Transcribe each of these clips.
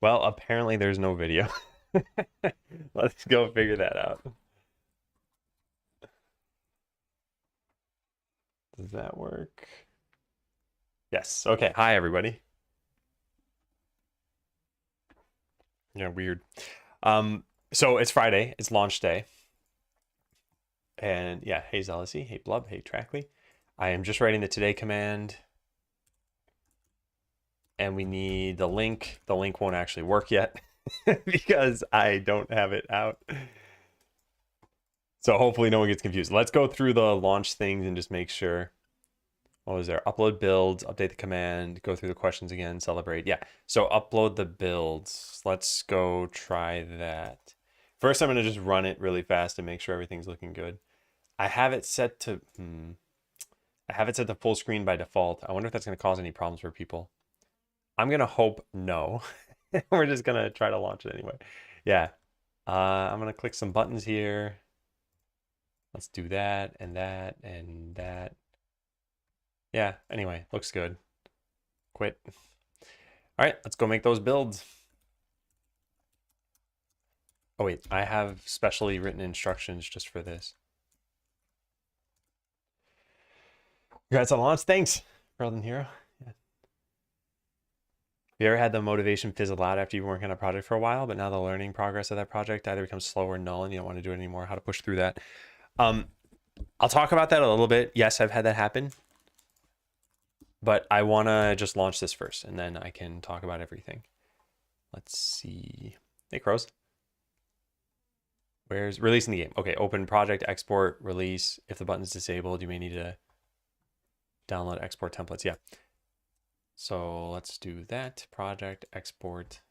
Well, apparently there's no video. Let's go figure that out. Does that work? Yes. Okay. Hi, everybody. Yeah, weird. So it's Friday. It's launch day. And yeah, hey Zealousy, hey Blub, hey Trackley. I am just writing the today command. And we need the link. The link won't actually work yet because I don't have it out. So hopefully no one gets confused. Let's go through the launch things and just make sure. What was there? Upload builds, update the command, go through the questions again, celebrate. Yeah, so upload the builds. Let's go try that. First, I'm going to just run it really fast and make sure everything's looking good. I have it set to I have it set to full screen by default. I wonder if that's going to cause any problems for people. I'm going to hope no. We're just going to try to launch it anyway. Yeah. I'm going to click some buttons here. Let's do that and that and that. Yeah, anyway, looks good. Quit. All right, let's go make those builds. Oh wait, I have specially written instructions just for this. Congrats on launch. Thanks, Brother Hero. Yeah. Have you ever had the motivation fizzle out after you've been working on a project for a while, but now the learning progress of that project either becomes slow or null and you don't want to do it anymore? How to push through that? I'll talk about that a little bit. Yes, I've had that happen. But I want to just launch this first, and then I can talk about everything. Let's see. Hey, Crows. Where's releasing the game? Okay, open project, export, release. If the button's disabled, you may need to download export templates. Yeah. So let's do that. Project, export,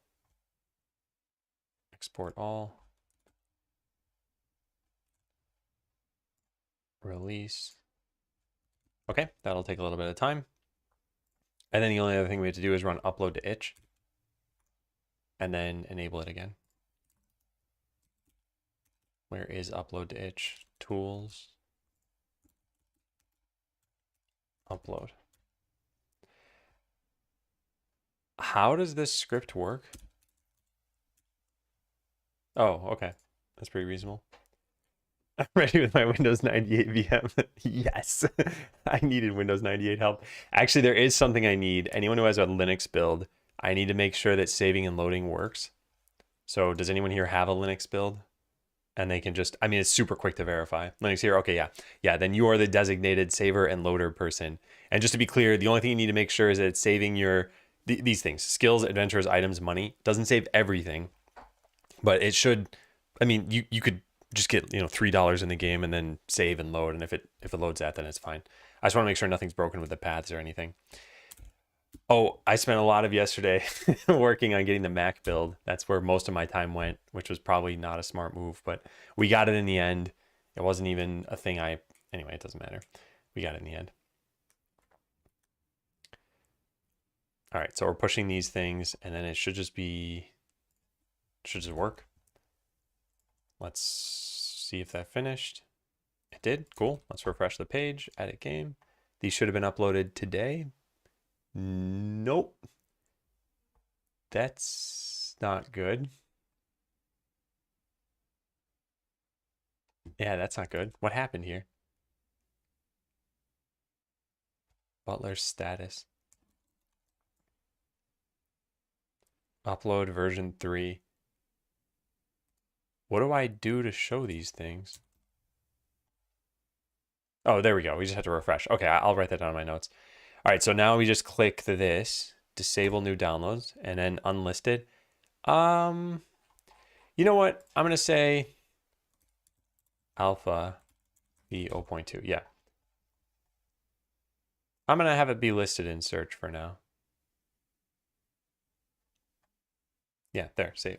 export all. Release. Okay, that'll take a little bit of time. And then the only other thing we have to do is run upload to itch. And then enable it again. Where is upload to itch? Tools. Upload. How does this script work? Oh, okay. That's pretty reasonable. I'm ready with my Windows 98 VM. Yes, I needed Windows 98 help. Actually, there is something I need. Anyone who has a Linux build, I need to make sure that saving and loading works. So does anyone here have a Linux build? And they can just, I mean, it's super quick to verify. Linux here, okay, yeah. Yeah, then you are the designated saver and loader person. And just to be clear, the only thing you need to make sure is that it's saving your, these things, skills, adventures, items, money. Doesn't save everything, but it should, I mean, you could just get, you know, $3 in the game and then save and load. And if it loads that, then it's fine. I just want to make sure nothing's broken with the paths or anything. Oh, I spent a lot of yesterday working on getting the Mac build. That's where most of my time went, which was probably not a smart move, but we got it in the end. It wasn't even a thing anyway, it doesn't matter. We got it in the end. All right, so we're pushing these things and then it should just work. Let's see if that finished. It did, cool. Let's refresh the page, edit game. These should have been uploaded today. Nope. That's not good. Yeah, that's not good. What happened here? Butler's status. Upload version 3. What do I do to show these things? Oh, there we go. We just have to refresh. Okay, I'll write that down in my notes. All right, so now we just click this, disable new downloads, and then unlisted. You know what? I'm going to say alpha v0.2. Yeah. I'm going to have it be listed in search for now. Yeah, there, save.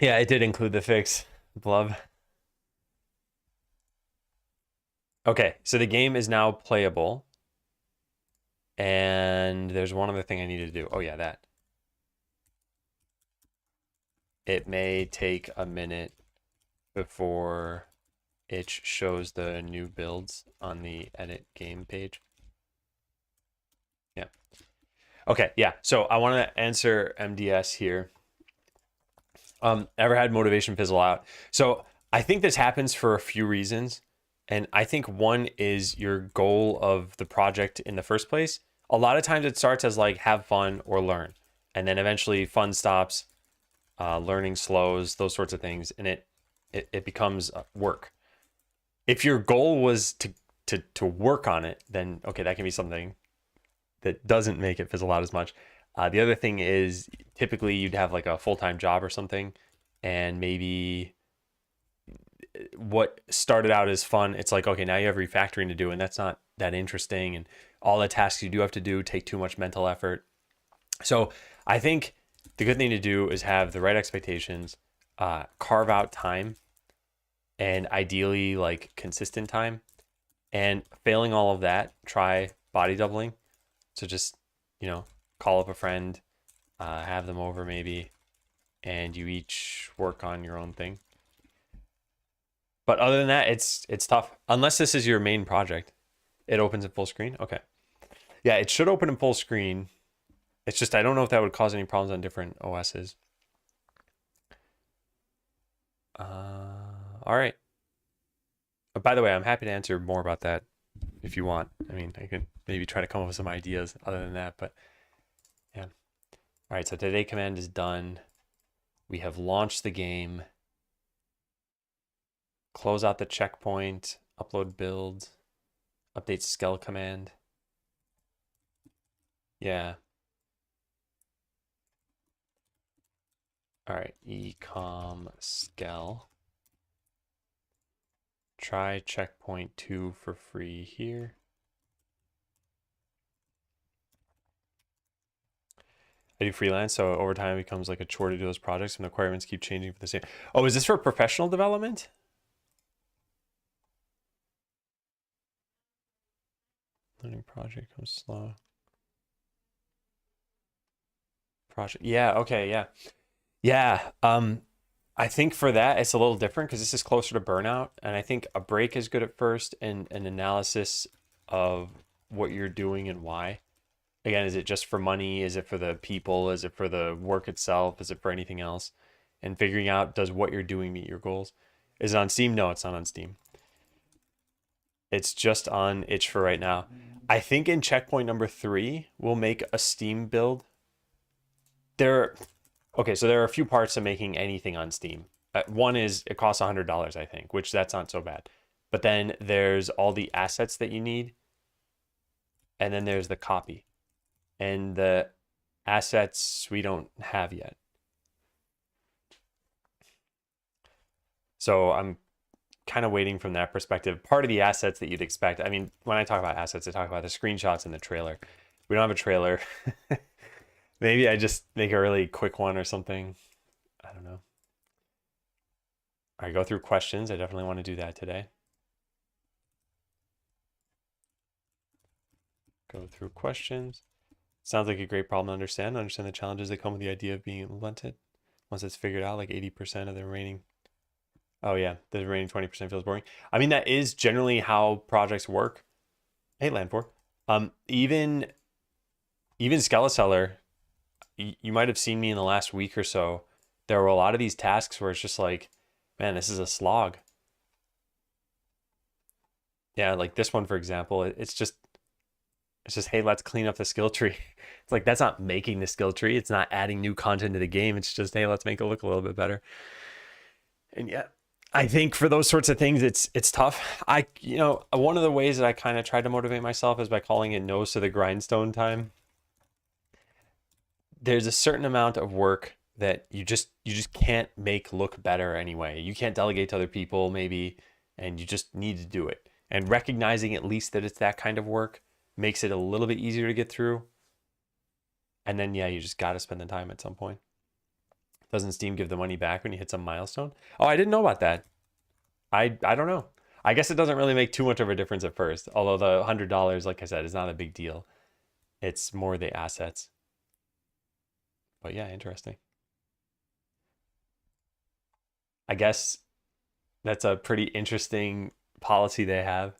Yeah, it did include the fix, Blub. Okay, so the game is now playable. And there's one other thing I need to do. Oh yeah, that. It may take a minute before it shows the new builds on the edit game page. Yeah. Okay, yeah. So I want to answer MDS here. Ever had motivation fizzle out? So I think this happens for a few reasons. And I think one is your goal of the project in the first place. A lot of times it starts as like have fun or learn. And then eventually fun stops, learning slows, those sorts of things. And it becomes work. If your goal was to work on it, then okay, that can be something that doesn't make it fizzle out as much. The other thing is typically you'd have like a full-time job or something, and maybe what started out as fun, it's like, okay, now you have refactoring to do, and that's not that interesting. And all the tasks you do have to do take too much mental effort. So I think the good thing to do is have the right expectations, carve out time, and ideally like consistent time. And failing all of that, try body doubling. So just, call up a friend, have them over maybe, and you each work on your own thing. But other than that, it's tough. Unless this is your main project. It opens in full screen? Okay. Yeah, it should open in full screen. It's just, I don't know if that would cause any problems on different OSs. All right. By the way, I'm happy to answer more about that if you want. I mean, I can maybe try to come up with some ideas other than that, but yeah. All right, so today command is done. We have launched the game. Close out the checkpoint, upload build, update skell command. Yeah. All right, ecom skell. Try checkpoint 2 for free here. I do freelance, so over time it becomes like a chore to do those projects and the requirements keep changing for the same. Oh, is this for professional development? Learning project comes slow. Project. Yeah, okay, yeah. Yeah. I think for that it's a little different because this is closer to burnout. And I think a break is good at first and an analysis of what you're doing and why. Again, is it just for money? Is it for the people? Is it for the work itself? Is it for anything else? And figuring out, does what you're doing meet your goals? Is it on Steam? No, it's not on Steam. It's just on itch for right now. I think in checkpoint number 3, we'll make a Steam build. Okay, so there are a few parts to making anything on Steam. One is it costs $100, I think, which that's not so bad. But then there's all the assets that you need. And then there's the copy. And the assets we don't have yet. So I'm kind of waiting from that perspective. Part of the assets that you'd expect, I mean, when I talk about assets, I talk about the screenshots and the trailer. We don't have a trailer. Maybe I just make a really quick one or something. I don't know. All right, go through questions. I definitely want to do that today. Go through questions. Sounds like a great problem to understand. Understand the challenges that come with the idea of being implemented. Once it's figured out, like 80% of the remaining. Oh yeah, the remaining 20% feels boring. I mean, that is generally how projects work. Hey, Land4. Even Skeleseller, you might have seen me in the last week or so. There were a lot of these tasks where it's just like, man, this is a slog. Yeah, like this one, for example, it's just, hey, let's clean up the skill tree. It's like, that's not making the skill tree. It's not adding new content to the game. It's just, hey, let's make it look a little bit better. And yeah, I think for those sorts of things, it's tough. One of the ways that I kind of try to motivate myself is by calling it nose to the grindstone time. There's a certain amount of work that you just can't make look better anyway. You can't delegate to other people maybe, and you just need to do it. And recognizing at least that it's that kind of work makes it a little bit easier to get through. And then, yeah, you just got to spend the time at some point. Doesn't Steam give the money back when you hit some milestone? Oh, I didn't know about that. I don't know. I guess it doesn't really make too much of a difference at first. Although the $100, like I said, is not a big deal. It's more the assets. But yeah, interesting. I guess that's a pretty interesting policy they have.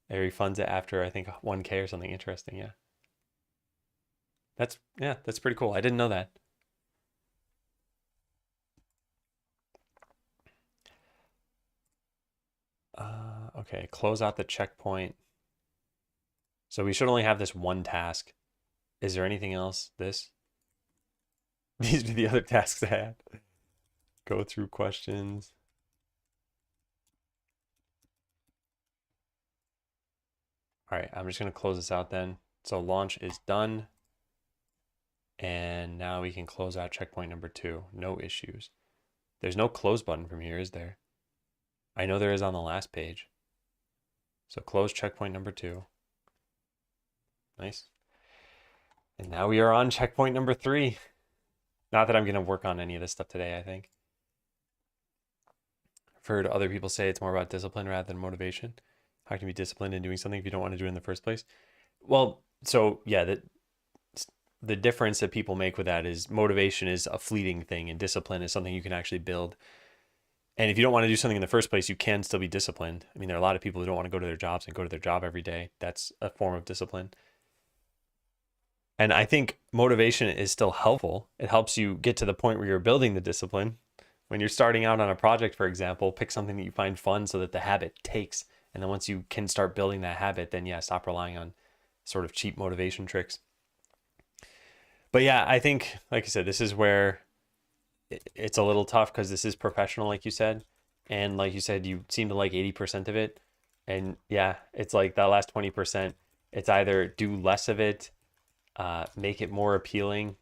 It refunds it after, I think, 1K or something. Interesting, yeah. That's pretty cool. I didn't know that. Okay, close out the checkpoint. So we should only have this one task. Is there anything else? This? These are the other tasks I had. Go through questions. All right, I'm just going to close this out then. So launch is done. And now we can close out checkpoint number 2. No issues. There's no close button from here, is there? I know there is on the last page. So close checkpoint number 2. Nice. And now we are on checkpoint number 3. Not that I'm going to work on any of this stuff today, I think. I've heard other people say it's more about discipline rather than motivation. How can you be disciplined in doing something if you don't want to do it in the first place? Well, so yeah, the difference that people make with that is motivation is a fleeting thing and discipline is something you can actually build. And if you don't want to do something in the first place, you can still be disciplined. I mean, there are a lot of people who don't want to go to their jobs and go to their job every day. That's a form of discipline. And I think motivation is still helpful. It helps you get to the point where you're building the discipline. When you're starting out on a project, for example, pick something that you find fun so that the habit takes. And then once you can start building that habit, then yeah, stop relying on sort of cheap motivation tricks. But yeah, I think, like I said, this is where it's a little tough because this is professional, like you said. And like you said, you seem to like 80% of it. And yeah, it's like that last 20%, it's either do less of it, make it more appealing,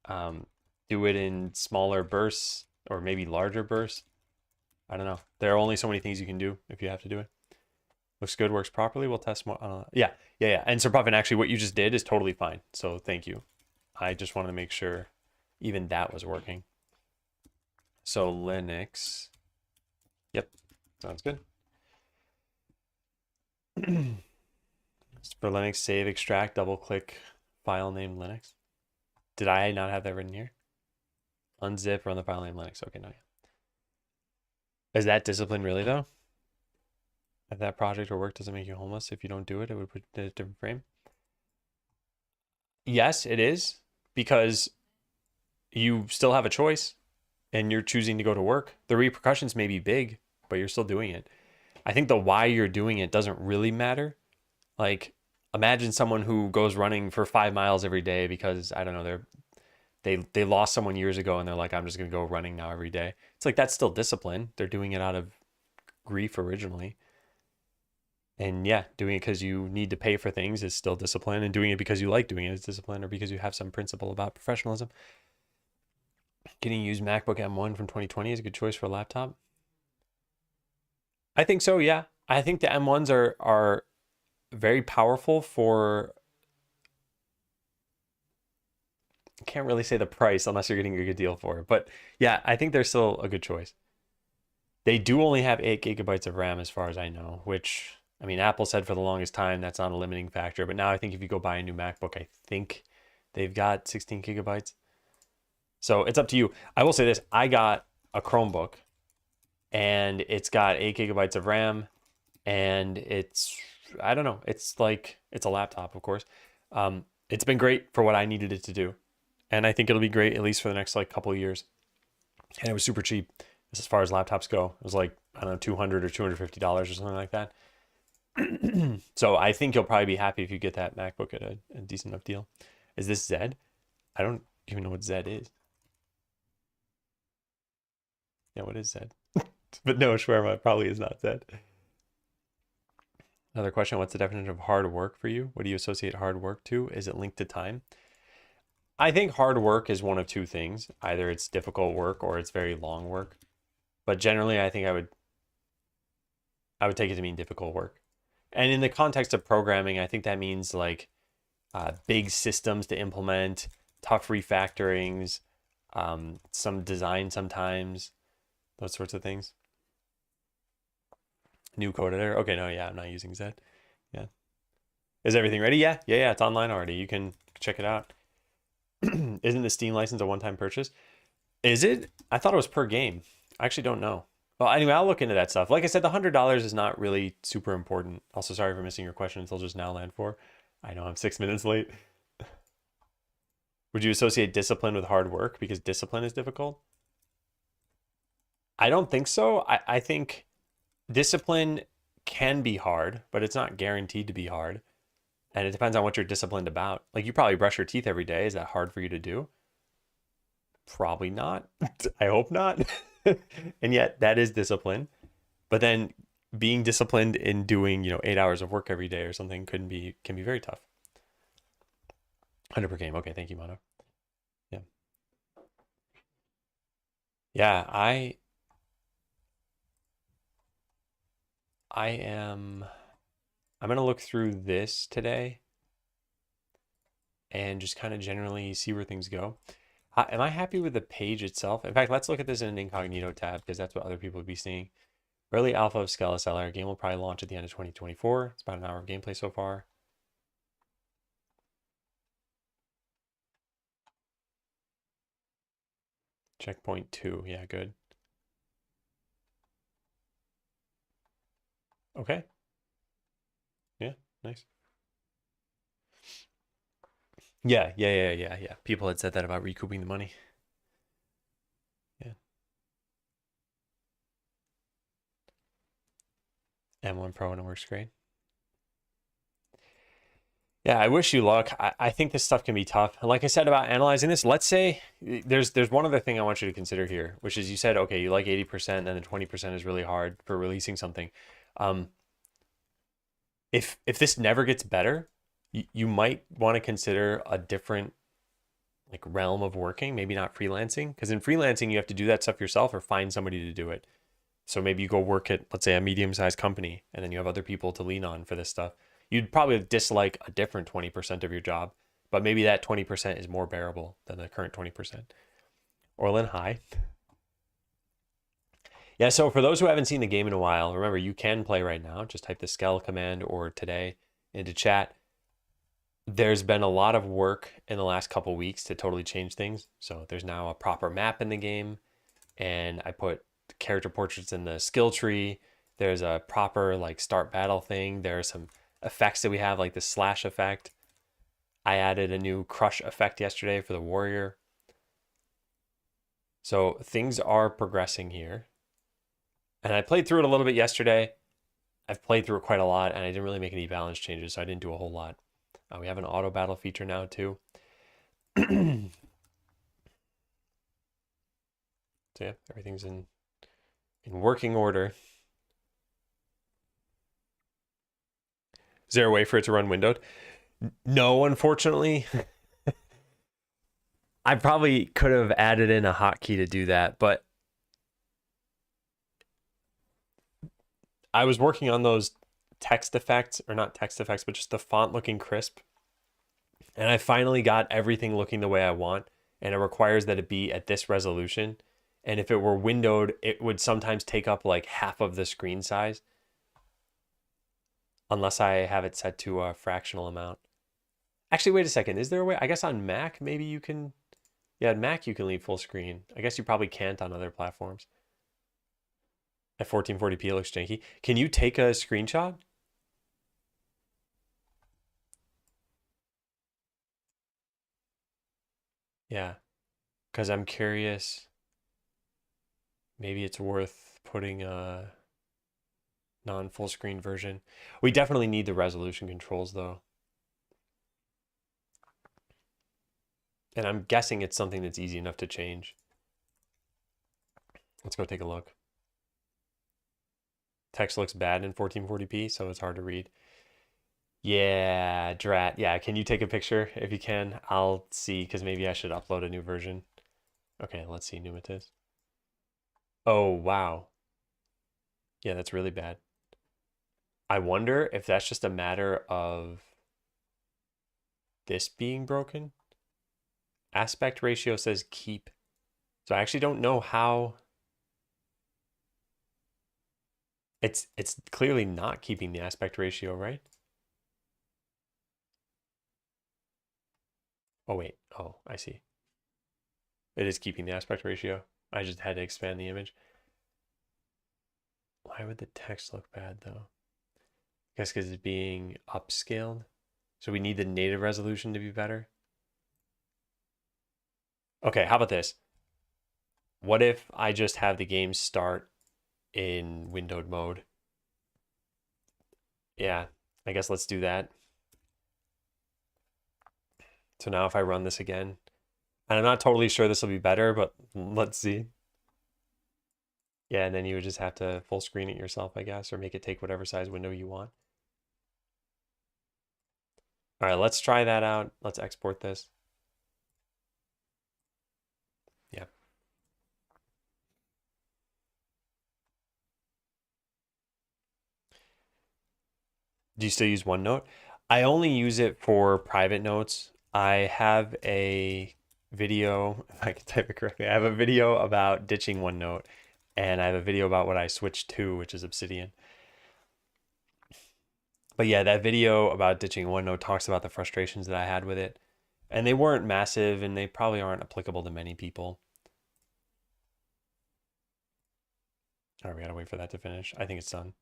do it in smaller bursts or maybe larger bursts. I don't know. There are only so many things you can do if you have to do it. Looks good, works properly. We'll test more. Yeah. And so, Puffin, actually, what you just did is totally fine. So thank you. I just wanted to make sure even that was working. So Linux. Yep. Sounds good. For Linux, save, extract, double click file name Linux. Did I not have that written here? Unzip, run the file name Linux. Okay, no. Is that discipline really though? If that project or work doesn't make you homeless, if you don't do it, it would put it in a different frame. Yes, it is, because you still have a choice and you're choosing to go to work. The repercussions may be big, but you're still doing it. I think the why you're doing it doesn't really matter. Like, imagine someone who goes running for 5 miles every day because, I don't know, they lost someone years ago and they're like, I'm just going to go running now every day. It's like, that's still discipline. They're doing it out of grief originally. And yeah, doing it because you need to pay for things is still discipline, and doing it because you like doing it is discipline, or because you have some principle about professionalism. Getting used MacBook M1 from 2020 is a good choice for a laptop. I think so, yeah. I think the M1s are very powerful for, I can't really say the price unless you're getting a good deal for it. But yeah, I think they're still a good choice. They do only have 8 gigabytes of RAM as far as I know, which, I mean, Apple said for the longest time that's not a limiting factor. But now I think if you go buy a new MacBook, I think they've got 16 gigabytes. So it's up to you. I will say this. I got a Chromebook and it's got 8 gigabytes of RAM and it's, I don't know, it's like, it's a laptop, of course. It's been great for what I needed it to do. And I think it'll be great at least for the next like couple of years. And it was super cheap as far as laptops go. It was like, I don't know, $200 or $250 or something like that. So I think you'll probably be happy if you get that MacBook at a decent enough deal. Is this Zed? I don't even know what Zed is. Yeah, what is Zed? But no, shawarma probably is not Zed. Another question, what's the definition of hard work for you? What do you associate hard work to? Is it linked to time? I think hard work is one of two things. Either it's difficult work or it's very long work. But generally, I think I would take it to mean difficult work. And in the context of programming, I think that means like big systems to implement, tough refactorings, some design sometimes, those sorts of things. New code editor. Okay, no, yeah, I'm not using Zed. Yeah. Is everything ready? Yeah, it's online already. You can check it out. Isn't the Steam license a one-time purchase? Is it? I thought it was per game. I actually don't know. Well, anyway, I'll look into that stuff. Like I said, the $100 is not really super important. Also, sorry for missing your question until just now, Land4. I know I'm 6 minutes late. Would you associate discipline with hard work because discipline is difficult? I don't think so. I think discipline can be hard, but it's not guaranteed to be hard. And it depends on what you're disciplined about. Like you probably brush your teeth every day. Is that hard for you to do? Probably not. I hope not. And yet that is discipline. But then being disciplined in doing, 8 hours of work every day or something can be very tough. 100 per game. Okay, thank you, Mono. Yeah. Yeah, I'm gonna look through this today and just kind of generally see where things go. Am I happy with the page itself? In fact, let's look at this in an incognito tab because that's what other people would be seeing. Early alpha of Skeleseller. Game will probably launch at the end of 2024. It's about an hour of gameplay so far. Checkpoint 2. Yeah, good. Okay. Yeah, nice. Yeah. People had said that about recouping the money. Yeah. M1 Pro and it works great. Yeah, I wish you luck. I think this stuff can be tough. Like I said about analyzing this, let's say there's one other thing I want you to consider here, which is you said, okay, you like 80% and then 20% is really hard for releasing something. If this never gets better, you might want to consider a different like realm of working, maybe not freelancing, because in freelancing you have to do that stuff yourself or find somebody to do it. So maybe you go work at, let's say, a medium-sized company and then you have other people to lean on for this stuff. You'd probably dislike a different 20% of your job, but maybe that 20% is more bearable than the current 20%. Orlin, hi. Yeah, so for those who haven't seen the game in a while, remember you can play right now. Just type the Skell command or today into chat. There's been a lot of work in the last couple weeks to totally change things. So there's now a proper map in the game, and I put character portraits in the skill tree. There's a proper like start battle thing. There are some effects that we have, like the slash effect. I added a new crush effect yesterday for the warrior. So things are progressing here. And I played through it a little bit yesterday. I've played through it quite a lot, and I didn't really make any balance changes, so I didn't do a whole lot. We have an auto battle feature now too. So yeah, everything's in working order. Is there a way for it to run windowed? No, unfortunately. I probably could have added in a hotkey to do that, but I was working on those text effects, or not text effects, but just the font looking crisp. And I finally got everything looking the way I want, and it requires that it be at this resolution. And if it were windowed, it would sometimes take up like half of the screen size, unless I have it set to a fractional amount. Actually, wait a second. Is there a way? I guess on Mac, maybe you can. Yeah, on Mac, you can leave full screen. I guess you probably can't on other platforms. At 1440p, it looks janky. Can you take a screenshot? Yeah, because I'm curious. Maybe it's worth putting a non-full screen version. We definitely need the resolution controls, though. And I'm guessing it's something that's easy enough to change. Let's go take a look. Text looks bad in 1440p, so it's hard to read. Yeah, Drat. Yeah, can you take a picture if you can? I'll see, because maybe I should upload a new version. Okay, let's see, Numitis. Oh, wow. Yeah, that's really bad. I wonder if that's just a matter of this being broken. Aspect ratio says keep. So I actually don't know how. It's clearly not keeping the aspect ratio, right? Oh, wait. Oh, I see. It is keeping the aspect ratio. I just had to expand the image. Why would the text look bad, though? I guess because it's being upscaled. So we need the native resolution to be better. Okay, how about this? What if I just have the game start in windowed mode? Yeah, I guess let's do that. So now if I run this again, and I'm not totally sure this will be better, but let's see. Yeah, and then you would just have to full screen it yourself, I guess, or make it take whatever size window you want. All right, let's try that out. Let's export this. Yeah. Do you still use OneNote? I only use it for private notes. I have a video, if I can type it correctly, I have a video about ditching OneNote, and I have a video about what I switched to, which is Obsidian. But yeah, that video about ditching OneNote talks about the frustrations that I had with it. And they weren't massive, and they probably aren't applicable to many people. All right, we gotta wait for that to finish. I think it's done.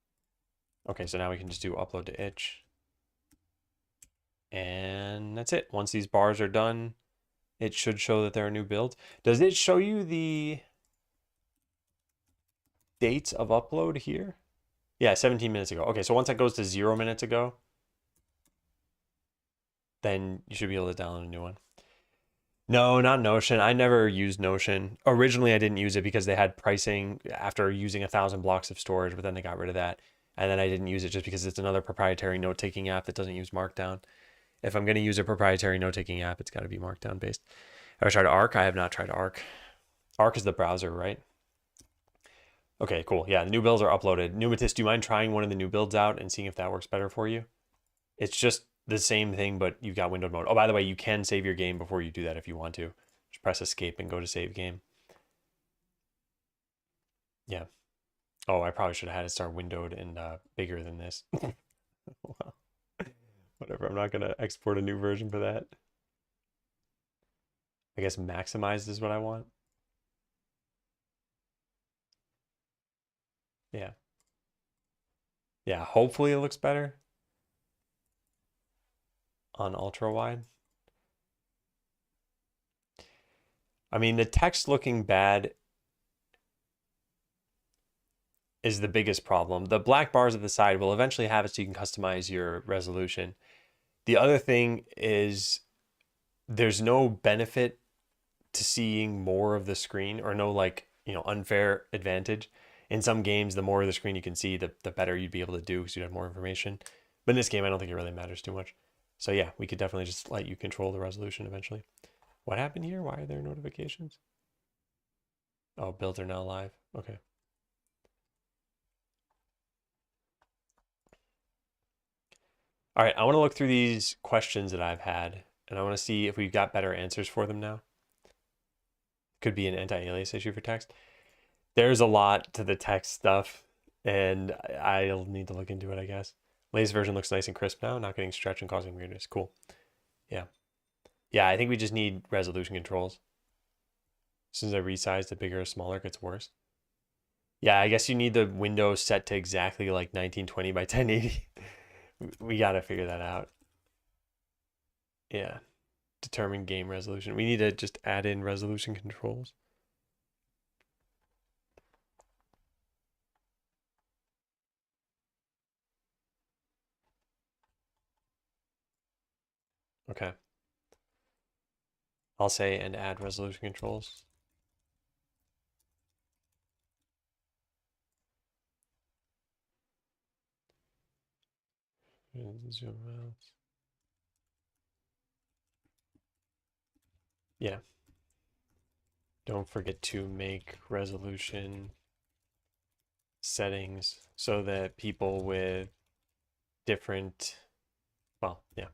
Okay, so now we can just do upload to itch. And that's it. Once these bars are done, it should show that there are new builds. Does it show you the dates of upload here? Yeah, 17 minutes ago. Okay, so once that goes to 0 minutes ago, then you should be able to download a new one. No, not Notion. I never used Notion. Originally, I didn't use it because they had pricing after using 1,000 blocks of storage, but then they got rid of that. And then I didn't use it just because it's another proprietary note-taking app that doesn't use Markdown. If I'm going to use a proprietary note-taking app, it's got to be Markdown based. Have I tried Arc? I have not tried Arc. Arc is the browser, right? Okay, cool. Yeah, the new builds are uploaded. Numitis, do you mind trying one of the new builds out and seeing if that works better for you? It's just the same thing, but you've got windowed mode. Oh, by the way, you can save your game before you do that if you want to. Just press escape and go to save game. Yeah. Oh, I probably should have had it start windowed and bigger than this. Well, whatever. I'm not going to export a new version for that. I guess maximized is what I want. Yeah. Yeah, hopefully it looks better on ultra wide. I mean, the text looking bad is the biggest problem. The black bars at the side will eventually have it so you can customize your resolution. The other thing is there's no benefit to seeing more of the screen, or no like, unfair advantage. In some games, the more of the screen you can see, the better you'd be able to do because you'd have more information. But in this game, I don't think it really matters too much. So yeah, we could definitely just let you control the resolution eventually. What happened here? Why are there notifications? Oh, builds are now live. Okay. All right, I want to look through these questions that I've had, and I want to see if we've got better answers for them now. Could be an anti-alias issue for text. There's a lot to the text stuff, and I'll need to look into it, I guess. Latest version looks nice and crisp now, not getting stretched and causing weirdness. Cool. Yeah. Yeah, I think we just need resolution controls. As soon as I resize, the bigger or smaller it gets worse. Yeah, I guess you need the window set to exactly like 1920 by 1080. We got to figure that out. Yeah. Determine game resolution. We need to just add in resolution controls. Okay. I'll say and add resolution controls. Zoom out. Yeah. Don't forget to make resolution settings so that people with different, well, yeah,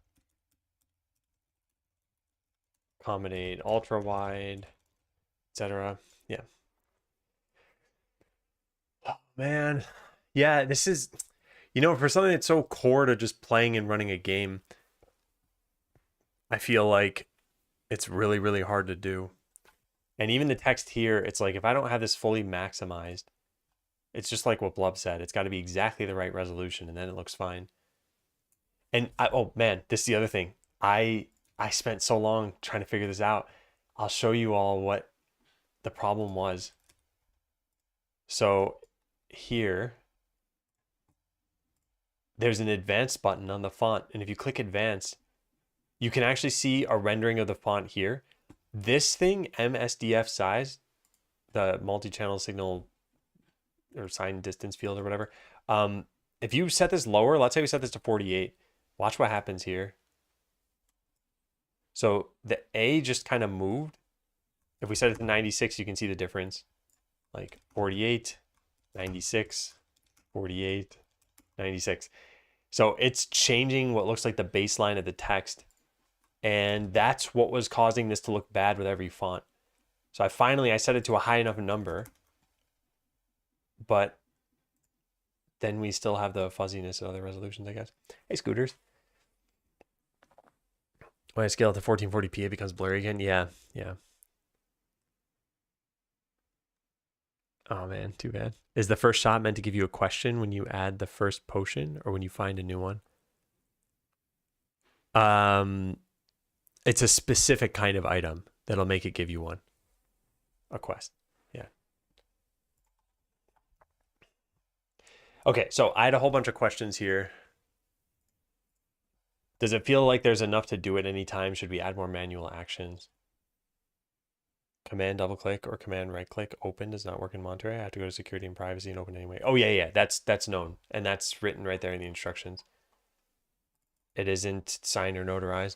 accommodate ultra wide, etc. Yeah. Oh, man. Yeah, this is, for something that's so core to just playing and running a game, I feel like it's really, really hard to do. And even the text here, it's like if I don't have this fully maximized, it's just like what Blub said. It's got to be exactly the right resolution, and then it looks fine. And oh man, this is the other thing. I spent so long trying to figure this out. I'll show you all what the problem was. So here, there's an advanced button on the font. And if you click advanced, you can actually see a rendering of the font here. This thing, MSDF size, the multi-channel signal or sign distance field or whatever. If you set this lower, let's say we set this to 48, watch what happens here. So the A just kind of moved. If we set it to 96, you can see the difference. Like 48, 96, 48, 96. So it's changing what looks like the baseline of the text. And that's what was causing this to look bad with every font. So I set it to a high enough number, but then we still have the fuzziness of other resolutions, I guess. Hey, Scooters. When I scale it to 1440p, it becomes blurry again. Yeah. Oh man, too bad. Is the first shot meant to give you a question when you add the first potion or when you find a new one? It's a specific kind of item that'll make it give you one. A quest. Yeah. Okay, so I had a whole bunch of questions here. Does it feel like there's enough to do at any time? Should we add more manual actions? Command double click or command right click open does not work in Monterey. I have to go to security and privacy and open anyway. Oh yeah, that's known. And that's written right there in the instructions. It isn't signed or notarized.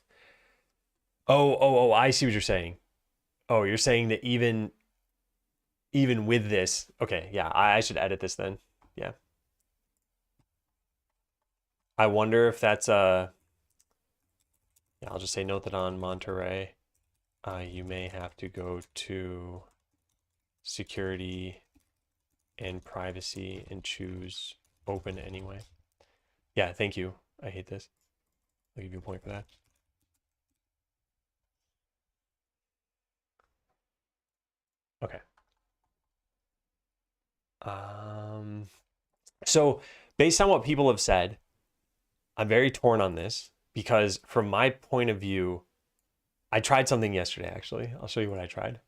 Oh, I see what you're saying. Oh, you're saying that even with this, okay, yeah, I should edit this then. Yeah. I wonder if that's yeah, I'll just say note that on Monterey, you may have to go to security and privacy and choose open anyway. Yeah, thank you. I hate this. I'll give you a point for that. Okay. So based on what people have said, I'm very torn on this because from my point of view, I tried something yesterday, actually. I'll show you what I tried.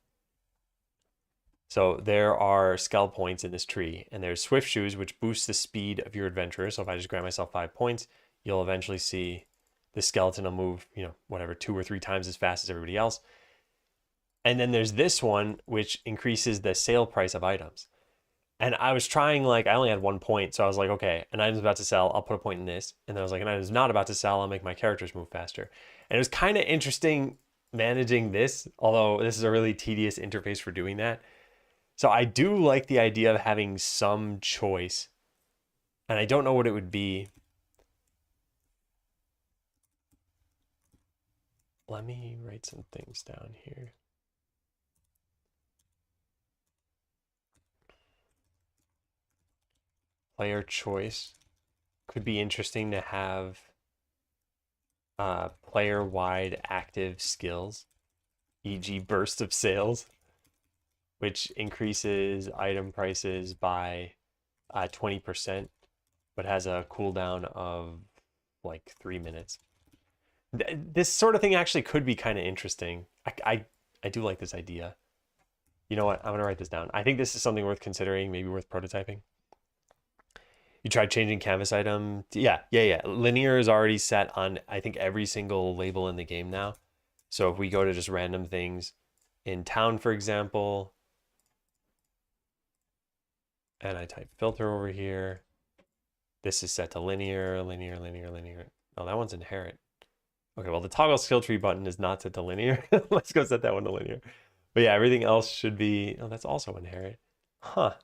So there are skull points in this tree, and there's swift shoes, which boosts the speed of your adventurer. So if I just grant myself 5 points, you'll eventually see the skeleton will move, whatever, 2 or 3 times as fast as everybody else. And then there's this one, which increases the sale price of items. And I was trying, I only had 1 point. So I was like, okay, an item's about to sell, I'll put a point in this. And then I was like, an item's not about to sell, I'll make my characters move faster. And it was kind of interesting managing this, although this is a really tedious interface for doing that. So I do like the idea of having some choice. And I don't know what it would be. Let me write some things down here. Player choice. Could be interesting to have player-wide active skills, e.g. burst of sales, which increases item prices by 20%, but has a cooldown of like 3 minutes. This sort of thing actually could be kind of interesting. I do like this idea. You know what? I'm going to write this down. I think this is something worth considering, maybe worth prototyping. You tried changing canvas item? Yeah. Linear is already set on, I think, every single label in the game now. So if we go to just random things in town, for example, and I type filter over here, this is set to linear. Oh, that one's inherit. Okay, well, the toggle skill tree button is not set to linear. Let's go set that one to linear. But yeah, everything else should be, oh, that's also inherit. Huh.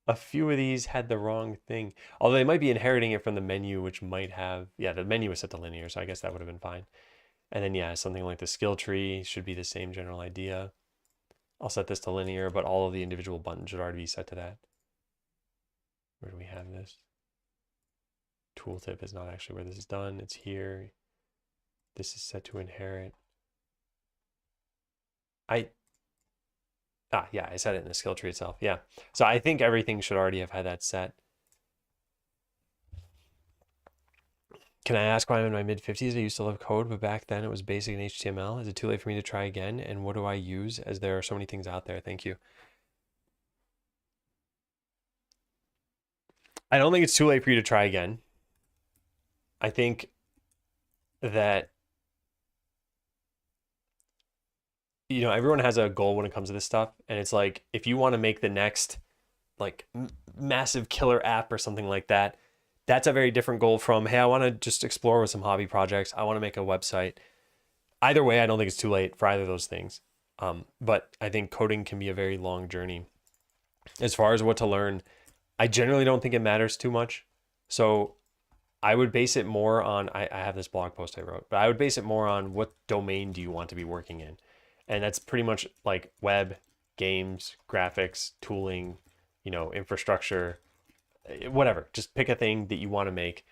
A few of these had the wrong thing. Although they might be inheriting it from the menu, which might have, yeah, the menu is set to linear, so I guess that would have been fine. And then, yeah, something like the skill tree should be the same general idea. I'll set this to linear, but all of the individual buttons should already be set to that. Where do we have this? Tooltip is not actually where this is done. It's here. This is set to inherit. Yeah, I set it in the skill tree itself. Yeah. So I think everything should already have had that set. Can I ask why I'm in my mid-50s? I used to love code, but back then it was basic in HTML. Is it too late for me to try again? And what do I use, as there are so many things out there? Thank you. I don't think it's too late for you to try again. I think that, you know, everyone has a goal when it comes to this stuff. And it's like, if you want to make the next like massive killer app or something like that, that's a very different goal from, hey, I want to just explore with some hobby projects. I want to make a website. Either way, I don't think it's too late for either of those things. But I think coding can be a very long journey. As far as what to learn, I generally don't think it matters too much. So I would base it more on, I have this blog post I wrote, but I would base it more on what domain do you want to be working in? And that's pretty much like web, games, graphics, tooling, you know, infrastructure, whatever. Just pick a thing that you want to make.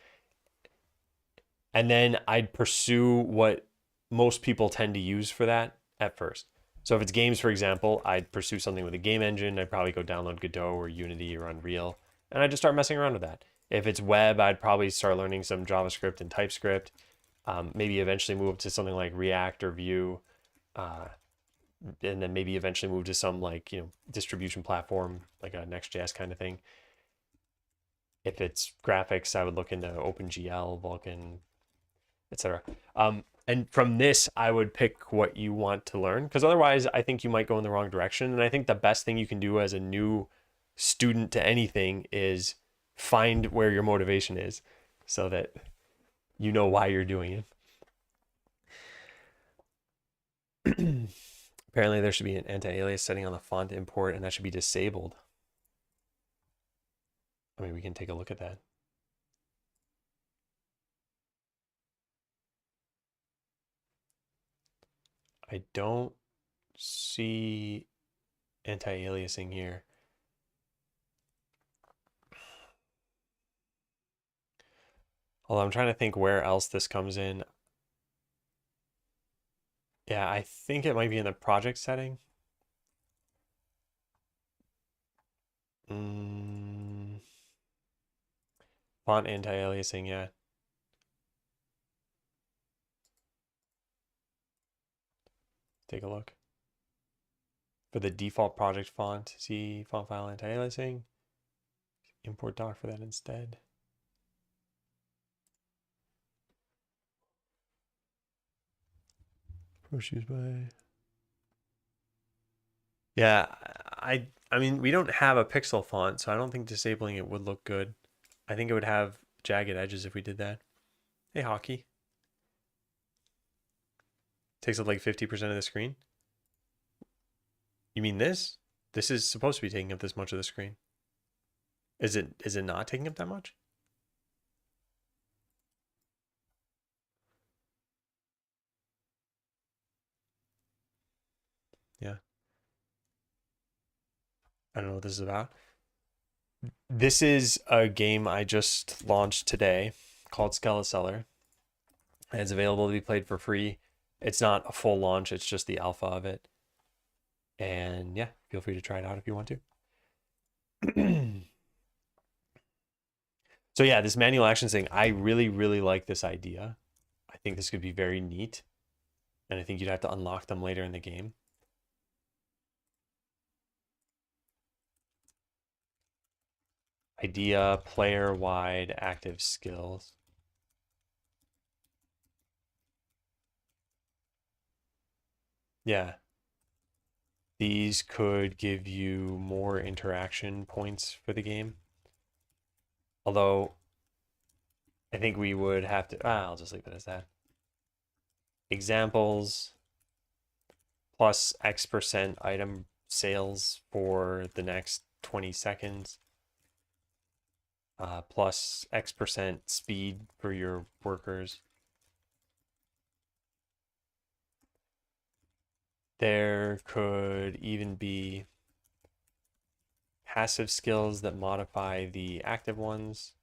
And then I'd pursue what most people tend to use for that at first. So if it's games, for example, I'd pursue something with a game engine. I'd probably go download Godot or Unity or Unreal, and I'd just start messing around with that. If it's web, I'd probably start learning some JavaScript and TypeScript. Maybe eventually move to something like React or Vue, and then maybe eventually move to some like, you know, distribution platform like a Next.js kind of thing. If it's graphics, I would look into OpenGL, Vulkan, etc. And from this, I would pick what you want to learn, because otherwise I think you might go in the wrong direction. And I think the best thing you can do as a new student to anything is find where your motivation is so that you know why you're doing it. Apparently there should be an anti-alias setting on the font import, and that should be disabled. I mean, we can take a look at that. I don't see anti-aliasing here. Although I'm trying to think where else this comes in. Yeah, I think it might be in the project setting. Font anti-aliasing, yeah. Take a look. For the default project font, see font file anti-aliasing. Import doc for that instead. Choose by. Yeah, I mean, we don't have a pixel font, so I don't think disabling it would look good. I think it would have jagged edges if we did that. Hey, Hockey. Takes up like 50% of the screen. You mean this? This is supposed to be taking up this much of the screen. Is it not taking up that much? Yeah. I don't know what this is about. This is a game I just launched today called Skeleseller. And it's available to be played for free. It's not a full launch, it's just the alpha of it. And yeah, feel free to try it out if you want to. So yeah, this manual actions thing, I really, really like this idea. I think this could be very neat. And I think you'd have to unlock them later in the game. Idea, player-wide active skills. Yeah. These could give you more interaction points for the game. Although, I think we would have to, I'll just leave it as that. Examples, plus X% item sales for the next 20 seconds. Plus X% speed for your workers. There could even be passive skills that modify the active ones,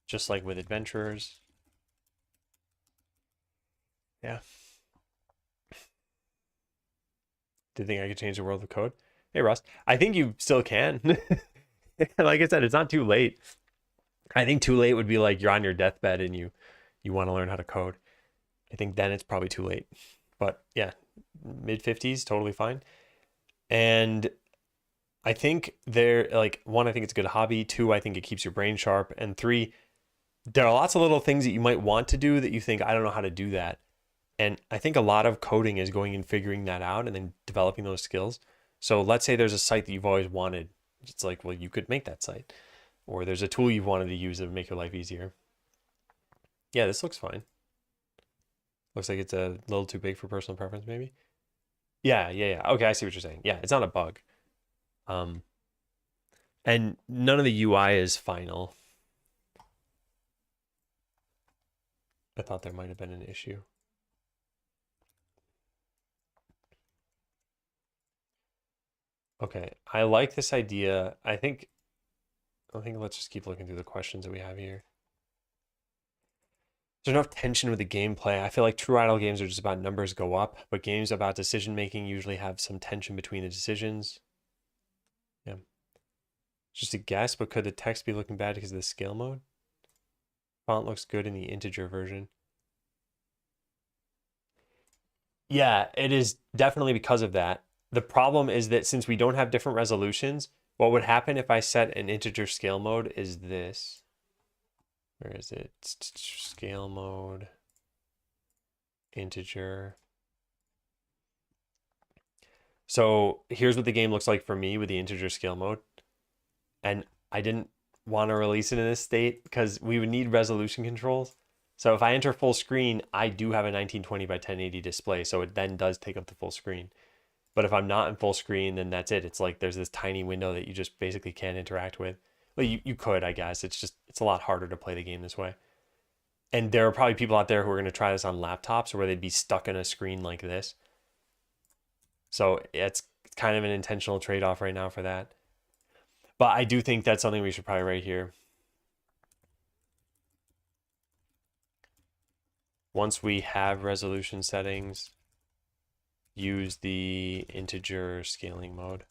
just like with adventurers. Yeah. Do you think I could change the world of code? Hey, Russ. I think you still can. Like I said, it's not too late. I think too late would be like you're on your deathbed and you you want to learn how to code, I think then it's probably too late. But yeah, mid 50s, totally fine. And I think they're like, one, I think it's a good hobby. Two, I think it keeps your brain sharp. And three, there are lots of little things that you might want to do that you think, I don't know how to do that. And I think a lot of coding is going and figuring that out and then developing those skills. So let's say there's a site that you've always wanted. It's like, well, you could make that site. Or there's a tool you've wanted to use that would make your life easier. Yeah, this looks fine. Looks like it's a little too big for personal preference, maybe. Yeah. Okay, I see what you're saying. Yeah, it's not a bug. And none of the UI is final. I thought there might have been an issue. Okay, I like this idea. I think let's just keep looking through the questions that we have here. There's enough tension with the gameplay. I feel like true idle games are just about numbers go up, but games about decision making usually have some tension between the decisions. Yeah. Just a guess, but could the text be looking bad because of the scale mode? Font looks good in the integer version. Yeah, it is definitely because of that. The problem is that since we don't have different resolutions, what would happen if I set an integer scale mode is this. Where is it? Scale mode, integer. So here's what the game looks like for me with the integer scale mode. And I didn't want to release it in this state because we would need resolution controls. So if I enter full screen, I do have a 1920 by 1080 display. So it then does take up the full screen. But if I'm not in full screen, then that's it. It's like there's this tiny window that you just basically can't interact with. Well, you could, I guess. It's a lot harder to play the game this way. And there are probably people out there who are going to try this on laptops where they'd be stuck in a screen like this. So it's kind of an intentional trade-off right now for that. But I do think that's something we should probably write here. Once we have resolution settings, use the integer scaling mode.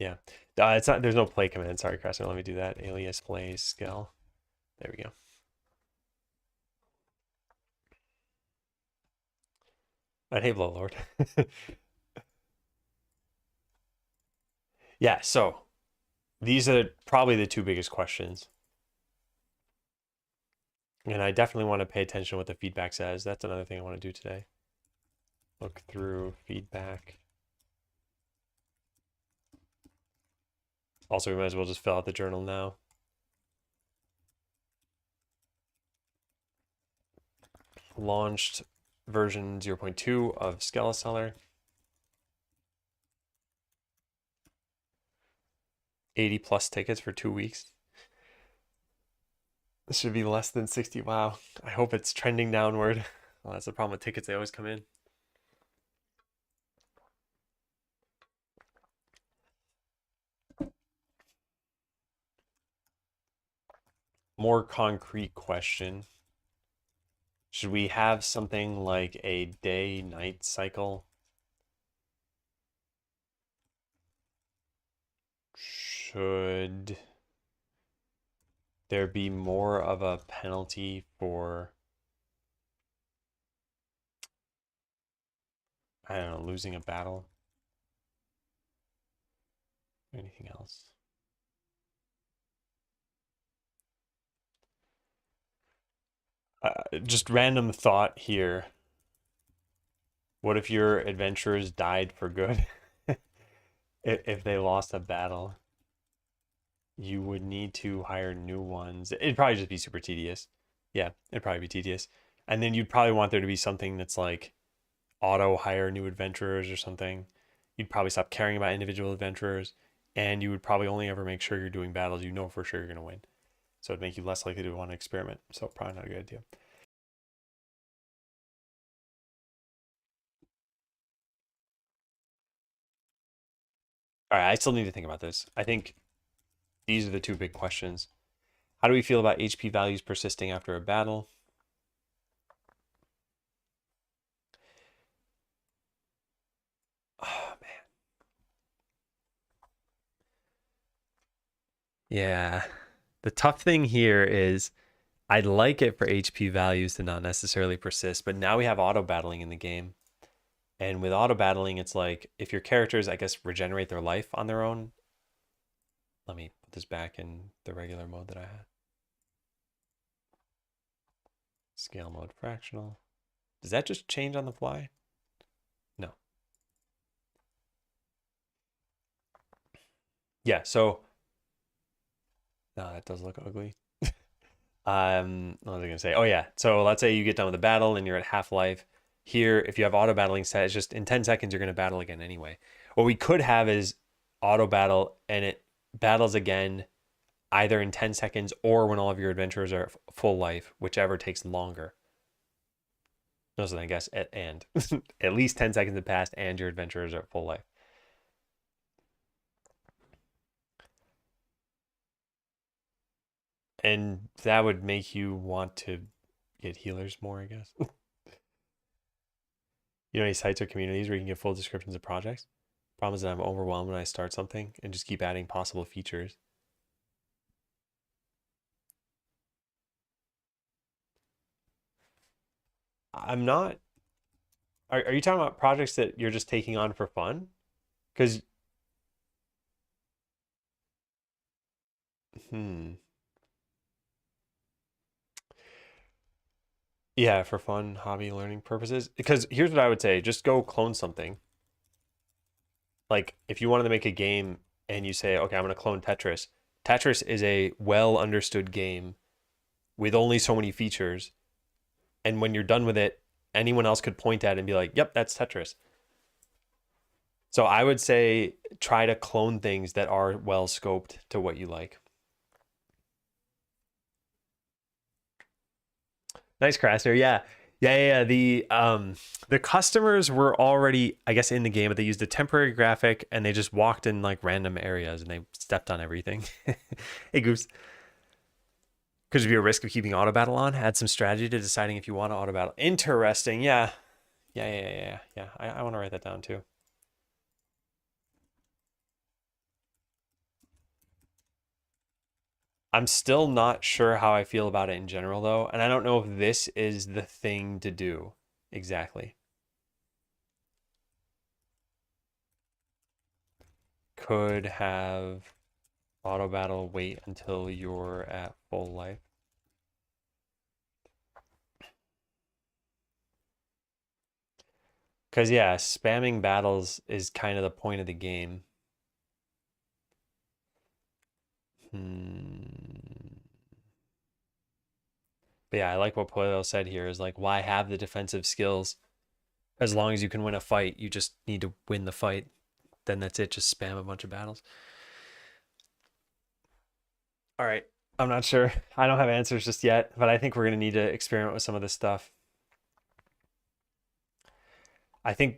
Yeah, it's not. There's no play command. Sorry, Crasner. Let me do that. Alias play scale. There we go. And hey, Blow Lord. Yeah. So these are probably the two biggest questions, and I definitely want to pay attention to what the feedback says. That's another thing I want to do today. Look through feedback. Also, we might as well just fill out the journal now. Launched version 0.2 of Skeleseller. 80 plus tickets for 2 weeks. This should be less than 60. Wow. I hope it's trending downward. Well, that's the problem with tickets. They always come in. More concrete question. Should we have something like a day-night cycle? Should there be more of a penalty for, I don't know, losing a battle? Anything else? Just random thought here. What if your adventurers died for good? If they lost a battle, you would need to hire new ones. It'd probably just be super tedious. Yeah, it'd probably be tedious. And then you'd probably want there to be something that's like auto hire new adventurers or something. You'd probably stop caring about individual adventurers, and you would probably only ever make sure you're doing battles you know for sure you're going to win. So it'd make you less likely to want to experiment. So probably not a good idea. All right, I still need to think about this. I think these are the two big questions. How do we feel about HP values persisting after a battle? Oh, man. Yeah. The tough thing here is I'd like it for HP values to not necessarily persist, but now we have auto battling in the game. And with auto battling, it's like if your characters, I guess, regenerate their life on their own. Let me put this back in the regular mode that I had. Scale mode fractional. Does that just change on the fly? No. Yeah, so no, that does look ugly. What was I gonna say? Oh yeah. So let's say you get done with the battle and you're at half life. Here, if you have auto battling set, it's just in 10 seconds you're gonna battle again anyway. What we could have is auto battle and it battles again either in 10 seconds or when all of your adventurers are full life, whichever takes longer. No, so I guess and at least 10 seconds have passed and your adventurers are at full life. And that would make you want to get healers more, I guess. You know any sites or communities where you can get full descriptions of projects? Problem is that I'm overwhelmed when I start something and just keep adding possible features. I'm not. Are you talking about projects that you're just taking on for fun? Because, yeah, for fun, hobby, learning purposes. Because here's what I would say: just go clone something. Like if you wanted to make a game and you say, okay, I'm going to clone Tetris. Tetris is a well understood game with only so many features. And when you're done with it, anyone else could point at it and be like, yep, that's Tetris. So I would say try to clone things that are well scoped to what you like. Nice, Crasser. Yeah. Yeah. The customers were already, I guess, in the game, but they used a temporary graphic and they just walked in like random areas and they stepped on everything. Hey, Goose. Could there be a risk of keeping auto battle on? Add some strategy to deciding if you want to auto battle. Interesting. Yeah. Yeah. I want to write that down too. I'm still not sure how I feel about it in general, though. And I don't know if this is the thing to do exactly. Could have auto battle wait until you're at full life. Because, yeah, spamming battles is kind of the point of the game. But yeah, I like what Poyo said here is like, why have the defensive skills? As long as you can win a fight, you just need to win the fight. Then that's it. Just spam a bunch of battles. All right. I'm not sure. I don't have answers just yet, but I think we're going to need to experiment with some of this stuff. I think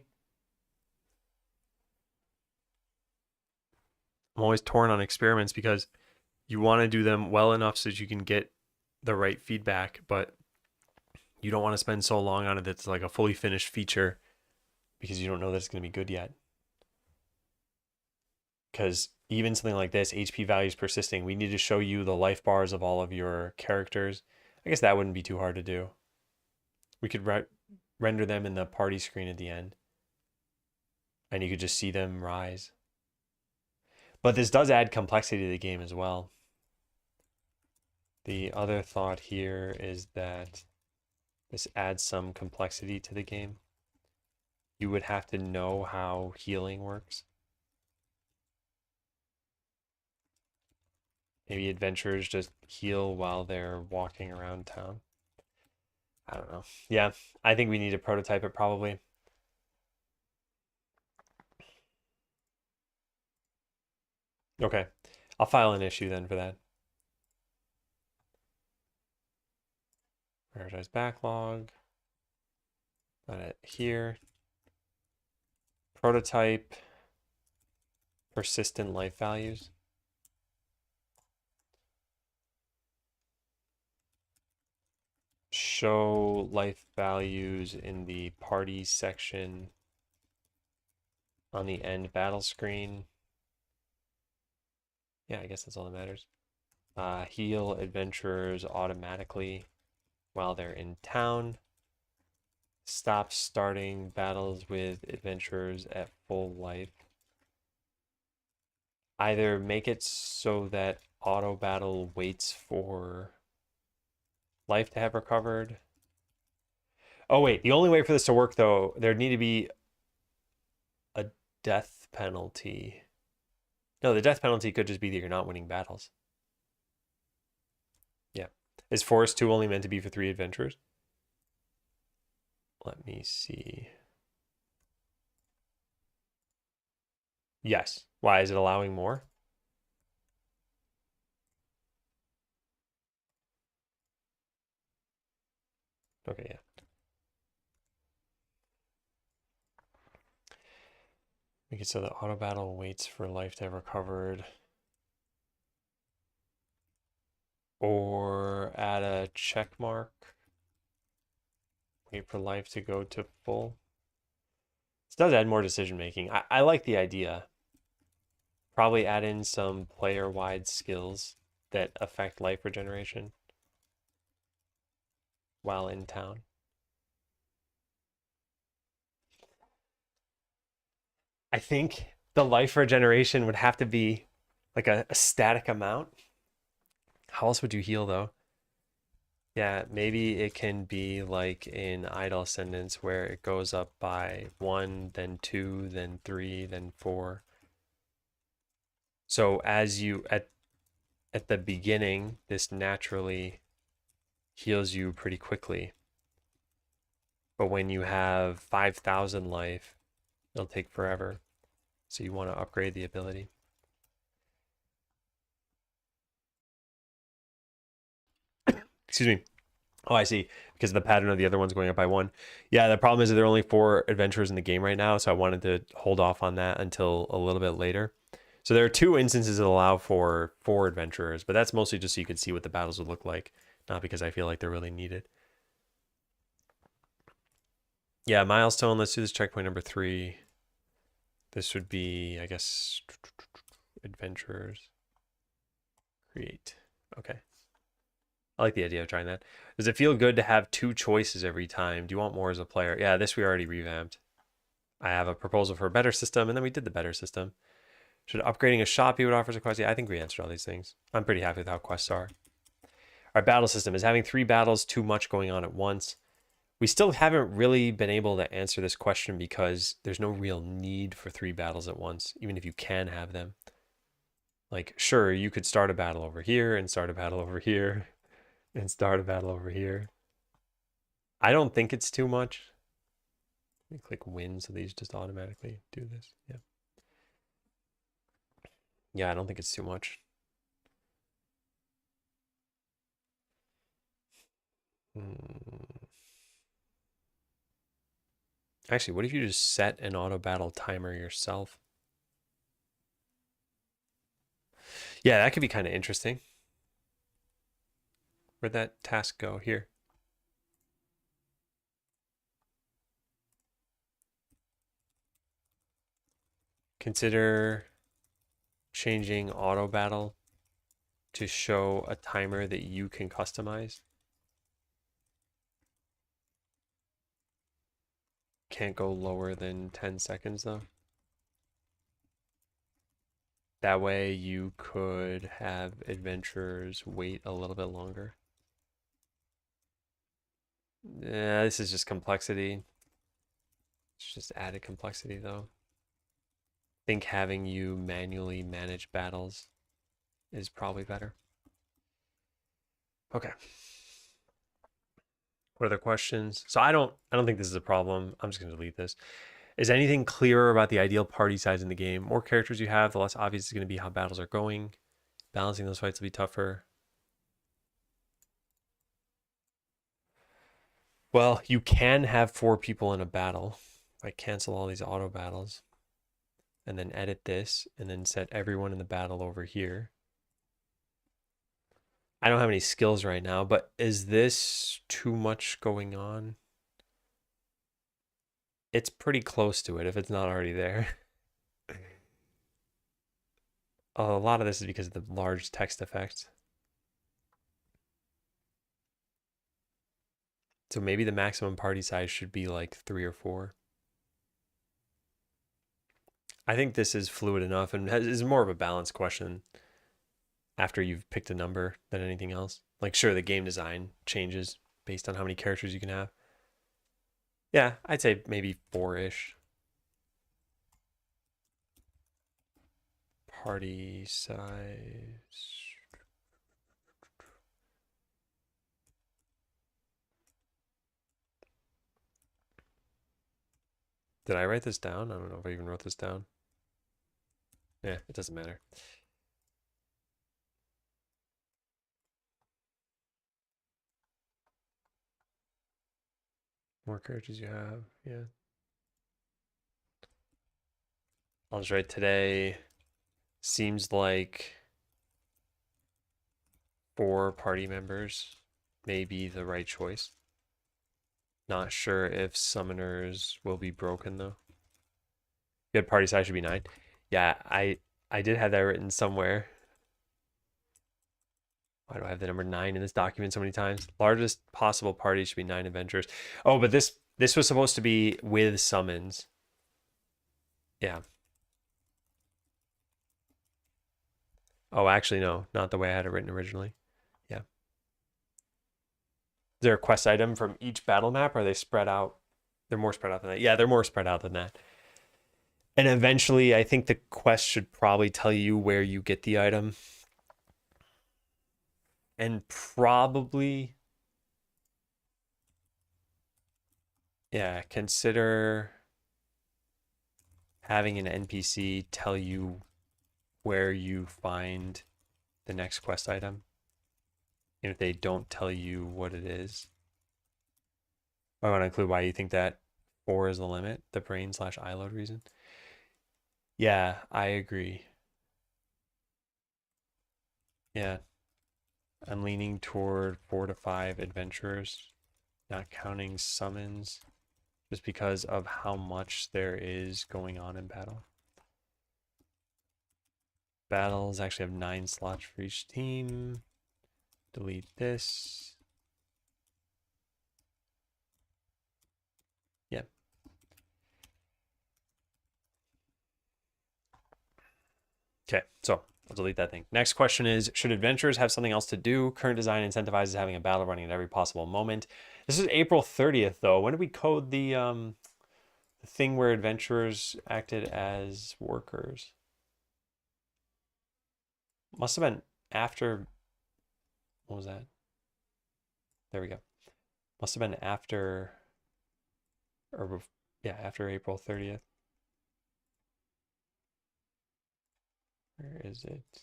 I'm always torn on experiments because you want to do them well enough so that you can get the right feedback, but you don't want to spend so long on it that's like a fully finished feature because you don't know that it's going to be good yet. Because even something like this, HP values persisting, we need to show you the life bars of all of your characters. I guess that wouldn't be too hard to do. We could render them in the party screen at the end, and you could just see them rise. But this does add complexity to the game as well. The other thought here is that this adds some complexity to the game. You would have to know how healing works. Maybe adventurers just heal while they're walking around town. I don't know. Yeah, I think we need to prototype it probably. Okay, I'll file an issue then for that. Prioritize backlog. Got it here. Prototype persistent life values. Show life values in the party section on the end battle screen. Yeah, I guess that's all that matters. Heal adventurers automatically while they're in town. Stop starting battles with adventurers at full life. Either make it so that auto battle waits for life to have recovered. Oh wait, the only way for this to work though, there'd need to be a death penalty. No, the death penalty could just be that you're not winning battles. Yeah. Is Forest 2 only meant to be for 3 adventurers? Let me see. Yes. Why is it allowing more? Okay, yeah. Make it so that auto battle waits for life to have recovered. Or add a check mark. Wait for life to go to full. This does add more decision making. I like the idea. Probably add in some player-wide skills that affect life regeneration while in town. I think the life regeneration would have to be like a static amount. How else would you heal though? Yeah, maybe it can be like in Idle Ascendants where it goes up by 1, then 2, then 3, then 4. So as you at the beginning, this naturally heals you pretty quickly. But when you have 5,000 life, it'll take forever. So you want to upgrade the ability. Excuse me. Oh, I see. Because of the pattern of the other ones going up by 1. Yeah, the problem is that there are only 4 adventurers in the game right now, so I wanted to hold off on that until a little bit later. So there are 2 instances that allow for 4 adventurers, but that's mostly just so you could see what the battles would look like, not because I feel like they're really needed. Yeah, milestone. Let's do this checkpoint number 3. This would be, I guess, adventurers. Create. Okay. I like the idea of trying that. Does it feel good to have 2 choices every time? Do you want more as a player? Yeah, this we already revamped. I have a proposal for a better system, and then we did the better system. Should upgrading a shop be what offers a quest? Yeah, I think we answered all these things. I'm pretty happy with how quests are. Our battle system is having 3 battles too much going on at once. We still haven't really been able to answer this question because there's no real need for 3 battles at once, even if you can have them. Like, sure, you could start a battle over here and start a battle over here and start a battle over here. I don't think it's too much. Let me click win so these just automatically do this. Yeah. Yeah, I don't think it's too much. Actually, what if you just set an auto battle timer yourself? Yeah, that could be kind of interesting. Where'd that task go? Here. Consider changing auto battle to show a timer that you can customize. Can't go lower than 10 seconds though. That way you could have adventurers wait a little bit longer. Yeah, this is just complexity. It's just added complexity though. I think having you manually manage battles is probably better. Okay. What other questions? So I don't think this is a problem. I'm just going to delete this. Is anything clearer about the ideal party size in the game? More characters you have, the less obvious it's going to be how battles are going. Balancing those fights will be tougher. Well, you can have 4 people in a battle. If I cancel all these auto battles and then edit this and then set everyone in the battle over here. I don't have any skills right now, but is this too much going on? It's pretty close to it if it's not already there. A lot of this is because of the large text effects. So maybe the maximum party size should be like 3 or 4. I think this is fluid enough and is more of a balance question after you've picked a number than anything else. Like, sure, the game design changes based on how many characters you can have. Yeah, I'd say maybe 4-ish. Party size. Did I write this down? I don't know if I even wrote this down. Yeah, it doesn't matter. More characters you have, yeah. I'll just write today. Seems like 4 party members may be the right choice. Not sure if summoners will be broken though. Good party size should be 9. Yeah, I did have that written somewhere. Why do I have the number 9 in this document so many times? Largest possible party should be 9 adventurers. Oh, but this was supposed to be with summons. Yeah. Oh, actually, no, not the way I had it written originally. Yeah. Is there a quest item from each battle map? Or are they spread out? They're more spread out than that. Yeah, they're more spread out than that. And eventually, I think the quest should probably tell you where you get the item. And probably, yeah, consider having an NPC tell you where you find the next quest item. And if they don't tell you what it is, I want to include why you think that 4 is the limit, the brain/eye load reason. Yeah, I agree. Yeah. I'm leaning toward 4 to 5 adventurers, not counting summons, just because of how much there is going on in battle. Battles actually have 9 slots for each team. Delete this. Yeah. Okay, so I'll delete that thing. Next question is, should adventurers have something else to do? Current design incentivizes having a battle running at every possible moment. This is April 30th, though. When did we code the thing where adventurers acted as workers? Must have been after, what was that? There we go. Must have been after, or yeah, after April 30th. Where is it?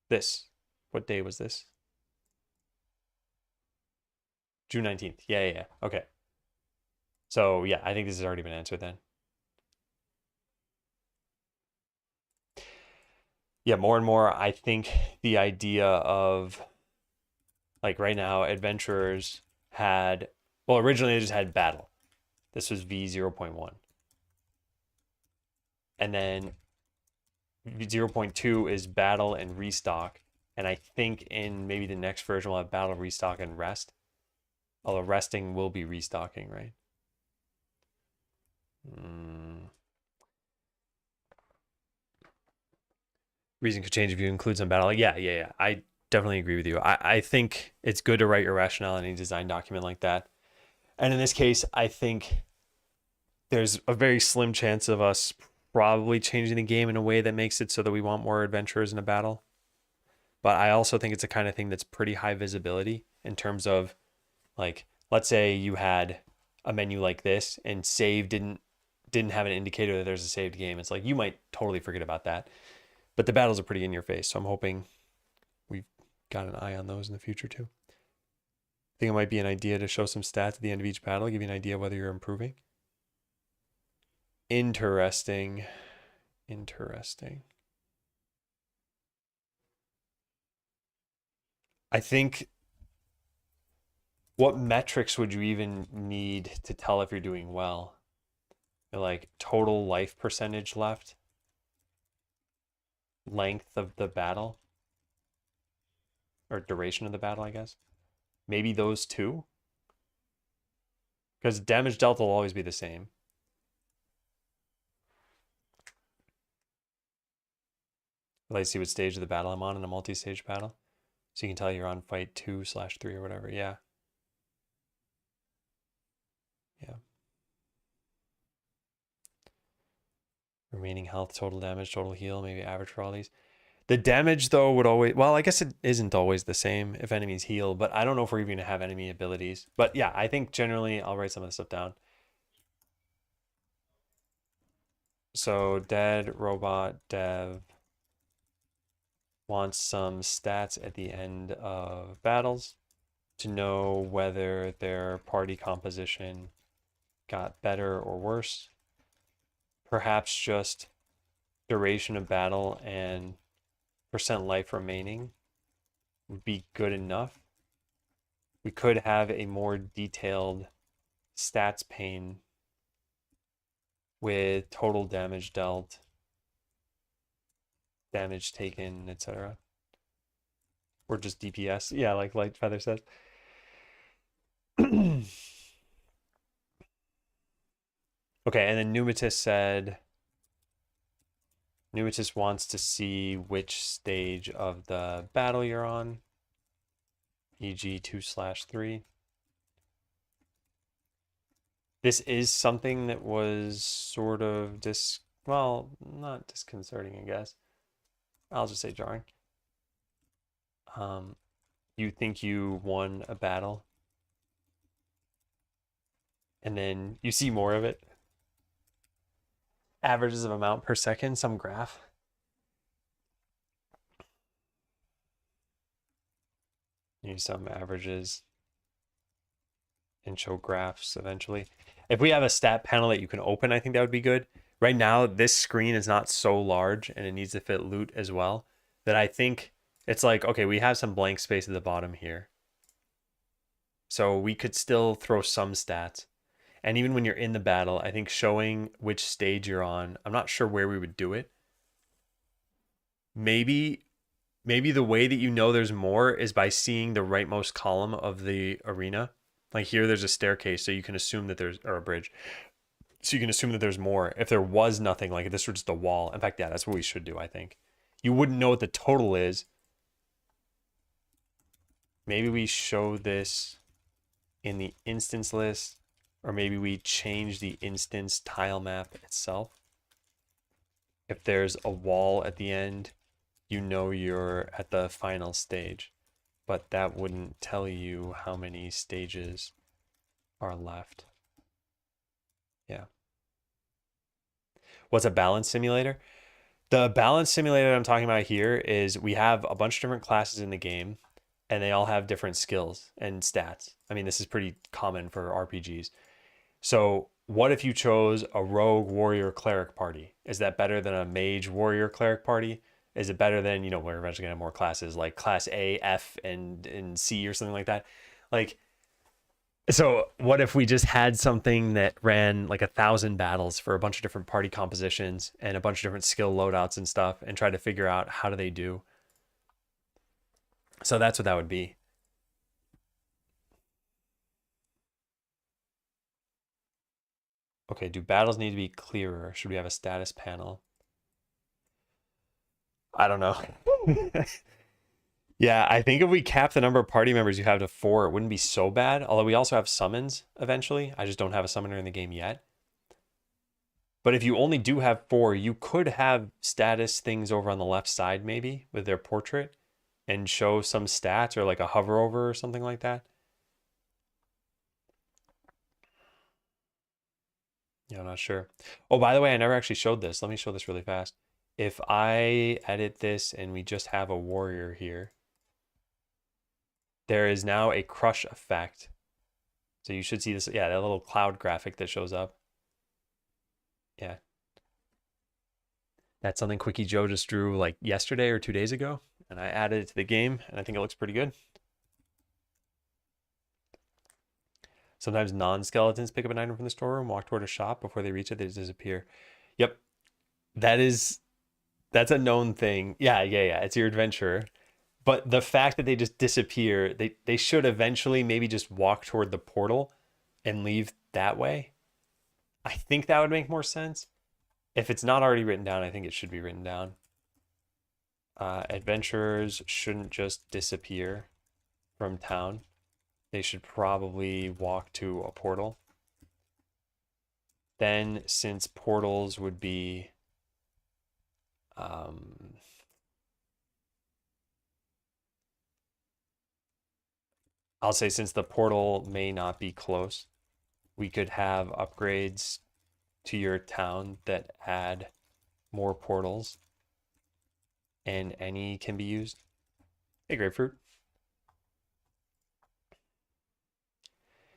This. What day was this? June 19th. Yeah. Okay. So yeah, I think this has already been answered then. Yeah, more and more, I think the idea of, like, right now, adventurers had, well, originally they just had battle. This was v0.1. And then 0.2 is battle and restock. And I think in maybe the next version we'll have battle, restock, and rest. Although resting will be restocking, right? Reason could change if you include some battle. Yeah. I definitely agree with you. I think it's good to write your rationale in a design document like that. And in this case, I think there's a very slim chance of us probably changing the game in a way that makes it so that we want more adventurers in a battle. But I also think it's a kind of thing that's pretty high visibility in terms of, like, let's say you had a menu like this and save didn't have an indicator that there's a saved game. It's like you might totally forget about that. But the battles are pretty in your face, so I'm hoping we've got an eye on those in the future too. I think it might be an idea to show some stats at the end of each battle, give you an idea of whether you're improving. Interesting. I think, what metrics would you even need to tell if you're doing well? Like total life percentage left, length of the battle, or duration of the battle, I guess. Maybe those two? Because damage dealt will always be the same. Let's see what stage of the battle I'm on in a multi-stage battle. So you can tell you're on fight 2/3 or whatever. Yeah. Yeah. Remaining health, total damage, total heal, maybe average for all these. The damage, though, would always... Well, I guess it isn't always the same if enemies heal, but I don't know if we're even going to have enemy abilities. But yeah, I think generally I'll write some of this stuff down. So dead robot dev wants some stats at the end of battles to know whether their party composition got better or worse. Perhaps just duration of battle and percent life remaining would be good enough. We could have a more detailed stats pane with total damage dealt, damage taken, etc. Or just DPS. Yeah, like Light Feather says. Okay, and then Numitus said Numitus wants to see which stage of the battle you're on, e.g. 2/3. This is something that was sort of well, not disconcerting, I guess. I'll just say jarring. You think you won a battle, and then you see more of it. Averages of amount per second, some graph. Use some averages and show graphs eventually. If we have a stat panel that you can open, I think that would be good. Right now, this screen is not so large and it needs to fit loot as well that I think it's like, okay, we have some blank space at the bottom here. So we could still throw some stats. And even when you're in the battle, I think showing which stage you're on, I'm not sure where we would do it. Maybe the way that you know there's more is by seeing the rightmost column of the arena. Like here, there's a staircase, so you can assume that there's, or a bridge. So you can assume that there's more. If there was nothing, like if this were just a wall. In fact, yeah, that's what we should do, I think. You wouldn't know what the total is. Maybe we show this in the instance list, or maybe we change the instance tile map itself. If there's a wall at the end, you know you're at the final stage, but that wouldn't tell you how many stages are left. Yeah. What's a balance simulator? The balance simulator I'm talking about here is we have a bunch of different classes in the game and they all have different skills and stats. I mean, this is pretty common for RPGs. So what if you chose a rogue warrior cleric party? Is that better than a mage warrior cleric party? Is it better than, we're eventually gonna have more classes like class A, F, and C or something like that? Like, so what if we just had something that ran like 1,000 battles for a bunch of different party compositions and a bunch of different skill loadouts and stuff and tried to figure out how do they do? So that's what that would be. Okay, do battles need to be clearer? Should we have a status panel? I don't know. Yeah, I think if we cap the number of party members you have to 4, it wouldn't be so bad. Although we also have summons eventually. I just don't have a summoner in the game yet. But if you only do have 4, you could have status things over on the left side maybe with their portrait and show some stats or like a hover over or something like that. Yeah, I'm not sure. Oh, by the way, I never actually showed this. Let me show this really fast. If I edit this and we just have a warrior here, there is now a crush effect. So you should see this, yeah, that little cloud graphic that shows up. Yeah. That's something Quickie Joe just drew like yesterday or 2 days ago, and I added it to the game, and I think it looks pretty good. Sometimes non-skeletons pick up an item from the storeroom, walk toward a shop. Before they reach it, they disappear. Yep. That's a known thing. Yeah. It's your adventurer. But the fact that they just disappear, they should eventually maybe just walk toward the portal and leave that way. I think that would make more sense. If it's not already written down, I think it should be written down. Adventurers shouldn't just disappear from town. They should probably walk to a portal. Then, since portals would be I'll say since the portal may not be close, we could have upgrades to your town that add more portals, and any can be used. Hey, grapefruit.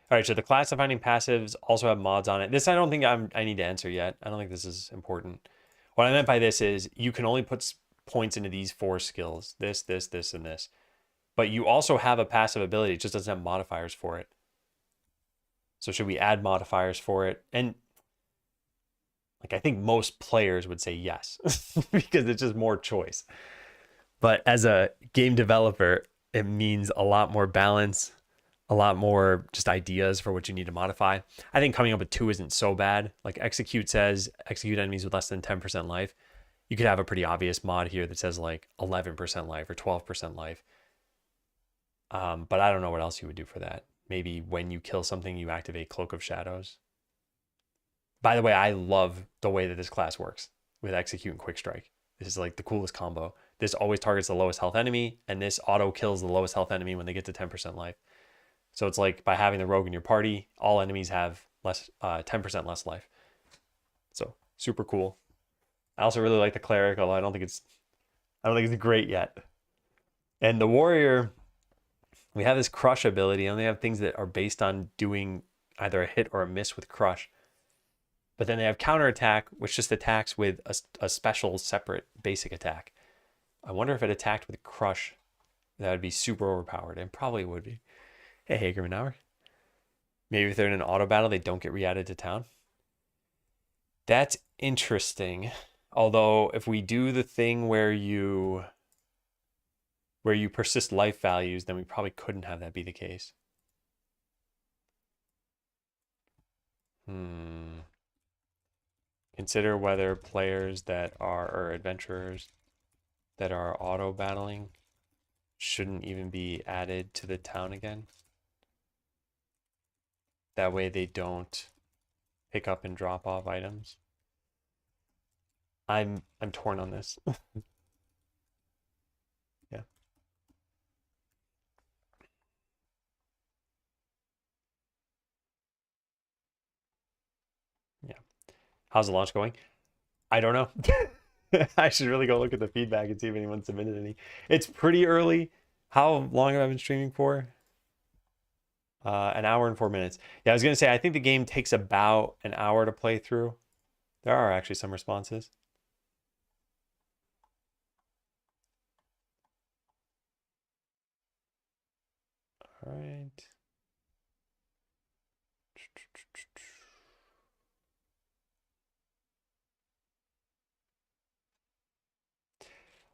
All right, so the class defining passives also have mods on it. This I don't think I need to answer yet. I don't think this is important. What I meant by this is you can only put points into these 4 skills. This, and this. But you also have a passive ability. It just doesn't have modifiers for it. So should we add modifiers for it? And like I think most players would say yes because it's just more choice. But as a game developer, it means a lot more balance, a lot more just ideas for what you need to modify. I think coming up with 2 isn't so bad. Like execute says execute enemies with less than 10% life. You could have a pretty obvious mod here that says like 11% life or 12% life. But I don't know what else you would do for that. Maybe when you kill something, you activate Cloak of Shadows. By the way, I love the way that this class works with Execute and Quick Strike. This is like the coolest combo. This always targets the lowest health enemy, and this auto kills the lowest health enemy when they get to 10% life. So it's like by having the rogue in your party, all enemies have 10% less life. So super cool. I also really like the cleric, although I don't think it's great yet. And the warrior, we have this crush ability, and they have things that are based on doing either a hit or a miss with crush. But then they have counterattack, which just attacks with a special separate basic attack. I wonder if it attacked with crush, that would be super overpowered, and probably would be. Hey, Hagerman Hour. Maybe if they're in an auto battle, they don't get re-added to town. That's interesting. Although if we do the thing where you persist life values, then we probably couldn't have that be the case. Consider whether players that are, or adventurers that are auto battling shouldn't even be added to the town again. That way they don't pick up and drop off items. I'm torn on this. Yeah. Yeah. How's the launch going? I don't know. I should really go look at the feedback and see if anyone submitted any. It's pretty early. How long have I been streaming for? An hour and 4 minutes. Yeah, I was going to say, I think the game takes about an hour to play through. There are actually some responses. All right.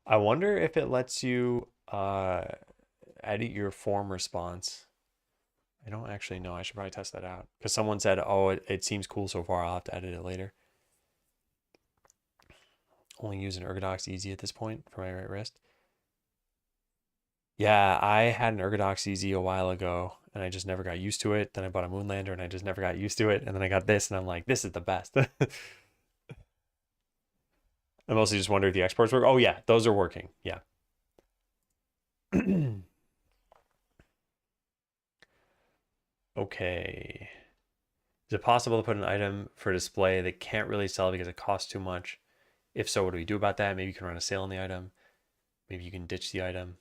I wonder if it lets you edit your form response. I don't actually know. I should probably test that out. Because someone said, oh, it seems cool so far. I'll have to edit it later. Only use an Ergodox Easy at this point for my right wrist. Yeah, I had an Ergodox Easy a while ago, and I just never got used to it. Then I bought a Moonlander, and I just never got used to it. And then I got this, and I'm like, this is the best. I mostly just wonder if the exports work. Oh, yeah, those are working. Yeah. Okay. Is it possible to put an item for display that can't really sell because it costs too much? If so, what do we do about that? Maybe you can run a sale on the item. Maybe you can ditch the item.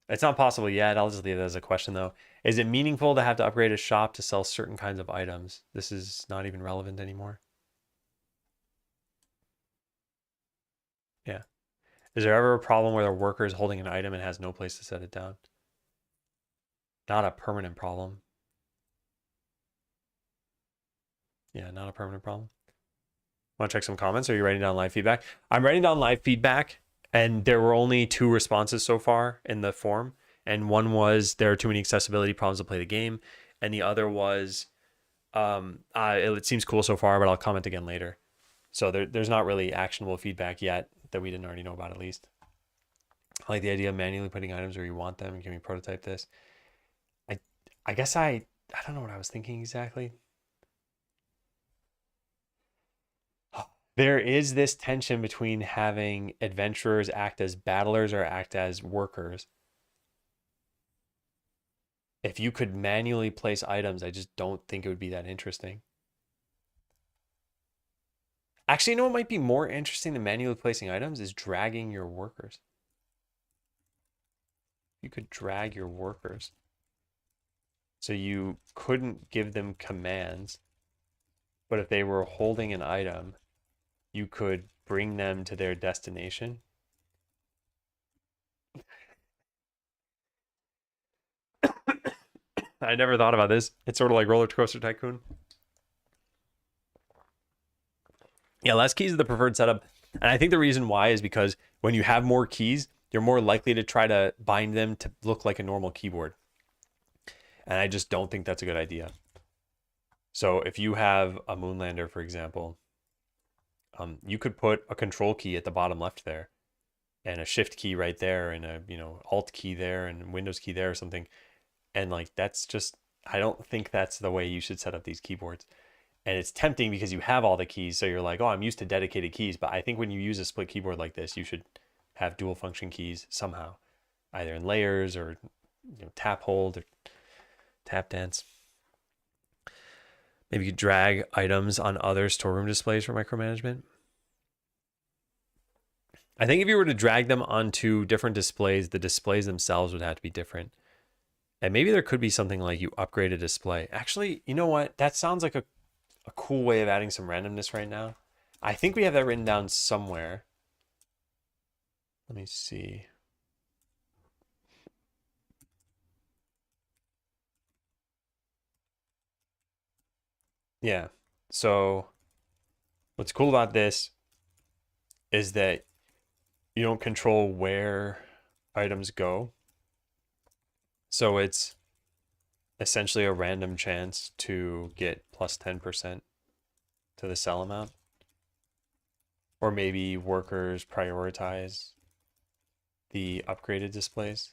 It's not possible yet. I'll just leave that as a question, though. Is it meaningful to have to upgrade a shop to sell certain kinds of items? This is not even relevant anymore. Yeah. Is there ever a problem where the worker is holding an item and has no place to set it down? Not a permanent problem. Yeah, not a permanent problem. Want to check some comments? Or are you writing down live feedback? I'm writing down live feedback, And there were only 2 responses so far in the form. And one was there are too many accessibility problems to play the game. And the other was it seems cool so far, but I'll comment again later. So there's not really actionable feedback yet that we didn't already know about at least. I like the idea of manually putting items where you want them. Can we prototype this? I guess I don't know what I was thinking exactly. There is this tension between having adventurers act as battlers or act as workers. If you could manually place items, I just don't think it would be that interesting. Actually, you know what might be more interesting than manually placing items is dragging your workers. You could drag your workers. So you couldn't give them commands, but if they were holding an item, you could bring them to their destination. I never thought about this. It's sort of like Roller Coaster Tycoon. Yeah, less keys is the preferred setup. And I think the reason why is because when you have more keys, you're more likely to try to bind them to look like a normal keyboard. And I just don't think that's a good idea. So if you have a Moonlander, for example, you could put a control key at the bottom left there and a shift key right there and a, alt key there and Windows key there or something. And like, that's just, I don't think that's the way you should set up these keyboards. And it's tempting because you have all the keys. So you're like, oh, I'm used to dedicated keys. But I think when you use a split keyboard like this, you should have dual function keys somehow, either in layers or tap hold or tap dance. Maybe you drag items on other storeroom displays for micromanagement. I think if you were to drag them onto different displays, the displays themselves would have to be different. And maybe there could be something like you upgrade a display. Actually, you know what? That sounds like a cool way of adding some randomness right now. I think we have that written down somewhere. Let me see. Yeah. So what's cool about this is that you don't control where items go. So it's essentially a random chance to get plus 10% to the sell amount. Or maybe workers prioritize the upgraded displays.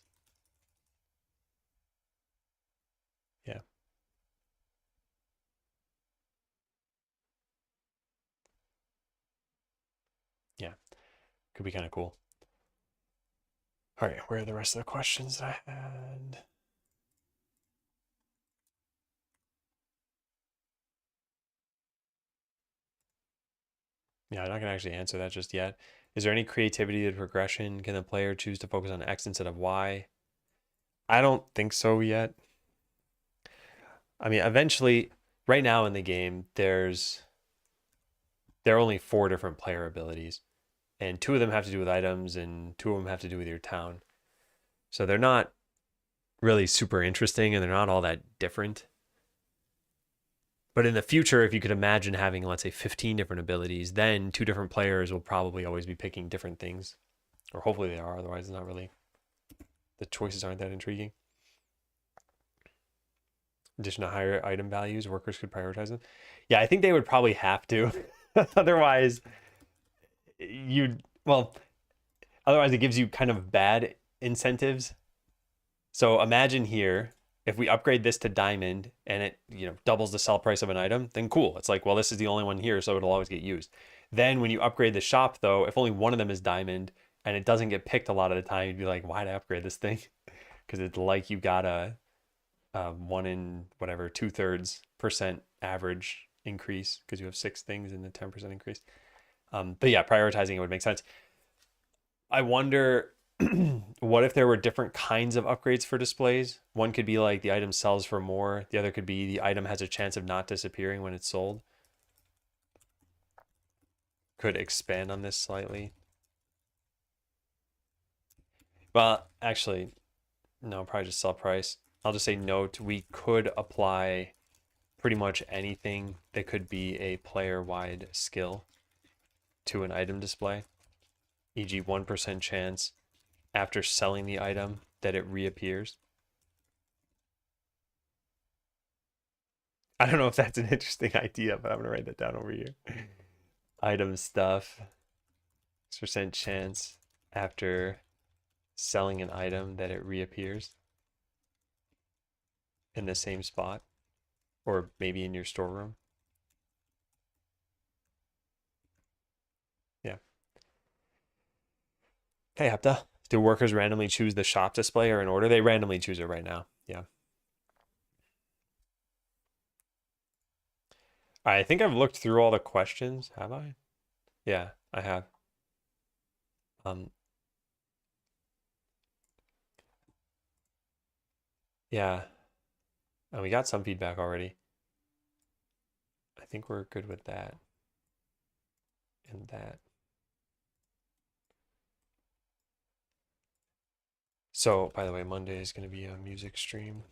Yeah. Yeah. Could be kind of cool. All right, where are the rest of the questions that I had? Yeah, I'm not gonna actually answer that just yet. Is there any creativity to the progression? Can the player choose to focus on X instead of Y? I don't think so yet. I mean, eventually, right now in the game, there are only 4 different player abilities, and 2 of them have to do with items, and 2 of them have to do with your town. So they're not really super interesting, and they're not all that different. But in the future, if you could imagine having, let's say, 15 different abilities, then 2 different players will probably always be picking different things. Or hopefully they are, otherwise it's not really, the choices aren't that intriguing. In addition to higher item values, workers could prioritize them. Yeah, I think they would probably have to. Otherwise, otherwise it gives you kind of bad incentives. So imagine here, if we upgrade this to diamond and it doubles the sell price of an item, then cool. It's like, well, this is the only one here, so it'll always get used. Then when you upgrade the shop, though, if only one of them is diamond and it doesn't get picked a lot of the time, you'd be like, why'd I upgrade this thing? Because it's like you got a 1 in whatever 2/3% average increase because you have 6 things in the 10% increase. But yeah, prioritizing it would make sense. I wonder what if there were different kinds of upgrades for displays? One could be like the item sells for more. The other could be the item has a chance of not disappearing when it's sold. Could expand on this slightly. Well, actually, no, probably just sell price. I'll just say note, we could apply pretty much anything that could be a player-wide skill to an item display. e.g. 1% chance after selling the item that it reappears. I don't know if that's an interesting idea, but I'm gonna write that down over here. Item stuff, 6% chance after selling an item that it reappears in the same spot, or maybe in your storeroom. Yeah. Hey, Hepta. Do workers randomly choose the shop display or in order? They randomly choose it right now. Yeah. I think I've looked through all the questions. Have I? Yeah, I have. Um, yeah, and we got some feedback already. I think we're good with that and that. So, by the way, Monday is going to be a music stream.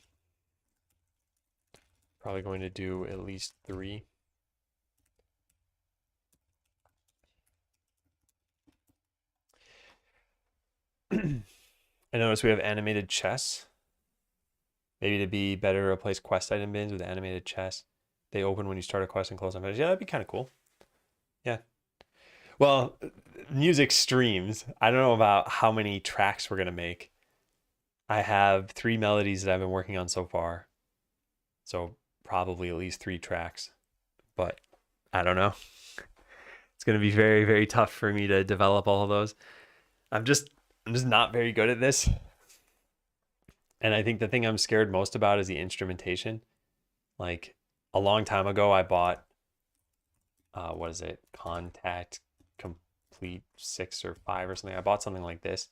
Probably going to do at least 3. I notice we have animated chess. Maybe to be better, replace quest item bins with animated chess. They open when you start a quest and close on. Yeah, that'd be kind of cool. Yeah. Well, music streams. I don't know about how many tracks we're gonna make. I have 3 melodies that I've been working on so far. So probably at least 3 tracks. But I don't know. It's gonna be very, very tough for me to develop all of those. I'm just not very good at this. And I think the thing I'm scared most about is the instrumentation. Like a long time ago, I bought, what is it? Contact Complete 6 or 5 or something. I bought something like this.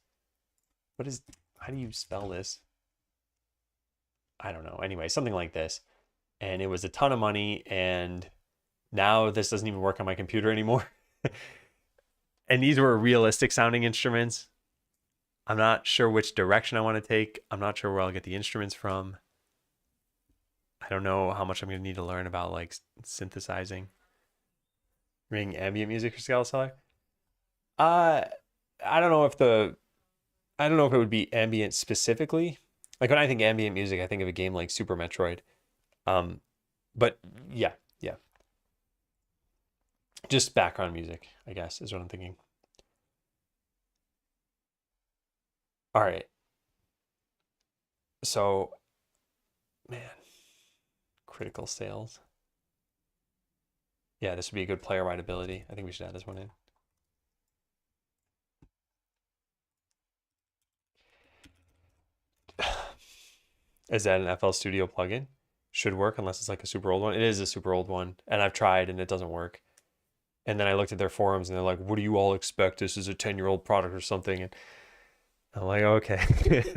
How do you spell this? I don't know. Anyway, something like this. And it was a ton of money. And now this doesn't even work on my computer anymore. And these were realistic sounding instruments. I'm not sure which direction I want to take. I'm not sure where I'll get the instruments from. I don't know how much I'm going to need to learn about like synthesizing. Ring ambient music for Skeleseller? Uh, I don't know if it would be ambient specifically. Like when I think ambient music, I think of a game like Super Metroid. Um, but yeah, yeah. Just background music, I guess, is what I'm thinking. All right. So, man, critical sales. Yeah, this would be a good player wide ability. I think we should add this one in. Is that an FL Studio plugin? Should work unless it's like a super old one. It is a super old one, and I've tried and it doesn't work. And then I looked at their forums and they're like, "What do you all expect? This is a 10-year-old product or something." And I'm like, "Okay."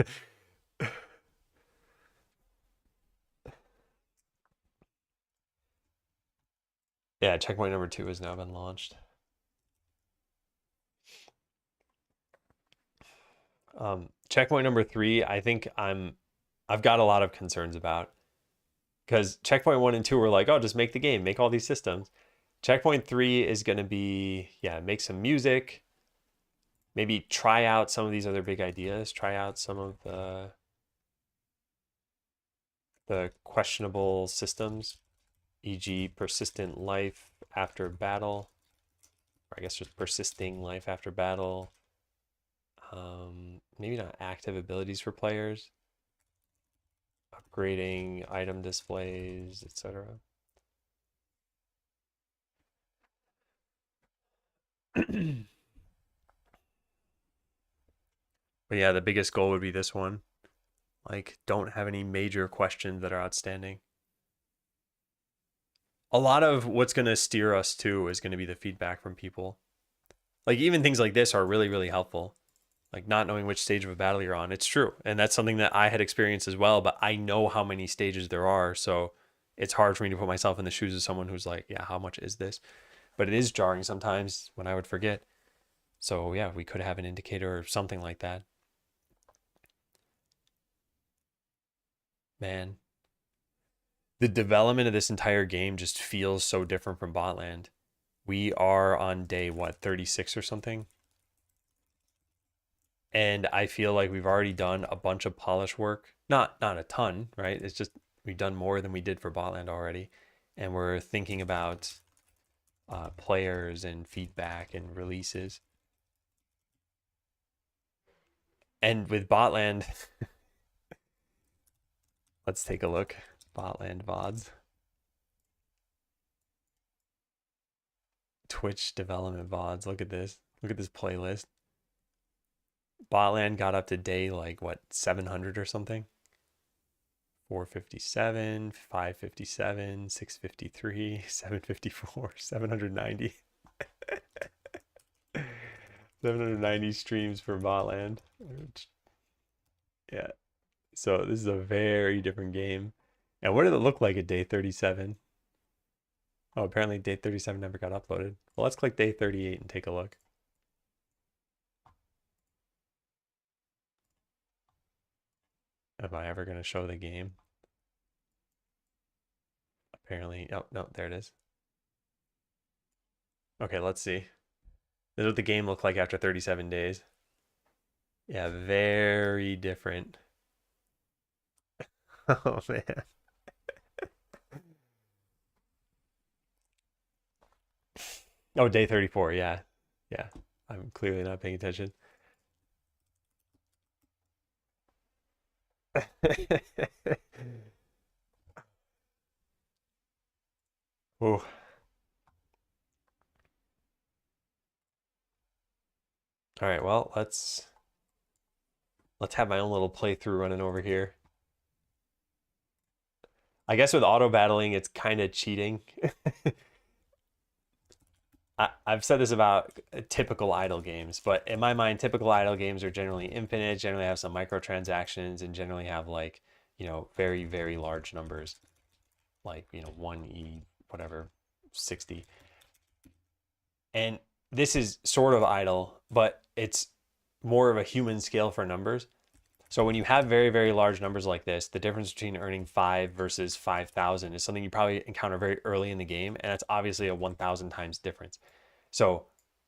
Yeah, checkpoint number 2 has now been launched. Checkpoint number 3, I think I've got a lot of concerns about, because checkpoint 1 and 2 were like, oh, just make the game, make all these systems. Checkpoint 3 is going to be, yeah, make some music, maybe try out some of these other big ideas, try out some of the questionable systems, e.g. persistent life after battle, or I guess just persisting life after battle. Maybe not active abilities for players, upgrading item displays, etc. But yeah, the biggest goal would be this one. Like, don't have any major questions that are outstanding. A lot of what's going to steer us to is going to be the feedback from people. Like, even things like this are really, really helpful. Like, not knowing which stage of a battle you're on. It's true. And that's something that I had experienced as well, but I know how many stages there are. So it's hard for me to put myself in the shoes of someone who's like, yeah, how much is this? But it is jarring sometimes when I would forget. So yeah, we could have an indicator or something like that. Man, the development of this entire game just feels so different from Botland. We are on day, what, 36 or something? And I feel like we've already done a bunch of polish work. Not a ton, right? It's just we've done more than we did for Botland already. And we're thinking about players and feedback and releases. And with Botland, let's take a look. Botland VODs. Twitch development VODs. Look at this. Look at this playlist. Botland got up to day like what, 700 or something? 457, 557, 653, 754, 790. 790 streams for Botland. Yeah. So this is a very different game. And what did it look like at day 37? Oh, apparently day 37 never got uploaded. Well, let's click day 38 and take a look. Am I ever going to show the game? Apparently, oh, no, there it is. Okay, let's see. This is what the game looked like after 37 days. Yeah, very different. Oh, man. Oh, day 34, yeah. Yeah, I'm clearly not paying attention. Oh. All right, well, let's have my own little playthrough running over here. I guess with auto battling, it's kind of cheating. I've said this about typical idle games, but in my mind, typical idle games are generally infinite, generally have some microtransactions, and generally have like, you know, very, very large numbers, like, you know, 1e, whatever, 60. And this is sort of idle, but it's more of a human scale for numbers. So when you have very, very large numbers like this, the difference between earning 5 versus 5,000 is something you probably encounter very early in the game, and that's obviously a 1,000 times difference. So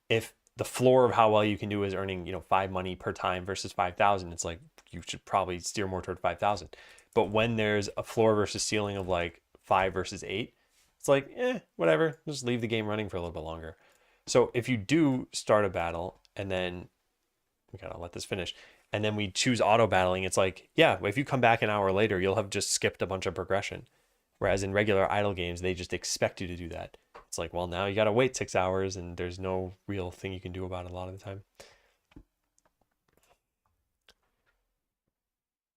if the floor of how well you can do is earning, you know, 5 money per time versus 5,000, it's like you should probably steer more toward 5,000. But when there's a floor versus ceiling of like 5 versus 8, it's like, whatever, just leave the game running for a little bit longer. So if you do start a battle and then we gotta let this finish, and then we choose auto battling, it's like, yeah, if you come back an hour later, you'll have just skipped a bunch of progression. Whereas in regular idle games, they just expect you to do that. It's like, well, now you got to wait 6 hours and there's no real thing you can do about it a lot of the time.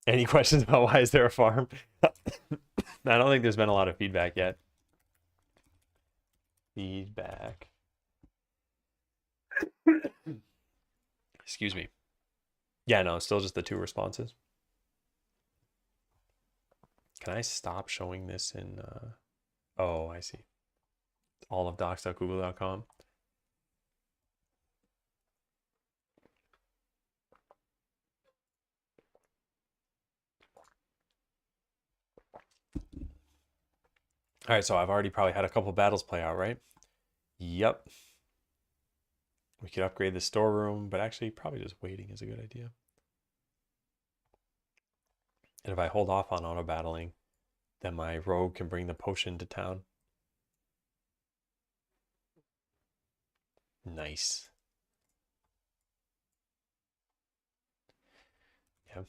Any questions about why is there a farm? I don't think there's been a lot of feedback yet. Feedback. Excuse me. Yeah, no, still just the 2 responses. Can I stop showing this in... Oh, I see. All of docs.google.com. All right, so I've already probably had a couple battles play out, right? Yep. We could upgrade the storeroom, but actually probably just waiting is a good idea. And if I hold off on auto battling, then my rogue can bring the potion to town. Nice. Yeah.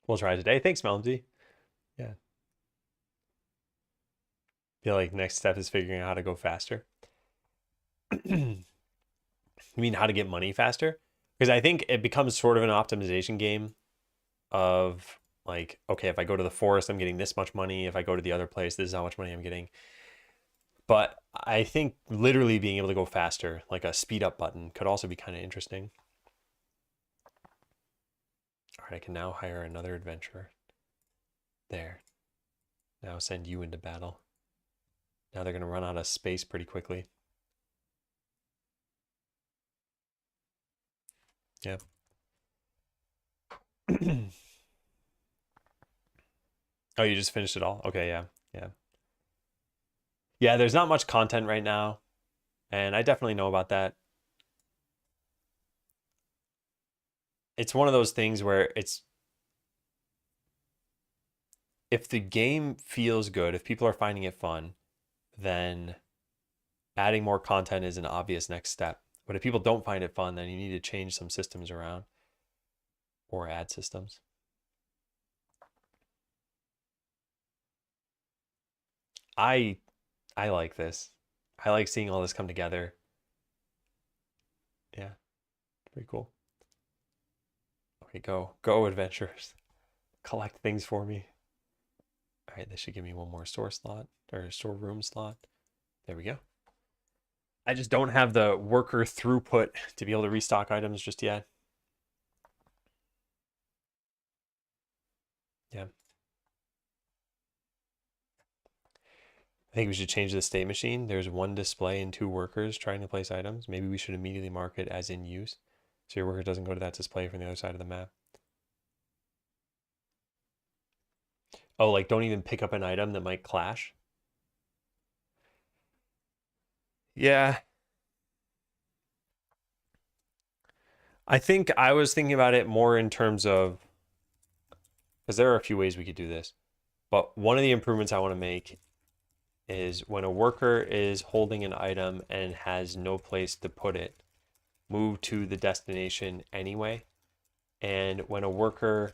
We'll try today. Thanks, Melody. Yeah. Feel like next step is figuring out how to go faster. You mean how to get money faster? Because I think it becomes sort of an optimization game of like, okay, if I go to the forest, I'm getting this much money. If I go to the other place, this is how much money I'm getting. But I think literally being able to go faster, like a speed up button, could also be kind of interesting. All right, I can now hire another adventurer. There. Now send you into battle. Now they're going to run out of space pretty quickly. Yeah. Oh, you just finished it all? Okay, yeah. Yeah. Yeah, there's not much content right now, and I definitely know about that. it's one of those things where it's, if the game feels good, if people are finding it fun, then adding more content is an obvious next step. But if people don't find it fun, then you need to change some systems around or add systems. I like this. I like seeing all this come together. Yeah, pretty cool. Okay, go adventurers. Collect things for me. All right, this should give me one more store slot or storeroom slot. There we go. I just don't have the worker throughput to be able to restock items just yet. Yeah. I think we should change the state machine. There's one display and 2 workers trying to place items. Maybe we should immediately mark it as in use, so your worker doesn't go to that display from the other side of the map. Oh, like don't even pick up an item that might clash? Yeah. I think I was thinking about it more in terms of, because there are a few ways we could do this, but one of the improvements I want to make is when a worker is holding an item and has no place to put it, move to the destination anyway. And when a worker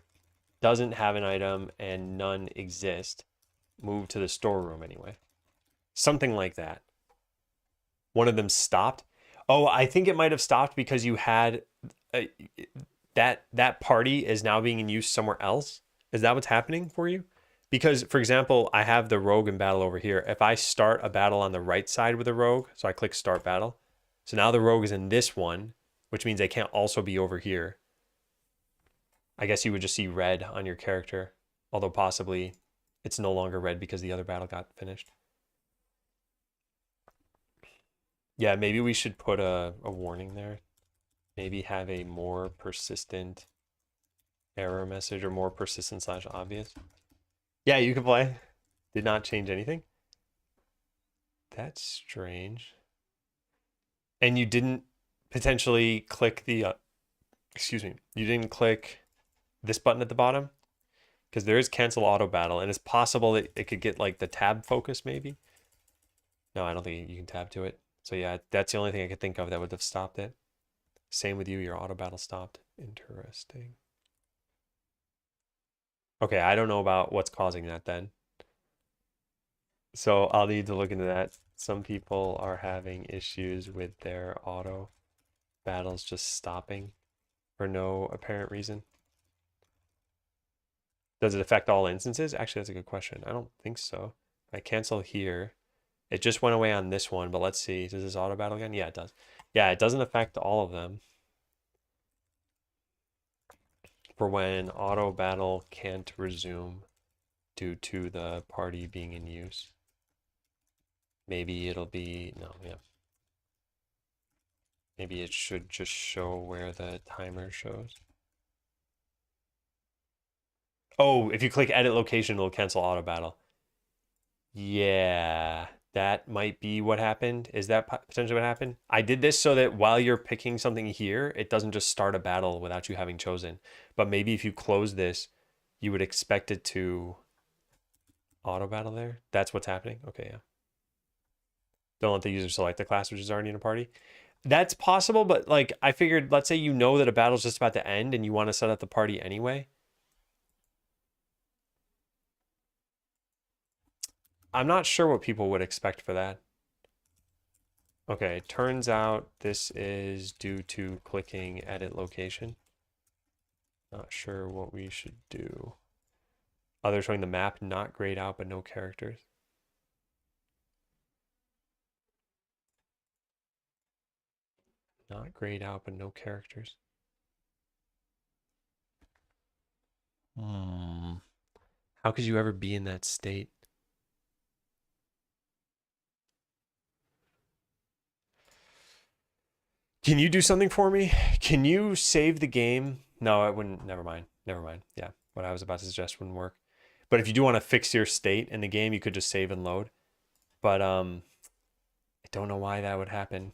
doesn't have an item and none exist, move to the storeroom anyway. Something like that. One of them stopped. Oh, I think it might have stopped because you had that party is now being in use somewhere else. Is that what's happening for you? Because, for example, I have the rogue in battle over here. If I start a battle on the right side with a rogue, so I click start battle. So now the rogue is in this one, which means they can't also be over here. I guess you would just see red on your character, although possibly it's no longer red because the other battle got finished. Yeah, maybe we should put a warning there. Maybe have a more persistent error message or more persistent / obvious. Yeah, you can play. Did not change anything. That's strange. And you didn't potentially click the, excuse me, you didn't click this button at the bottom? Because there is cancel auto battle, and it's possible that it could get like the tab focus maybe. No, I don't think you can tab to it. So yeah, that's the only thing I could think of that would have stopped it. Same with you, your auto battle stopped. Interesting. Okay, I don't know about what's causing that then. So I'll need to look into that. Some people are having issues with their auto battles just stopping for no apparent reason. Does it affect all instances? Actually, that's a good question. I don't think so. I cancel here. It just went away on this one, but let's see. Does this auto battle again? Yeah, it does. Yeah, it doesn't affect all of them. For when auto battle can't resume due to the party being in use. Maybe it'll be, no, yeah. Maybe it should just show where the timer shows. Oh, if you click edit location, it'll cancel auto battle. Yeah, that might be what happened. Is that potentially what happened? I did this so that while you're picking something here, it doesn't just start a battle without you having chosen. But maybe if you close this, you would expect it to auto battle there. That's what's happening. Okay, yeah. Don't let the user select the class which is already in a party. That's possible, but like I figured, let's say you know that a battle's just about to end and you want to set up the party anyway. I'm not sure what people would expect for that. Okay, turns out this is due to clicking edit location. Not sure what we should do. Other showing the map, not grayed out, but no characters. Not grayed out, but no characters. How could you ever be in that state? Can you do something for me? Can you save the game? No, I wouldn't. Never mind. Never mind. Yeah, what I was about to suggest wouldn't work. But if you do want to fix your state in the game, you could just save and load. But I don't know why that would happen.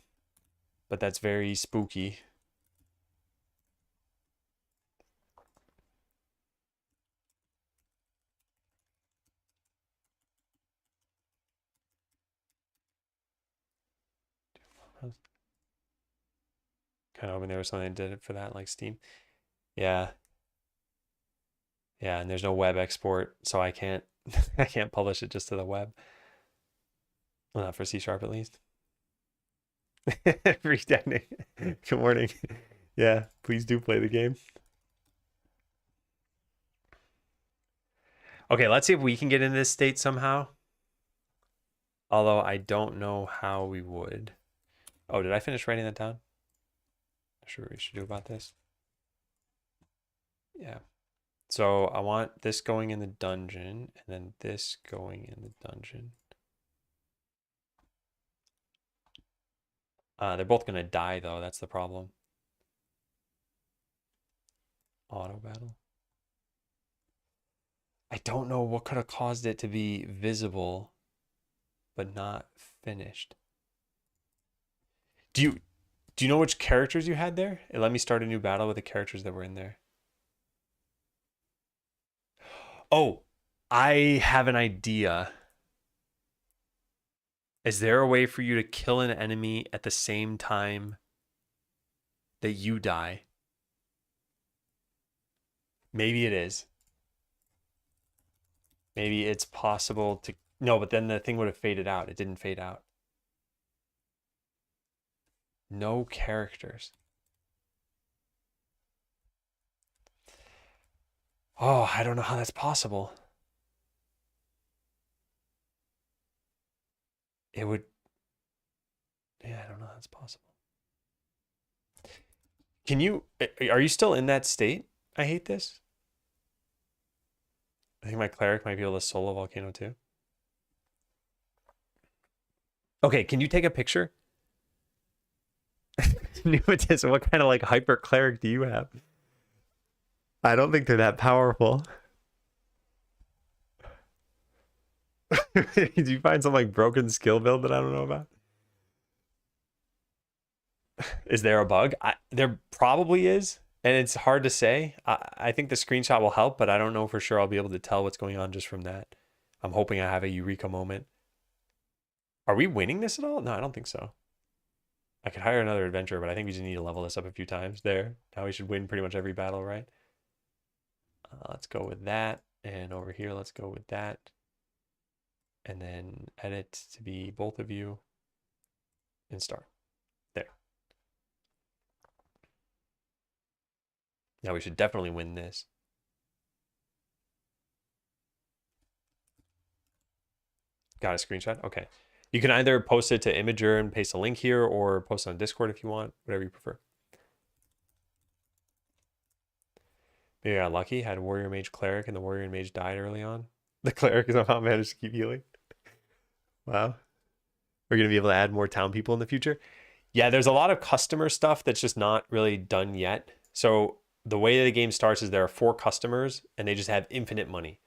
But that's very spooky. was kind of hoping there was something that did it for that, like Steam. Yeah. Yeah, and there's no web export, so I can't I can't publish it just to the web. Well, not for C# at least. Free technic. Good morning. Yeah, please do play the game. Okay, let's see if we can get in this state somehow. Although I don't know how we would. Oh, did I finish writing that down? Not sure what we should do about this. Yeah. So I want this going in the dungeon and then this going in the dungeon. They're both going to die though. That's the problem. Auto battle. I don't know what could have caused it to be visible but not finished. Do you know which characters you had there? It let me start a new battle with the characters that were in there. Oh, I have an idea. Is there a way for you to kill an enemy at the same time that you die? Maybe it is. Maybe it's possible to... No, but then the thing would have faded out. It didn't fade out. No characters. Oh, I don't know how that's possible. It would... Yeah, I don't know how that's possible. Can you... Are you still in that state? I hate this. I think my cleric might be able to solo Volcano too. Okay, can you take a picture? Pneumatism, what kind of like hyper cleric do you have? I don't think they're that powerful. Did you find some like broken skill build that I don't know about? Is there a bug? There probably is, and it's hard to say. I think the screenshot will help, but I don't know for sure I'll be able to tell what's going on just from that. I'm hoping I have a eureka moment. Are we winning this at all? No, I don't think so. I could hire another adventurer, but I think we just need to level this up a few times there. Now we should win pretty much every battle, right? Let's go with that. And over here, let's go with that. And then edit to be both of you and start. There. Now we should definitely win this. Got a screenshot? Okay. You can either post it to Imager and paste a link here or post it on Discord if you want, whatever you prefer. Maybe I got lucky, had a warrior mage cleric and the warrior and mage died early on. The cleric somehow managed to keep healing. Wow. We're going to be able to add more town people in the future. Yeah, there's a lot of customer stuff that's just not really done yet. So the way the game starts is there are 4 customers and they just have infinite money.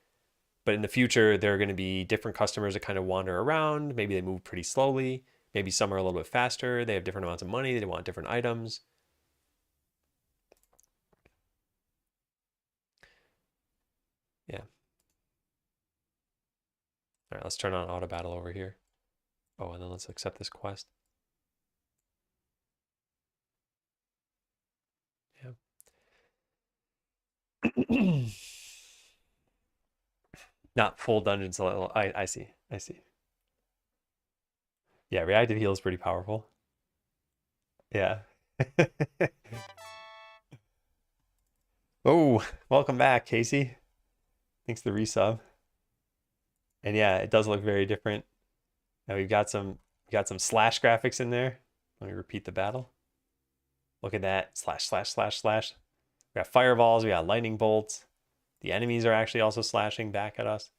But in the future, there are going to be different customers that kind of wander around. Maybe they move pretty slowly. Maybe some are a little bit faster. They have different amounts of money. They want different items. Yeah. All right, let's turn on auto battle over here. Oh, and then let's accept this quest. Yeah. Not full dungeons. I see. I see. Yeah, reactive heal is pretty powerful. Yeah. Oh, welcome back, Casey. Thanks for the resub. And yeah, it does look very different. Now we've got some slash graphics in there. Let me repeat the battle. Look at that. Slash, slash, slash, slash. We got fireballs, we got lightning bolts. The enemies are actually also slashing back at us.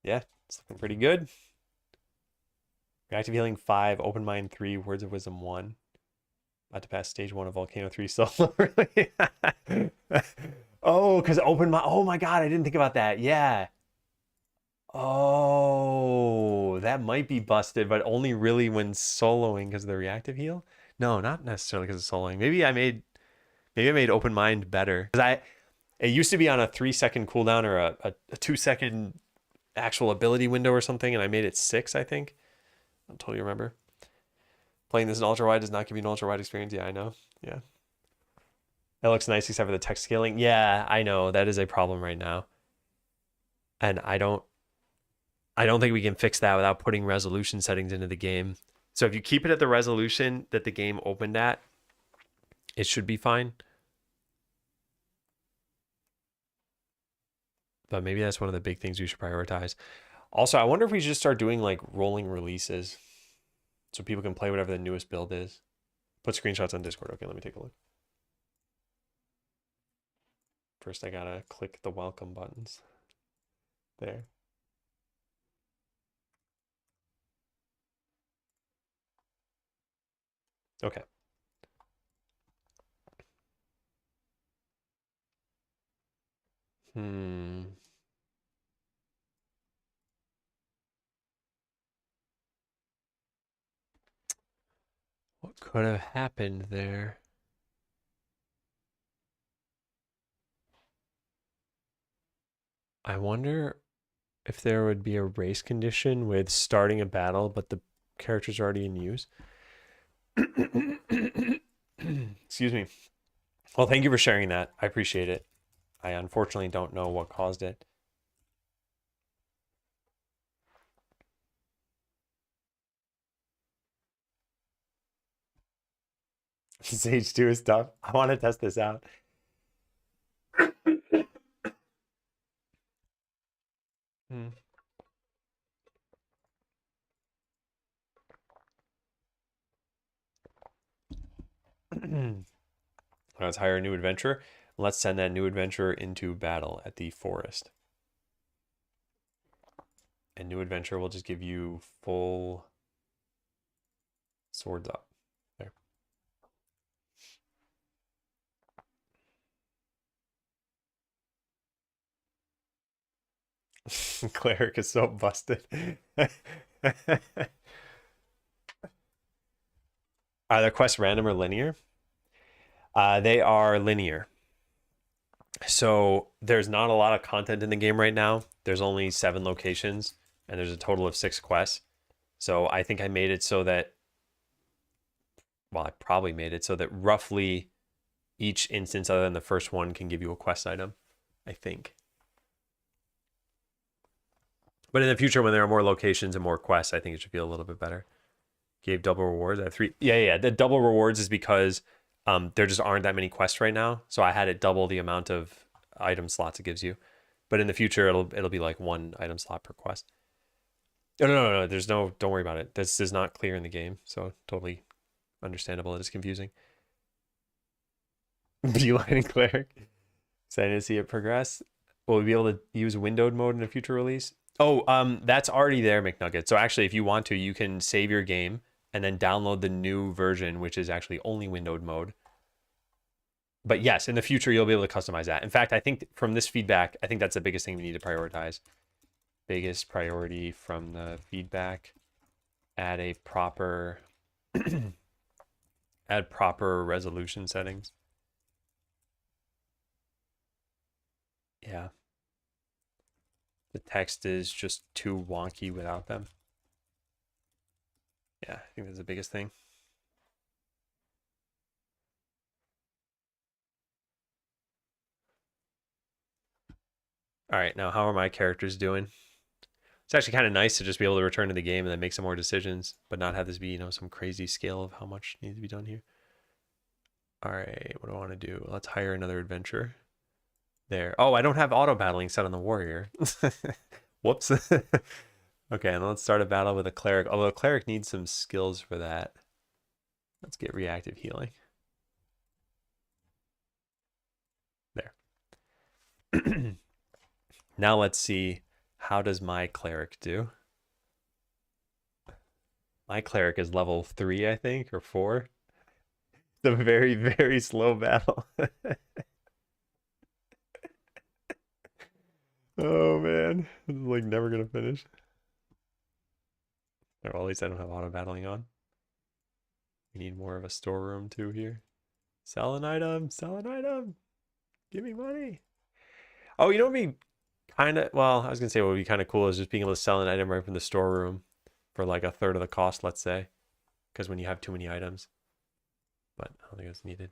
Yeah, it's looking pretty good. Reactive healing 5, open mind 3, words of wisdom 1. About to pass stage 1 of Volcano 3 solo. Really? Oh, because open mind. Oh my god, I didn't think about that. Yeah. Oh, that might be busted, but only really when soloing because of the reactive heal. No, not necessarily because of soloing. Maybe I made open mind better. Because it used to be on a 3-second cooldown or a 2-second actual ability window or something, and I made it 6, I think. I totally remember. Playing this in ultra wide does not give you an ultra wide experience. Yeah, I know. Yeah. It looks nice except for the text scaling. Yeah, I know. That is a problem right now. And I don't think we can fix that without putting resolution settings into the game. So if you keep it at the resolution that the game opened at, it should be fine. But maybe that's one of the big things we should prioritize. Also, I wonder if we should just start doing like rolling releases so people can play whatever the newest build is. Put screenshots on Discord. Okay, let me take a look. First, I gotta click the welcome buttons. There. Okay. What could have happened there? I wonder if there would be a race condition with starting a battle, but the character's already in use. Excuse me. Well, thank you for sharing that. I appreciate it. I unfortunately don't know what caused it. Stage 2 is tough. I want to test this out. Let's hire a new adventurer. Let's send that new adventurer into battle at the forest. And new adventurer will just give you full swords up. There. Cleric is so busted. Are the quests random or linear? They are linear. So there's not a lot of content in the game right now. There's only 7 locations, and there's a total of 6 quests. So I think I made it so that, well, I probably made it so that roughly each instance other than the first one can give you a quest item, I think. But in the future, when there are more locations and more quests, I think it should feel a little bit better. Gave double rewards. I have 3. Yeah. The double rewards is because there just aren't that many quests right now. So I had it double the amount of item slots it gives you. But in the future, it'll be like 1 item slot per quest. No. There's no. Don't worry about it. This is not clear in the game, so totally understandable. It is confusing. Beelining cleric. Excited to see it progress. Will we be able to use windowed mode in a future release? Oh, that's already there, McNugget. So actually, if you want to, you can save your game and then download the new version, which is actually only windowed mode. But yes, in the future, you'll be able to customize that. In fact, I think from this feedback, I think that's the biggest thing we need to prioritize. Biggest priority from the feedback, add a proper, add proper resolution settings. Yeah. The text is just too wonky without them. Yeah, I think that's the biggest thing. All right, now how are my characters doing? It's actually kind of nice to just be able to return to the game and then make some more decisions, but not have this be, some crazy scale of how much needs to be done here. All right, what do I want to do? Let's hire another adventurer. There. Oh, I don't have auto battling set on the warrior. Whoops. Okay, and let's start a battle with a cleric. Although a cleric needs some skills for that. Let's get reactive healing. There. Now let's see, how does my cleric do? My cleric is level 3, I think, or 4. It's a very, very slow battle. Oh man, this is like never gonna finish. Or at least I don't have auto battling on. We need more of a storeroom too here. Sell an item, sell an item. Give me money. Oh, you know what would be kind of, well, I was gonna say what would be kind of cool is just being able to sell an item right from the storeroom for like a third of the cost, let's say, because when you have too many items. But I don't think it's needed.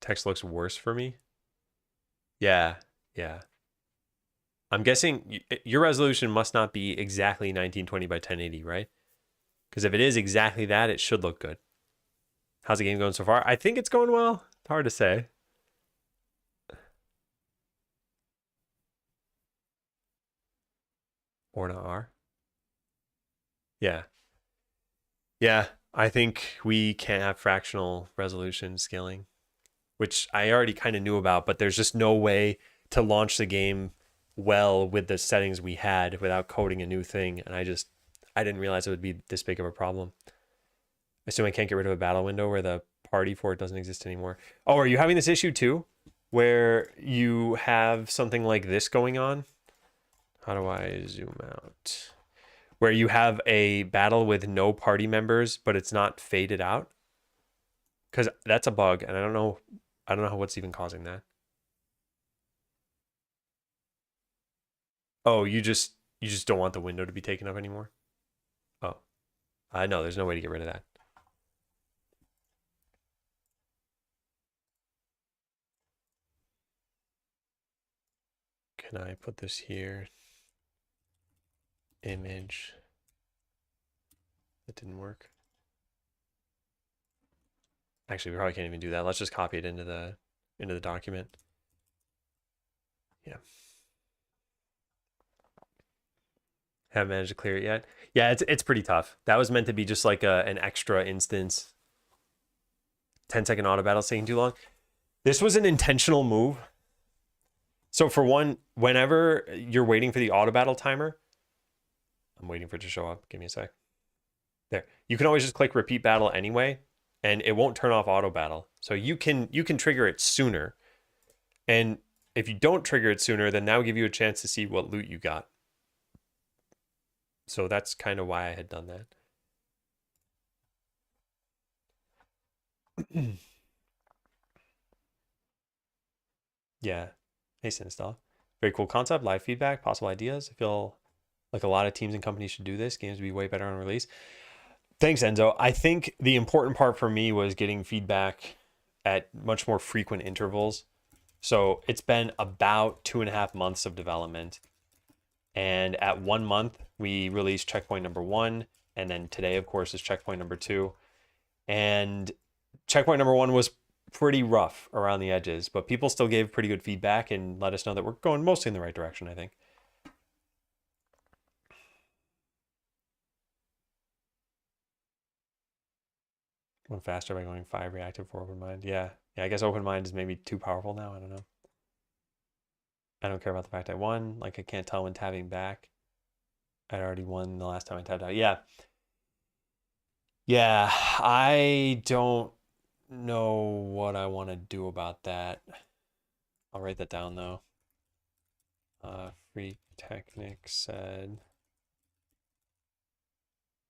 Text looks worse for me. Yeah, yeah. I'm guessing your resolution must not be exactly 1920 by 1080, right? Because if it is exactly that, it should look good. How's the game going so far? I think it's going well. It's hard to say. Or not R. Yeah. Yeah, I think we can't have fractional resolution scaling, which I already kind of knew about, but there's just no way to launch the game well with the settings we had without coding a new thing. And I didn't realize it would be this big of a problem. I assume I can't get rid of a battle window where the party for it doesn't exist anymore. Oh, are you having this issue too? Where you have something like this going on? How do I zoom out? Where you have a battle with no party members, but it's not faded out? Because that's a bug, and I don't know what's even causing that. Oh, you just don't want the window to be taken up anymore? Oh, I know. There's no way to get rid of that. Can I put this here? Image. That didn't work. Actually, we probably can't even do that. Let's just copy it into the document. Yeah. Haven't managed to clear it yet. Yeah, it's pretty tough. That was meant to be just like an extra instance. 10-second auto battle taking too long. This was an intentional move. So for one, whenever you're waiting for the auto battle timer, I'm waiting for it to show up. Give me a sec. There. You can always just click repeat battle anyway, and it won't turn off auto battle. So you can trigger it sooner. And if you don't trigger it sooner, then that will give you a chance to see what loot you got. So that's kind of why I had done that. Yeah. Hey, Sinistal. Very cool concept, live feedback, possible ideas. I feel like a lot of teams and companies should do this. Games would be way better on release. Thanks, Enzo. I think the important part for me was getting feedback at much more frequent intervals. So it's been about 2.5 months of development. And at 1 month, we released checkpoint number 1. And then today, of course, is checkpoint number 2. And checkpoint number 1 was pretty rough around the edges, but people still gave pretty good feedback and let us know that we're going mostly in the right direction, I think. Went faster by going 5 reactive for open mind. Yeah, I guess open mind is maybe too powerful now. I don't know. I don't care about the fact I won. Like, I can't tell when tabbing back. I'd already won the last time I tabbed out. Yeah. Yeah, I don't know what I want to do about that. I'll write that down though. Free Technic said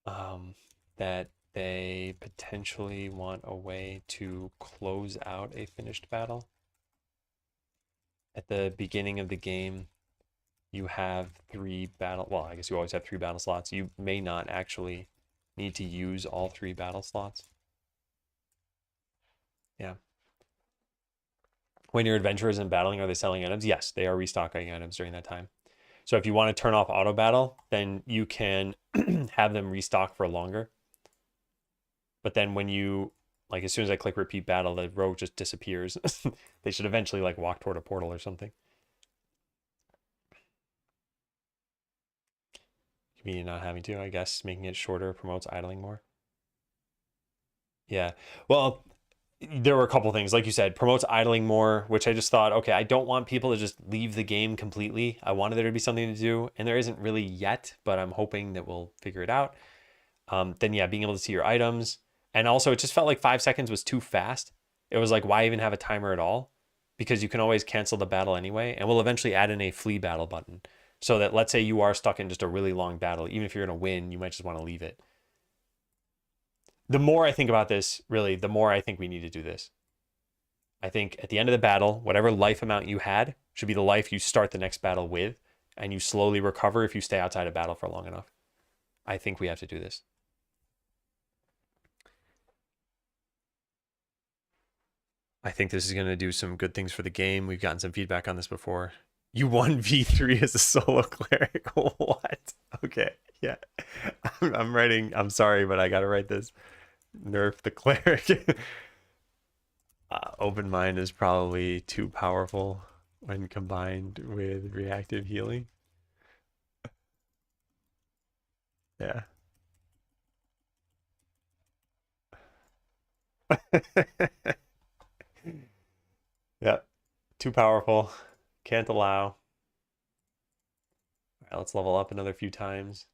that they potentially want a way to close out a finished battle. At the beginning of the game, you have 3 battle, well, I guess you always have 3 battle slots. You may not actually need to use all 3 battle slots. Yeah. When your adventurers in battling, are they selling items? Yes, they are restocking items during that time. So if you want to turn off auto battle, then you can have them restock for longer. But then when you, like, as soon as I click repeat battle, the row just disappears. They should eventually like walk toward a portal or something. Convenient not having to, I guess. Making it shorter promotes idling more. Yeah. Well, there were a couple things. Like you said, promotes idling more, which I just thought, okay, I don't want people to just leave the game completely. I wanted there to be something to do, and there isn't really yet, but I'm hoping that we'll figure it out. Then, yeah, being able to see your items. And also, it just felt like 5 seconds was too fast. It was like, why even have a timer at all? Because you can always cancel the battle anyway. And we'll eventually add in a flee battle button. So that, let's say you are stuck in just a really long battle, even if you're going to win, you might just want to leave it. The more I think about this, really, the more I think we need to do this. I think at the end of the battle, whatever life amount you had should be the life you start the next battle with, and you slowly recover if you stay outside of battle for long enough. I think we have to do this. I think this is going to do some good things for the game. We've gotten some feedback on this before. You won V3 as a solo cleric. What? Okay. Yeah. I'm writing. I'm sorry, but I got to write this. Nerf the cleric. Open mind is probably too powerful when combined with reactive healing. Yeah. Yep. Too powerful. Can't allow. All right, let's level up another few times.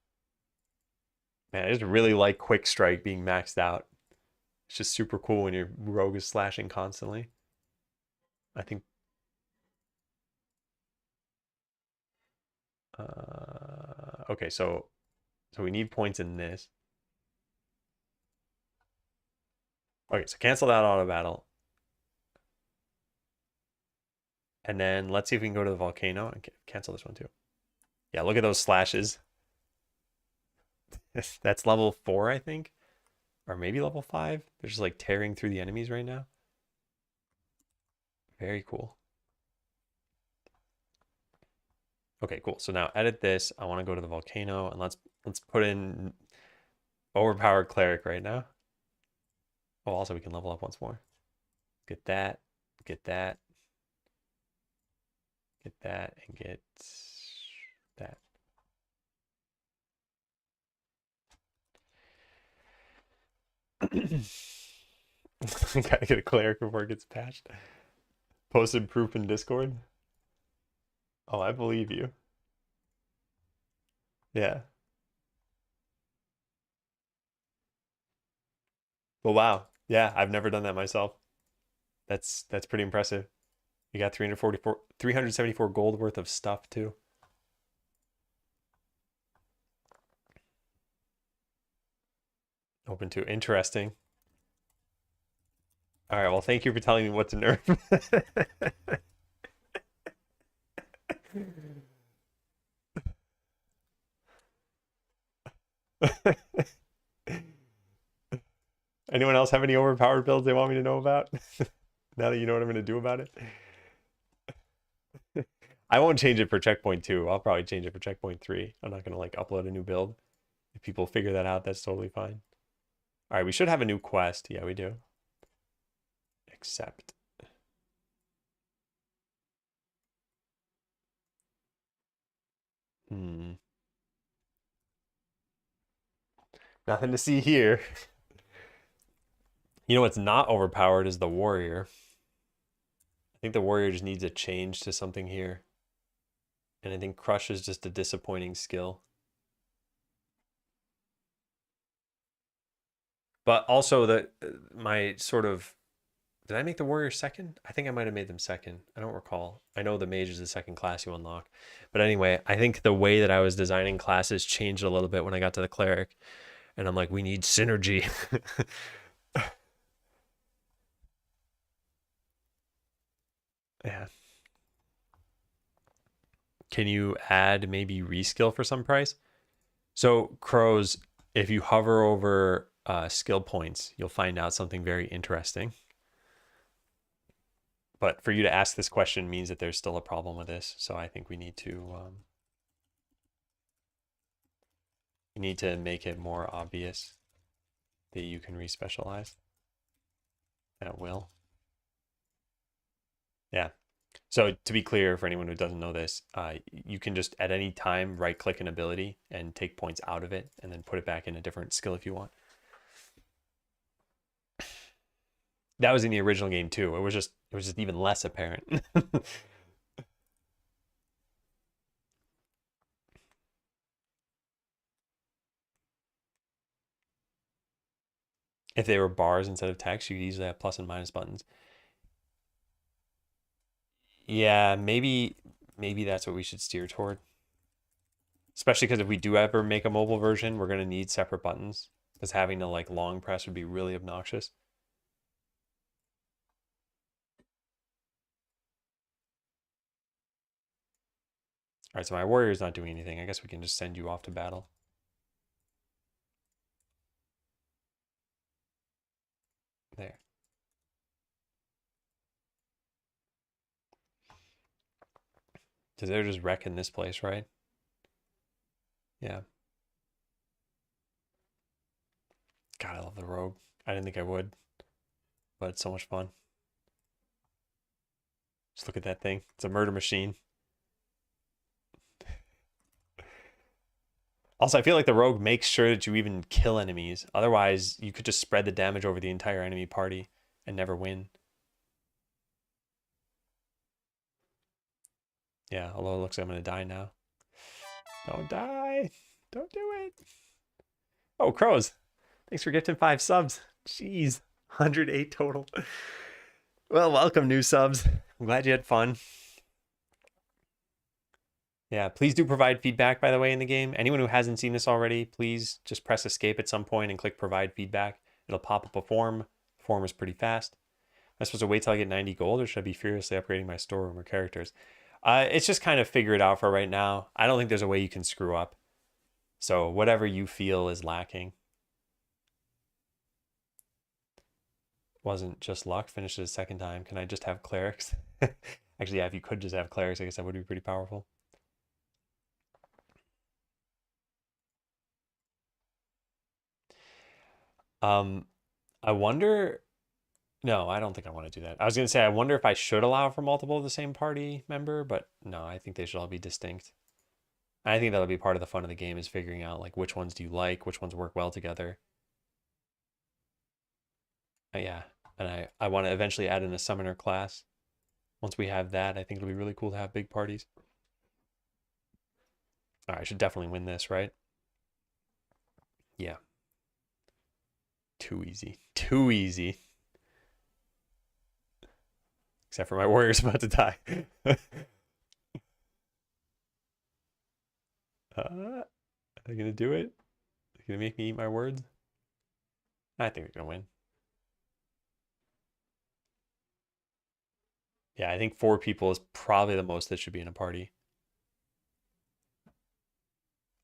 Man, I just really like Quick Strike being maxed out. It's just super cool when your rogue is slashing constantly. I think. Okay, so we need points in this. Okay, so cancel that auto battle. And then let's see if we can go to the volcano and cancel this one too. Yeah, look at those slashes. That's level 4, I think. Or maybe level 5. They're just like tearing through the enemies right now. Very cool. Okay, cool. So now edit this. I want to go to the volcano and let's put in overpowered cleric right now. Oh, also we can level up once more. Get that, get that, get that, and get that. Gotta get a cleric before it gets patched. Posted proof in Discord. Oh, I believe you. Yeah. Well, wow. Yeah, I've never done that myself. That's pretty impressive. You got 374 gold worth of stuff too. Open to interesting. All right, well, thank you for telling me what to nerf. Anyone else have any overpowered builds they want me to know about? Now that you know what I'm going to do about it. I won't change it for checkpoint 2. I'll probably change it for checkpoint 3. I'm not going to like upload a new build. If people figure that out, that's totally fine. All right, we should have a new quest. Yeah, we do. Accept. Nothing to see here. You know what's not overpowered is the warrior. I think the warrior just needs a change to something here. And I think crush is just a disappointing skill. But also my sort of, did I make the warrior second? I think I might have made them second. I don't recall. I know the mage is the second class you unlock. But anyway, I think the way that I was designing classes changed a little bit when I got to the cleric. And I'm like, we need synergy. Yeah. Can you add maybe reskill for some price? So crows, if you hover over skill points, you'll find out something very interesting. But for you to ask this question means that there's still a problem with this. So I think we need to make it more obvious that you can respecialize at will. Yeah. So to be clear, for anyone who doesn't know this, you can just at any time right-click an ability and take points out of it, and then put it back in a different skill if you want. That was in the original game too. It was just even less apparent. If they were bars instead of text, you could easily have plus and minus buttons. Yeah, maybe that's what we should steer toward. Especially because if we do ever make a mobile version, we're going to need separate buttons, because having to like long press would be really obnoxious. right, so my warrior's not doing anything. I guess we can just send you off to battle. There. Because they're just wrecking this place, right? Yeah. God, I love the rogue. I didn't think I would, but it's so much fun. Just look at that thing. It's a murder machine. Also, I feel like the rogue makes sure that you even kill enemies. Otherwise, you could just spread the damage over the entire enemy party and never win. Yeah, although it looks like I'm going to die now. Don't die. Don't do it. Oh, Crows. Thanks for gifting 5 subs. Jeez, 108 total. Well, welcome, new subs. I'm glad you had fun. Yeah, please do provide feedback, by the way, in the game. Anyone who hasn't seen this already, please just press escape at some point and click provide feedback. It'll pop up a form. The form is pretty fast. Am I supposed to wait till I get 90 gold, or should I be furiously upgrading my storeroom or characters? It's just kind of figure it out for right now. I don't think there's a way you can screw up. So whatever you feel is lacking. Wasn't just luck. Finished it a second time. Can I just have clerics? Actually, yeah, if you could just have clerics, I guess that would be pretty powerful. I wonder... No, I don't think I want to do that. I was going to say, I wonder if I should allow for multiple of the same party member, but no, I think they should all be distinct. I think that'll be part of the fun of the game, is figuring out like which ones do you like, which ones work well together. Yeah, and I want to eventually add in a summoner class. Once we have that, I think it'll be really cool to have big parties. All right, I should definitely win this, right? Yeah. Too easy. Too easy. Except for my warrior's about to die. Are they going to do it? Are they going to make me eat my words? I think they're going to win. Yeah, I think 4 people is probably the most that should be in a party.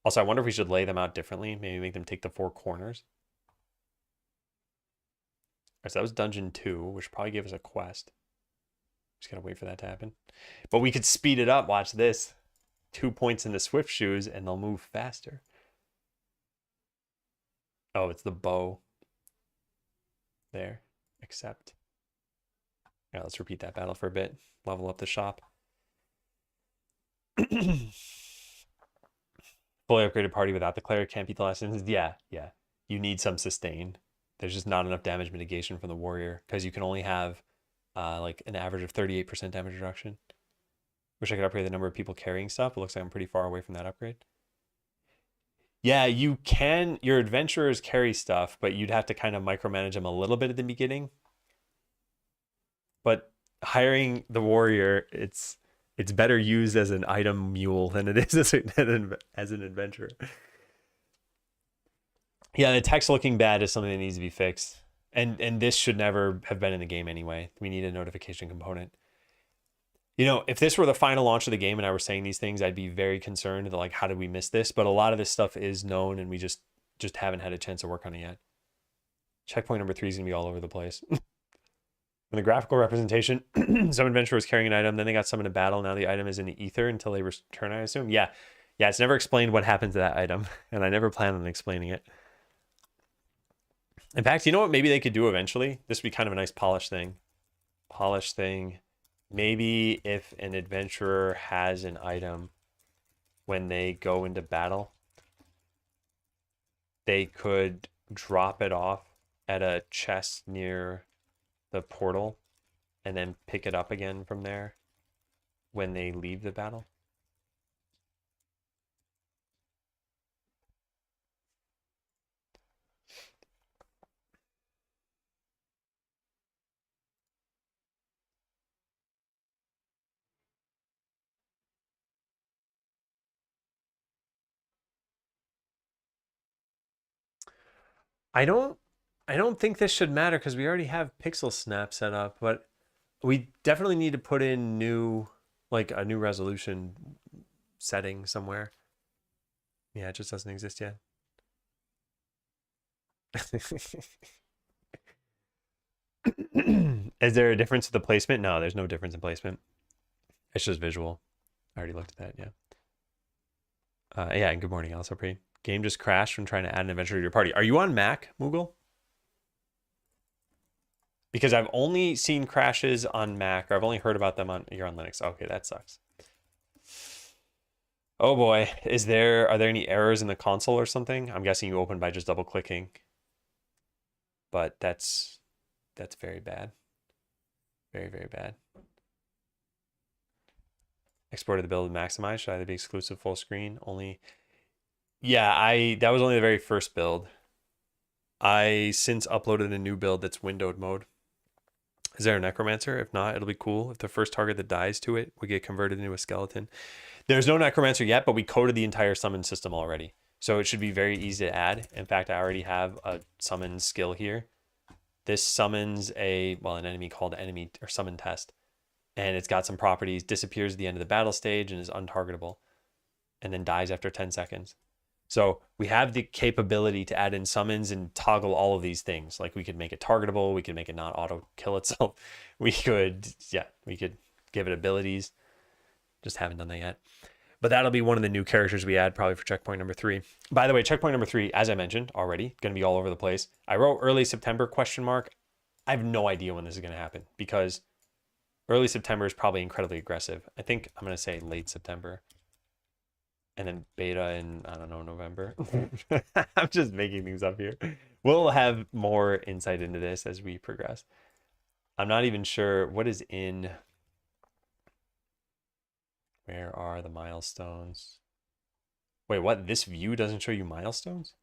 Also, I wonder if we should lay them out differently. Maybe make them take the 4 corners. All right, so that was dungeon 2, which probably gave us a quest. Just gotta wait for that to happen. But we could speed it up. Watch this. 2 points into swift shoes and they'll move faster. Oh, it's the bow. There. Accept. Yeah, let's repeat that battle for a bit. Level up the shop. Fully upgraded party without the cleric can't beat the last instance. Yeah. You need some sustain. There's just not enough damage mitigation from the warrior because you can only have like an average of 38% damage reduction. Wish I could upgrade the number of people carrying stuff. It looks like I'm pretty far away from that upgrade. Yeah, you can. Your adventurers carry stuff, but you'd have to kind of micromanage them a little bit at the beginning. But hiring the warrior, it's better used as an item mule than it is as an adventurer. Yeah, the text looking bad is something that needs to be fixed. And this should never have been in the game anyway. We need a notification component. You know, if this were the final launch of the game and I were saying these things, I'd be very concerned that, like, how did we miss this? But a lot of this stuff is known and we just haven't had a chance to work on it yet. Checkpoint number 3 is going to be all over the place. In the graphical representation, some adventurer was carrying an item, then they got summoned to battle. Now the item is in the ether until they return, I assume. Yeah, it's never explained what happened to that item, and I never plan on explaining it. In fact, you know what maybe they could do eventually? This would be kind of a nice polish thing. Maybe if an adventurer has an item when they go into battle, they could drop it off at a chest near the portal and then pick it up again from there when they leave the battle. I don't think this should matter because we already have pixel snap set up, but we definitely need to put in new, like a new resolution setting somewhere. Yeah, it just doesn't exist yet. Is there a difference in the placement? No, there's no difference in placement. It's just visual. I already looked at that, yeah. Yeah, and good morning, also pretty. Game just crashed from trying to add an adventure to your party. Are you on Mac, Moogle? Because I've only seen crashes on Mac, or I've only heard about them on you're on Linux. Okay, that sucks. Oh boy, are there any errors in the console or something? I'm guessing you open by just double clicking. But that's very bad. Very, very bad. Exported the build and maximize. Should either be exclusive full screen only? Yeah, that was only the very first build. I since uploaded a new build that's windowed mode. Is there a necromancer? If not, it'll be cool if the first target that dies to it would get converted into a skeleton. There's no necromancer yet, but we coded the entire summon system already. So it should be very easy to add. In fact, I already have a summon skill here. This summons an enemy called enemy or summon test. And it's got some properties, disappears at the end of the battle stage and is untargetable. And then dies after 10 seconds. So we have the capability to add in summons and toggle all of these things. Like we could make it targetable. We could make it not auto kill itself. We could give it abilities. Just haven't done that yet. But that'll be one of the new characters we add probably for checkpoint number 3. By the way, checkpoint number 3, as I mentioned already, going to be all over the place. I wrote early September ? I have no idea when this is going to happen because early September is probably incredibly aggressive. I think I'm going to say late September. And then beta in, I don't know, November. I'm just making things up here. We'll have more insight into this as we progress. I'm not even sure what is in. Where are the milestones? Wait, what? This view doesn't show you milestones?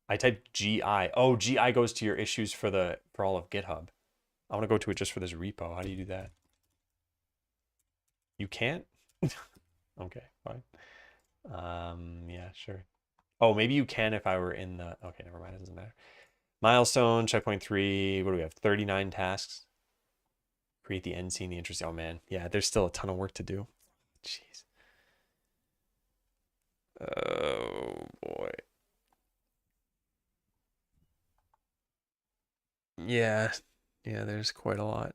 I typed GI. Oh, GI goes to your issues for all of GitHub. I want to go to it just for this repo. How do you do that? You can't? Okay, fine. Yeah, sure. Oh, maybe you can if I were in the. Okay, never mind. It doesn't matter. Milestone, checkpoint 3. What do we have? 39 tasks. Create the end scene, the interest. Oh man, yeah. There's still a ton of work to do. Jeez. Oh boy. Yeah, there's quite a lot.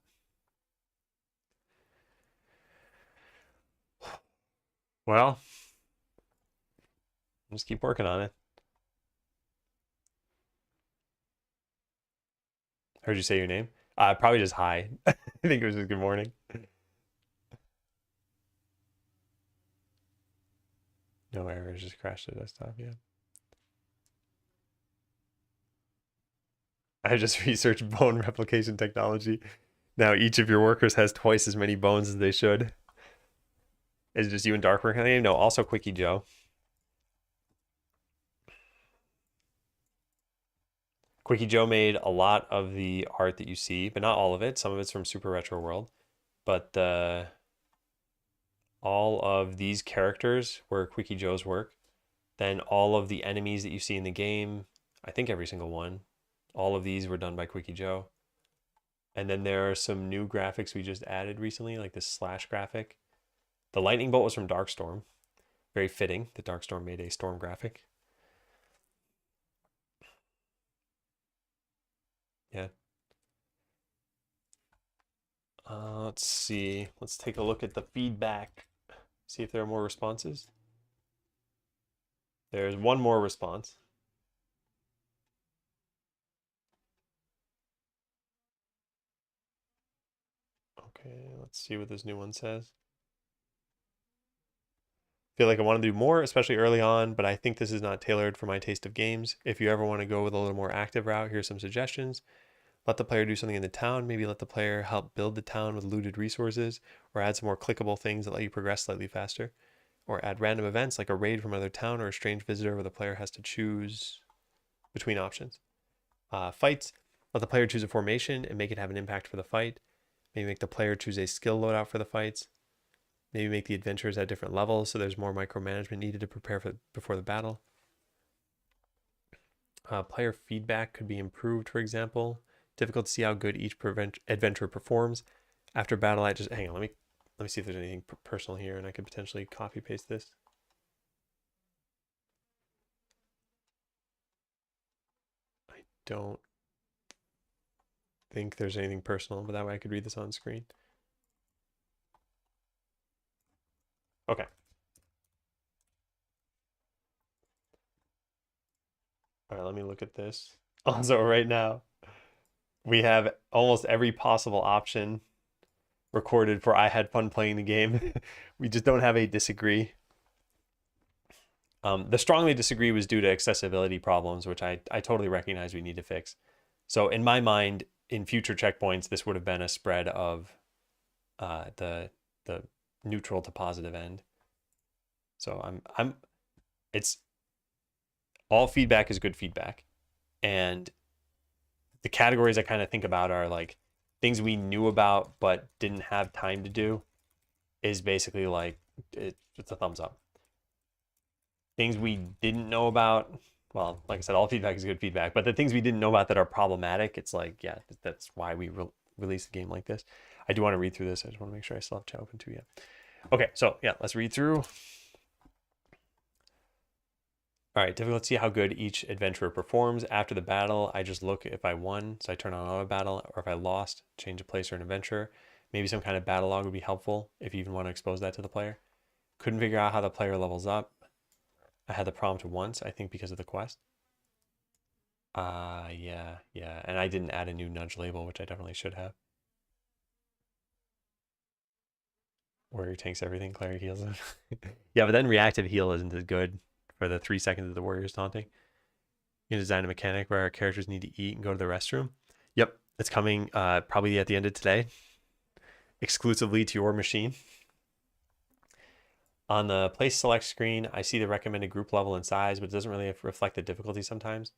Well, just keep working on it. Heard you say your name? Probably just hi. I think it was just good morning. No errors, just crashed the desktop, yeah. I just researched bone replication technology. Now each of your workers has twice as many bones as they should. Is it just you and Dark working on the game? No, also Quickie Joe. Quickie Joe made a lot of the art that you see, but not all of it. Some of it's from Super Retro World. But all of these characters were Quickie Joe's work. Then all of the enemies that you see in the game, I think every single one, all of these were done by Quickie Joe. And then there are some new graphics we just added recently, like this slash graphic. The lightning bolt was from Darkstorm. Very fitting that Darkstorm made a storm graphic. Yeah. Let's see. Let's take a look at the feedback. See if there are more responses. There's one more response. Okay, let's see what this new one says. Feel like I want to do more, especially early on, but I think this is not tailored for my taste of games. If you ever want to go with a little more active route, here's some suggestions. Let the player do something in the town. Maybe let the player help build the town with looted resources, or add some more clickable things that let you progress slightly faster. Or add random events like a raid from another town or a strange visitor where the player has to choose between options. Fights, let the player choose a formation and make it have an impact for the fight. Maybe make the player choose a skill loadout for the fights. Maybe make the adventurers at different levels so there's more micromanagement needed to prepare before the battle. Player feedback could be improved, for example. Difficult to see how good each adventurer performs. After battle, hang on, let me Let me see if there's anything personal here, and I could potentially copy paste this. I don't think there's anything personal, but that way I could read this on screen. Okay. All right, let me look at this. Also, right now, we have almost every possible option recorded for I had fun playing the game. We just don't have a disagree. The strongly disagree was due to accessibility problems, which I totally recognize we need to fix. So in my mind, in future checkpoints, this would have been a spread of the neutral to positive end. So it's all feedback is good feedback. And the categories I kind of think about are like things we knew about but didn't have time to do is basically like it's a thumbs up. Things we didn't know about, well, like I said, all feedback is good feedback, but the things we didn't know about that are problematic, it's like, yeah, that's why we release a game like this. I do want to read through this. I just want to make sure I still have chat open too. Yeah. Okay, so yeah, let's read through. All right, let's see how good each adventurer performs. After the battle, I just look if I won, so I turn on auto battle, or if I lost, change a place or an adventurer. Maybe some kind of battle log would be helpful if you even want to expose that to the player. Couldn't figure out how the player levels up. I had the prompt once, I think because of the quest. Yeah. And I didn't add a new nudge label, which I definitely should have. Warrior tanks everything, cleric heals them. Yeah, but then reactive heal isn't as good for the 3 seconds of the warrior's taunting. You can design a mechanic where our characters need to eat and go to the restroom. Yep, it's coming probably at the end of today, exclusively to your machine. On the place select screen, I see the recommended group level and size, but it doesn't really reflect the difficulty sometimes.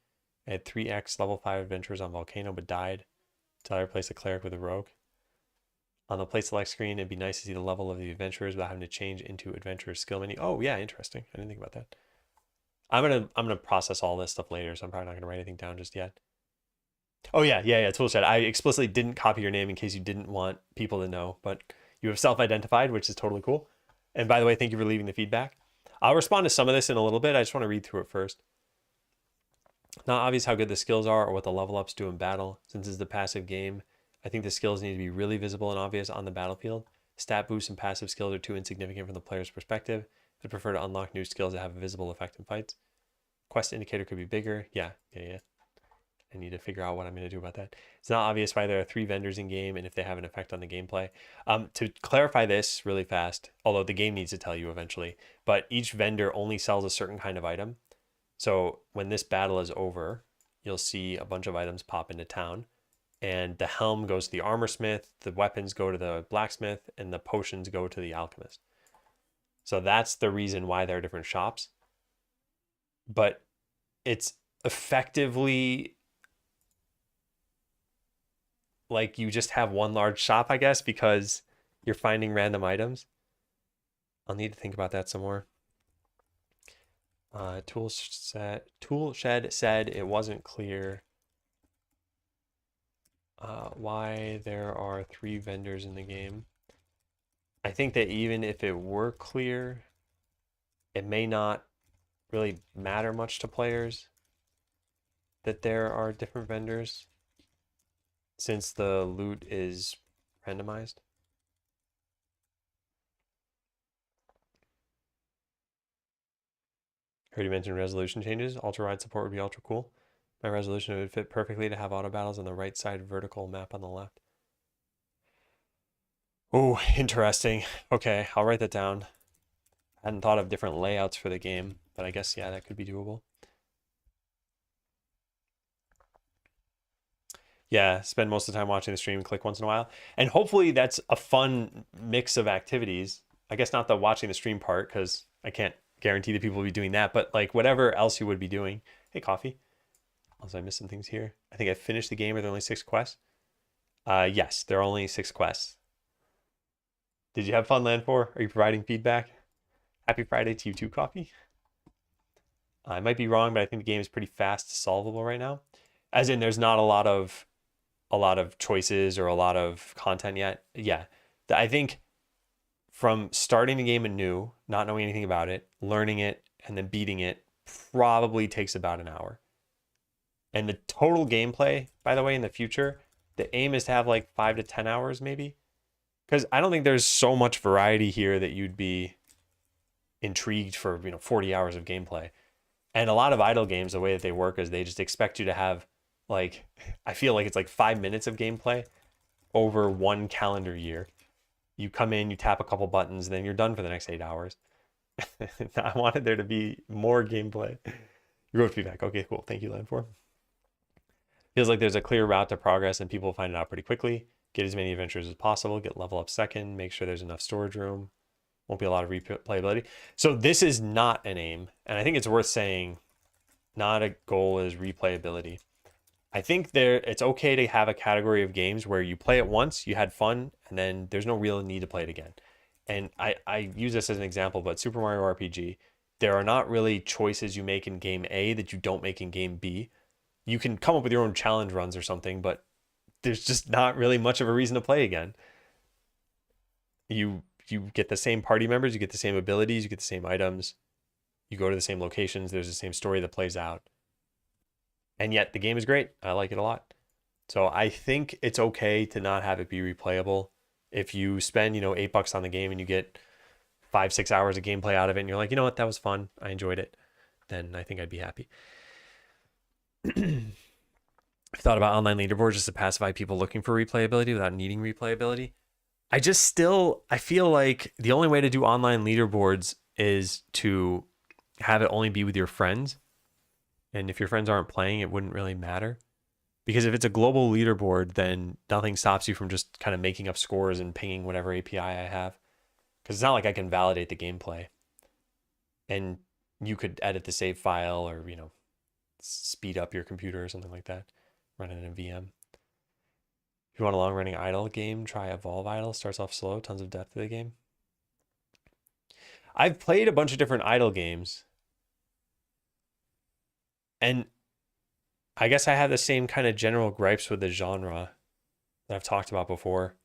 I had 3x level 5 adventurers on Volcano, but died until I replaced a cleric with a rogue. On the place select screen, it'd be nice to see the level of the adventurers without having to change into adventurer skill menu. Oh yeah, interesting. I didn't think about that. I'm gonna process all this stuff later, so I'm probably not gonna write anything down just yet. Oh yeah. Toolshed. I explicitly didn't copy your name in case you didn't want people to know, but you have self-identified, which is totally cool. And by the way, thank you for leaving the feedback. I'll respond to some of this in a little bit. I just want to read through it first. Not obvious how good the skills are or what the level ups do in battle. Since it's the passive game, I think the skills need to be really visible and obvious on the battlefield. Stat boosts and passive skills are too insignificant from the player's perspective. I'd prefer to unlock new skills that have a visible effect in fights. Quest indicator could be bigger. Yeah. I need to figure out what I'm going to do about that. It's not obvious why there are 3 vendors in game and if they have an effect on the gameplay. To clarify this really fast, although the game needs to tell you eventually, but each vendor only sells a certain kind of item. So when this battle is over, you'll see a bunch of items pop into town, and the helm goes to the armor smith, the weapons go to the blacksmith, and the potions go to the alchemist. So that's the reason why there are different shops. But it's effectively like you just have one large shop, I guess, because you're finding random items. I'll need to think about that some more. Toolshed said it wasn't clear why there are 3 vendors in the game. I think that even if it were clear, it may not really matter much to players that there are different vendors since the loot is randomized. Heard you mentioned resolution changes. Ultra ride support would be ultra cool. My resolution would fit perfectly to have auto battles on the right side, vertical map on the left. Oh, interesting. Okay, I'll write that down. I hadn't thought of different layouts for the game, but I guess, yeah, that could be doable. Yeah, spend most of the time watching the stream, click once in a while. And hopefully that's a fun mix of activities. I guess not the watching the stream part, because I can't guarantee that people will be doing that, but like whatever else you would be doing. Hey, coffee. Also, I missed some things here. I think I finished the game. Are there only 6 quests? Yes, there are only 6 quests. Did you have fun, Land 4? Are you providing feedback? Happy Friday to you too, coffee. I might be wrong, but I think the game is pretty fast solvable right now. As in, there's not a lot of choices or a lot of content yet. Yeah, I think from starting the game anew, not knowing anything about it, learning it, and then beating it probably takes about an hour. And the total gameplay, by the way, in the future, the aim is to have like 5 to 10 hours maybe. Because I don't think there's so much variety here that you'd be intrigued for 40 hours of gameplay. And a lot of idle games, the way that they work is they just expect you to have like, I feel like it's like 5 minutes of gameplay over 1 calendar year. You come in, you tap a couple buttons, then you're done for the next 8 hours. I wanted there to be more gameplay. Growth feedback. Okay, cool. Thank you, Land4. Feels like there's a clear route to progress and people find it out pretty quickly. Get as many adventures as possible, get level up second, make sure there's enough storage room. Won't be a lot of replayability. So this is not an aim, and I think it's worth saying not a goal is replayability. I think it's okay to have a category of games where you play it once, you had fun, and then there's no real need to play it again. And I use this as an example, but Super Mario RPG, there are not really choices you make in game A that you don't make in game B. You can come up with your own challenge runs or something, but there's just not really much of a reason to play again. You get the same party members, you get the same abilities, you get the same items, you go to the same locations, there's the same story that plays out. And yet the game is great. I like it a lot. So I think it's okay to not have it be replayable. If you spend, $8 on the game and you get 5-6 hours of gameplay out of it and you're like, you know what, that was fun, I enjoyed it, then I think I'd be happy. I've thought about online leaderboards just to pacify people looking for replayability without needing replayability. I feel like the only way to do online leaderboards is to have it only be with your friends. And if your friends aren't playing, it wouldn't really matter. Because if it's a global leaderboard, then nothing stops you from just kind of making up scores and pinging whatever API I have. Because it's not like I can validate the gameplay. And you could edit the save file or, speed up your computer or something like that. Run it in a VM. If you want a long-running idle game, try Evolve Idle. Starts off slow, tons of depth to the game. I've played a bunch of different idle games. And I guess I have the same kind of general gripes with the genre that I've talked about before.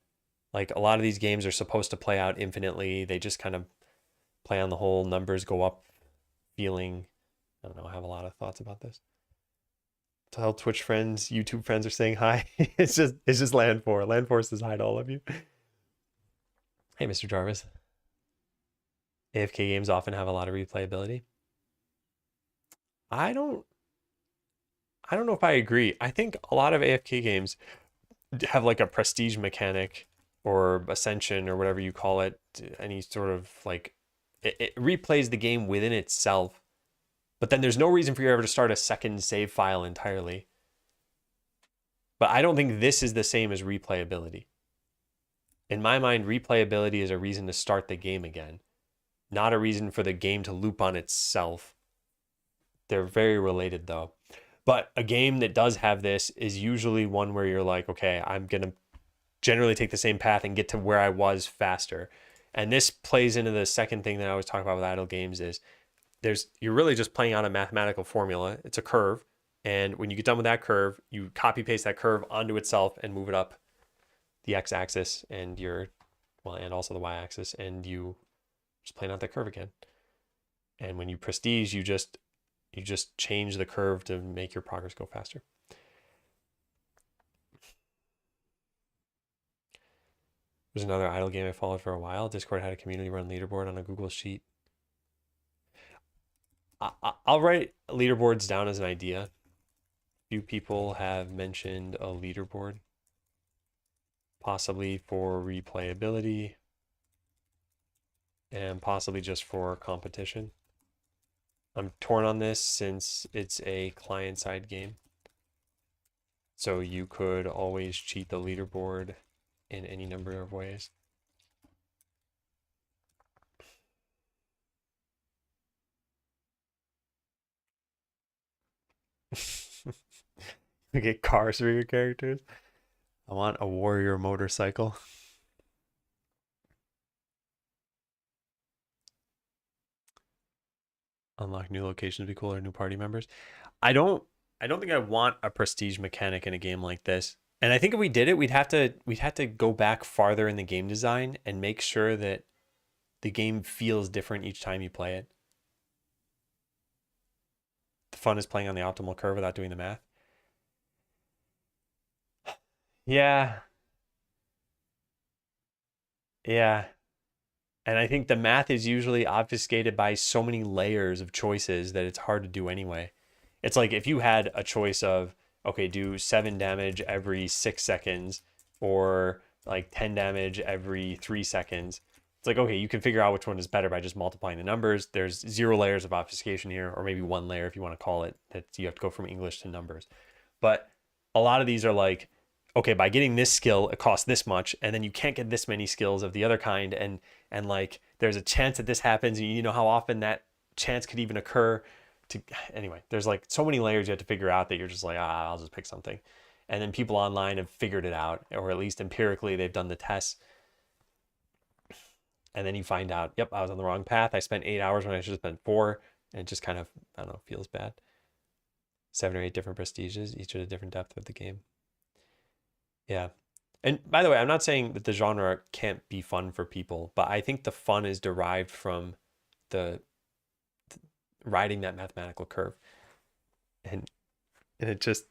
Like a lot of these games are supposed to play out infinitely. They just kind of play on the whole numbers go up feeling. I don't know. I have a lot of thoughts about this. Tell Twitch friends, YouTube friends are saying hi. It's just Land4. Land4 says hi to all of you. Hey, Mr. Jarvis. AFK games often have a lot of replayability. I don't know if I agree. I think a lot of AFK games have like a prestige mechanic or ascension or whatever you call it. Any sort of like, it replays the game within itself. But then there's no reason for you ever to start a second save file entirely. But I don't think this is the same as replayability. In my mind, replayability is a reason to start the game again, not a reason for the game to loop on itself. They're very related though. But a game that does have this is usually one where you're like, okay, I'm going to generally take the same path and get to where I was faster. And this plays into the second thing that I always talk about with idle games is you're really just playing out a mathematical formula. It's a curve. And when you get done with that curve, you copy paste that curve onto itself and move it up the x-axis and and also the y-axis, and you just plane out that curve again. And when you prestige, you just change the curve to make your progress go faster. There's another idle game I followed for a while. Discord had a community run leaderboard on a Google Sheet. I'll write leaderboards down as an idea. Few people have mentioned a leaderboard, possibly for replayability and possibly just for competition. I'm torn on this since it's a client-side game. So you could always cheat the leaderboard in any number of ways. You get cars for your characters. I want a warrior motorcycle. Unlock new locations would be cool, or new party members. I don't think I want a prestige mechanic in a game like this. And I think if we did it, we'd have to go back farther in the game design and make sure that the game feels different each time you play it. The fun is playing on the optimal curve without doing the math. Yeah. Yeah. And I think the math is usually obfuscated by so many layers of choices that it's hard to do anyway. It's like if you had a choice of, okay, do 7 damage every 6 seconds or like 10 damage every 3 seconds. It's like, okay, you can figure out which one is better by just multiplying the numbers. There's 0 layers of obfuscation here, or maybe 1 layer if you want to call it, that you have to go from English to numbers. But a lot of these are like, okay, by getting this skill, it costs this much, and then you can't get this many skills of the other kind, and like there's a chance that this happens, and you know how often that chance could even occur. Anyway, there's like so many layers you have to figure out that you're just like, I'll just pick something. And then people online have figured it out, or at least empirically they've done the tests. And then you find out, yep, I was on the wrong path. I spent 8 hours when I should have spent 4, and it just kind of, I don't know, feels bad. 7 or 8 different prestiges, each at a different depth of the game. Yeah. And by the way, I'm not saying that the genre can't be fun for people, but I think the fun is derived from the riding that mathematical curve. And it just,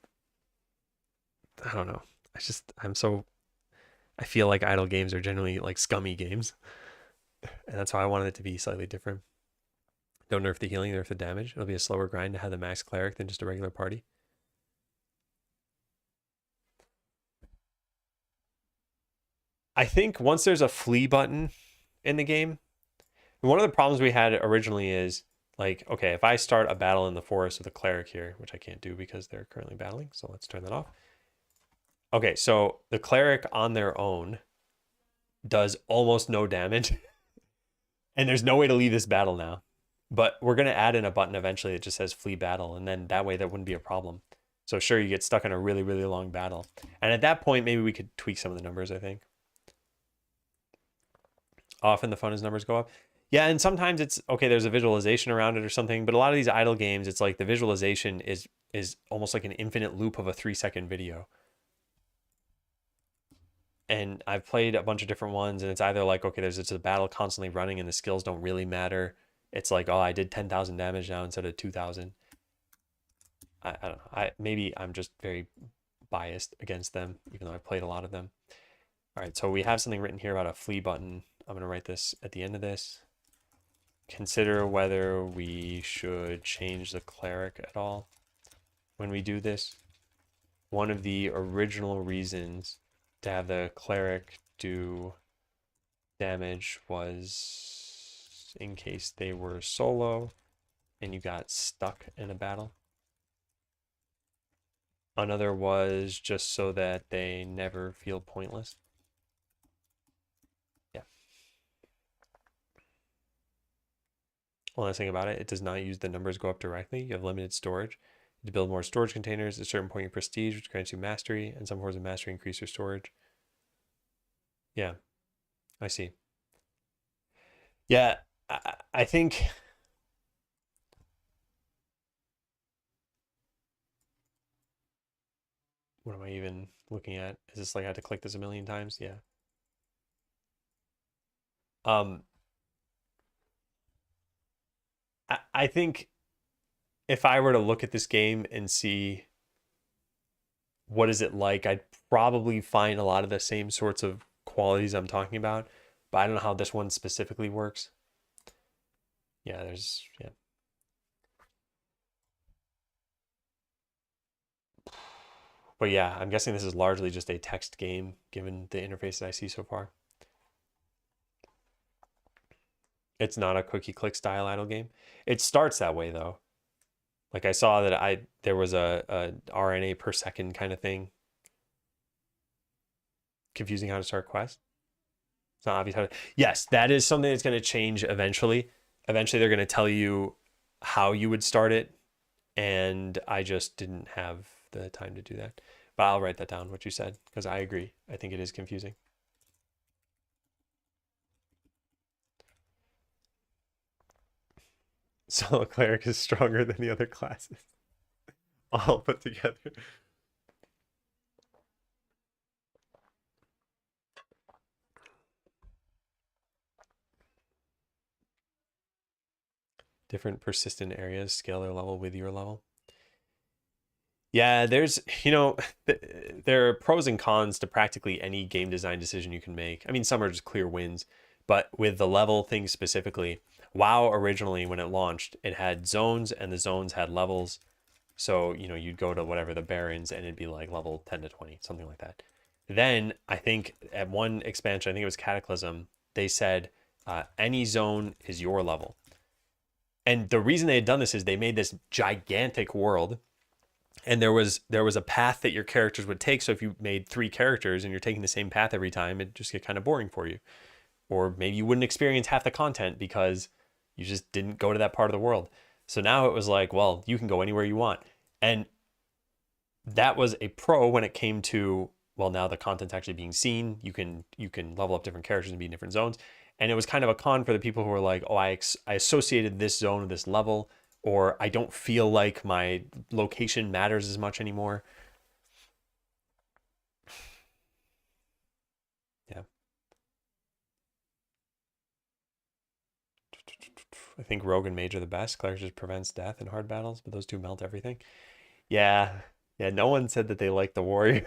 I don't know. I feel like idle games are generally like scummy games. And that's why I wanted it to be slightly different. Don't nerf the healing, nerf the damage. It'll be a slower grind to have the max cleric than just a regular party. I think once there's a flee button in the game, one of the problems we had originally is like, okay, if I start a battle in the forest with a cleric here, which I can't do because they're currently battling, so let's turn that off. Okay, so the cleric on their own does almost no damage, and there's no way to leave this battle now. But we're going to add in a button eventually that just says flee battle, and then that way that wouldn't be a problem. So sure, you get stuck in a really, really long battle. And at that point, maybe we could tweak some of the numbers, I think. Often the fun as numbers go up. Yeah, and sometimes it's, okay, there's a visualization around it or something, but a lot of these idle games, it's like the visualization is almost like an infinite loop of a 3-second video. And I've played a bunch of different ones, and it's either like, okay, there's just a battle constantly running and the skills don't really matter. It's like, oh, I did 10,000 damage now instead of 2,000. I don't know. Maybe I'm just very biased against them, even though I've played a lot of them. All right, so we have something written here about a flee button. I'm going to write this at the end of this. Consider whether we should change the cleric at all when we do this. One of the original reasons to have the cleric do damage was in case they were solo and you got stuck in a battle. Another was just so that they never feel pointless. Yeah. One last thing about it, it does not use the numbers go up directly. You have limited storage. To build more storage containers, at a certain point your prestige, which grants you mastery, and some forms of mastery increase your storage. Yeah, I see. Yeah, I think what am I even looking at? Is this like I had to click this a million times? Yeah. Um, I think if I were to look at this game and see what is it like, I'd probably find a lot of the same sorts of qualities I'm talking about, but I don't know how this one specifically works. Yeah, yeah. But yeah, I'm guessing this is largely just a text game given the interface that I see so far. It's not a cookie click style idle game. It starts that way though. Like I saw that there was a RNA per second kind of thing. Confusing how to start quest. It's not obvious how to. Yes, that is something that's going to change eventually. Eventually, they're going to tell you how you would start it, and I just didn't have the time to do that. But I'll write that down, what you said, because I agree. I think it is confusing. So a cleric is stronger than the other classes, all put together. Different persistent areas scale their level with your level. Yeah, there's, there are pros and cons to practically any game design decision you can make. I mean, some are just clear wins, but with the level thing specifically, WoW originally, when it launched, it had zones and the zones had levels. So, you'd go to whatever the Barrens and it'd be like level 10 to 20, something like that. Then I think at one expansion, I think it was Cataclysm, they said any zone is your level. And the reason they had done this is they made this gigantic world, and there was a path that your characters would take. So if you made 3 characters and you're taking the same path every time, it'd just get kind of boring for you. Or maybe you wouldn't experience half the content because you just didn't go to that part of the world. So now it was like, well, you can go anywhere you want. And that was a pro when it came to, well, now the content's actually being seen. You can level up different characters and be in different zones. And it was kind of a con for the people who were like, oh, I associated this zone with this level, or I don't feel like my location matters as much anymore. Yeah. I think Rogue and Mage are the best. Cleric just prevents death in hard battles, but those two melt everything. Yeah. Yeah, no one said that they like the warrior.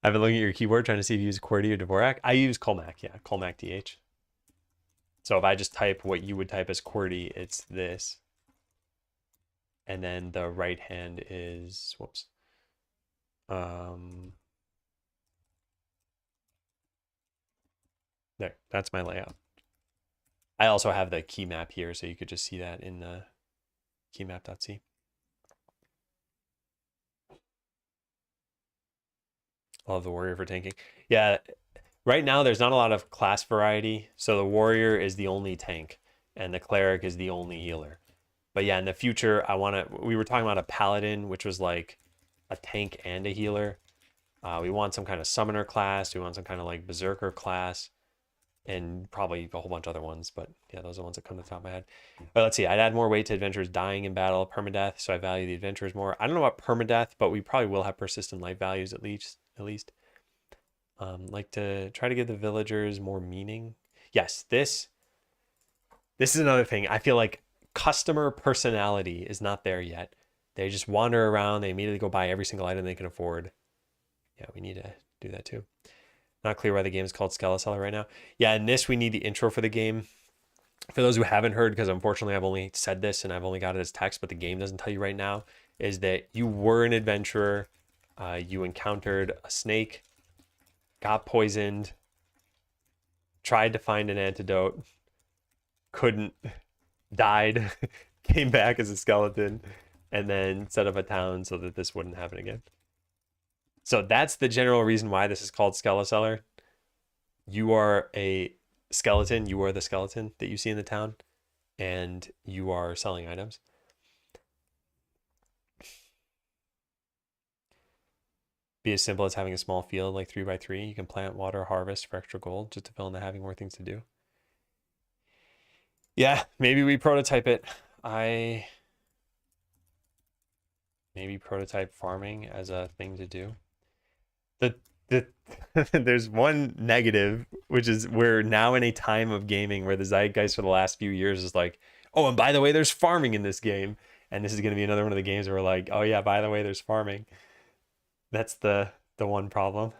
I've been looking at your keyboard trying to see if you use QWERTY or Dvorak. I use Colmac, yeah, Colmac DH. So if I just type what you would type as QWERTY, it's this. And then the right hand is, whoops. There, that's my layout. I also have the key map here, so you could just see that in the keymap.c. Love the warrior for tanking. Yeah, right now there's not a lot of class variety, so the warrior is the only tank, and the cleric is the only healer. But yeah, in the future, we were talking about a paladin, which was like a tank and a healer. We want some kind of summoner class. We want some kind of like berserker class, and probably a whole bunch of other ones. But yeah, those are the ones that come to the top of my head. But let's see, I'd add more weight to adventurers dying in battle, permadeath, so I value the adventurers more. I don't know about permadeath, but we probably will have persistent life values at least. Like to try to give the villagers more meaning. Yes, this is another thing. I feel like customer personality is not there yet. They just wander around. They immediately go buy every single item they can afford. Yeah, we need to do that too. Not clear why the game is called Skeleseller right now. Yeah, in this, we need the intro for the game. For those who haven't heard, because unfortunately I've only said this and I've only got it as text, but the game doesn't tell you right now, is that you were an adventurer. You encountered a snake, got poisoned, tried to find an antidote, couldn't, died, came back as a skeleton, and then set up a town so that this wouldn't happen again. So that's the general reason why this is called Skeleseller. You are a skeleton. You are the skeleton that you see in the town, and you are selling items. Be as simple as having a small field like 3x3. You can plant, water, harvest for extra gold just to fill in the having more things to do. Yeah, maybe we prototype it. Maybe prototype farming as a thing to do. There's one negative, which is we're now in a time of gaming where the zeitgeist for the last few years is like, oh, and by the way, there's farming in this game. And this is going to be another one of the games where we're like, oh yeah, by the way, there's farming. That's the one problem.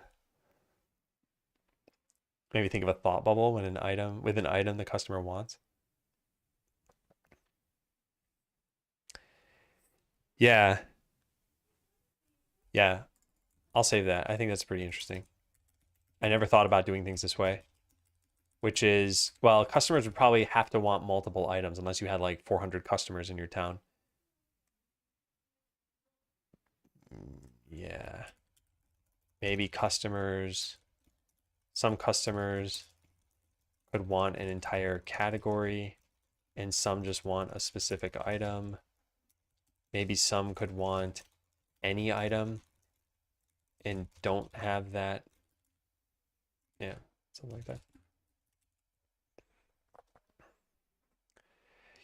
Maybe think of a thought bubble with an item the customer wants. Yeah. Yeah. I'll save that. I think that's pretty interesting. I never thought about doing things this way, which is, well, customers would probably have to want multiple items unless you had like 400 customers in your town. Yeah. Maybe some customers could want an entire category and some just want a specific item. Maybe some could want any item and don't have that. Yeah, something like that.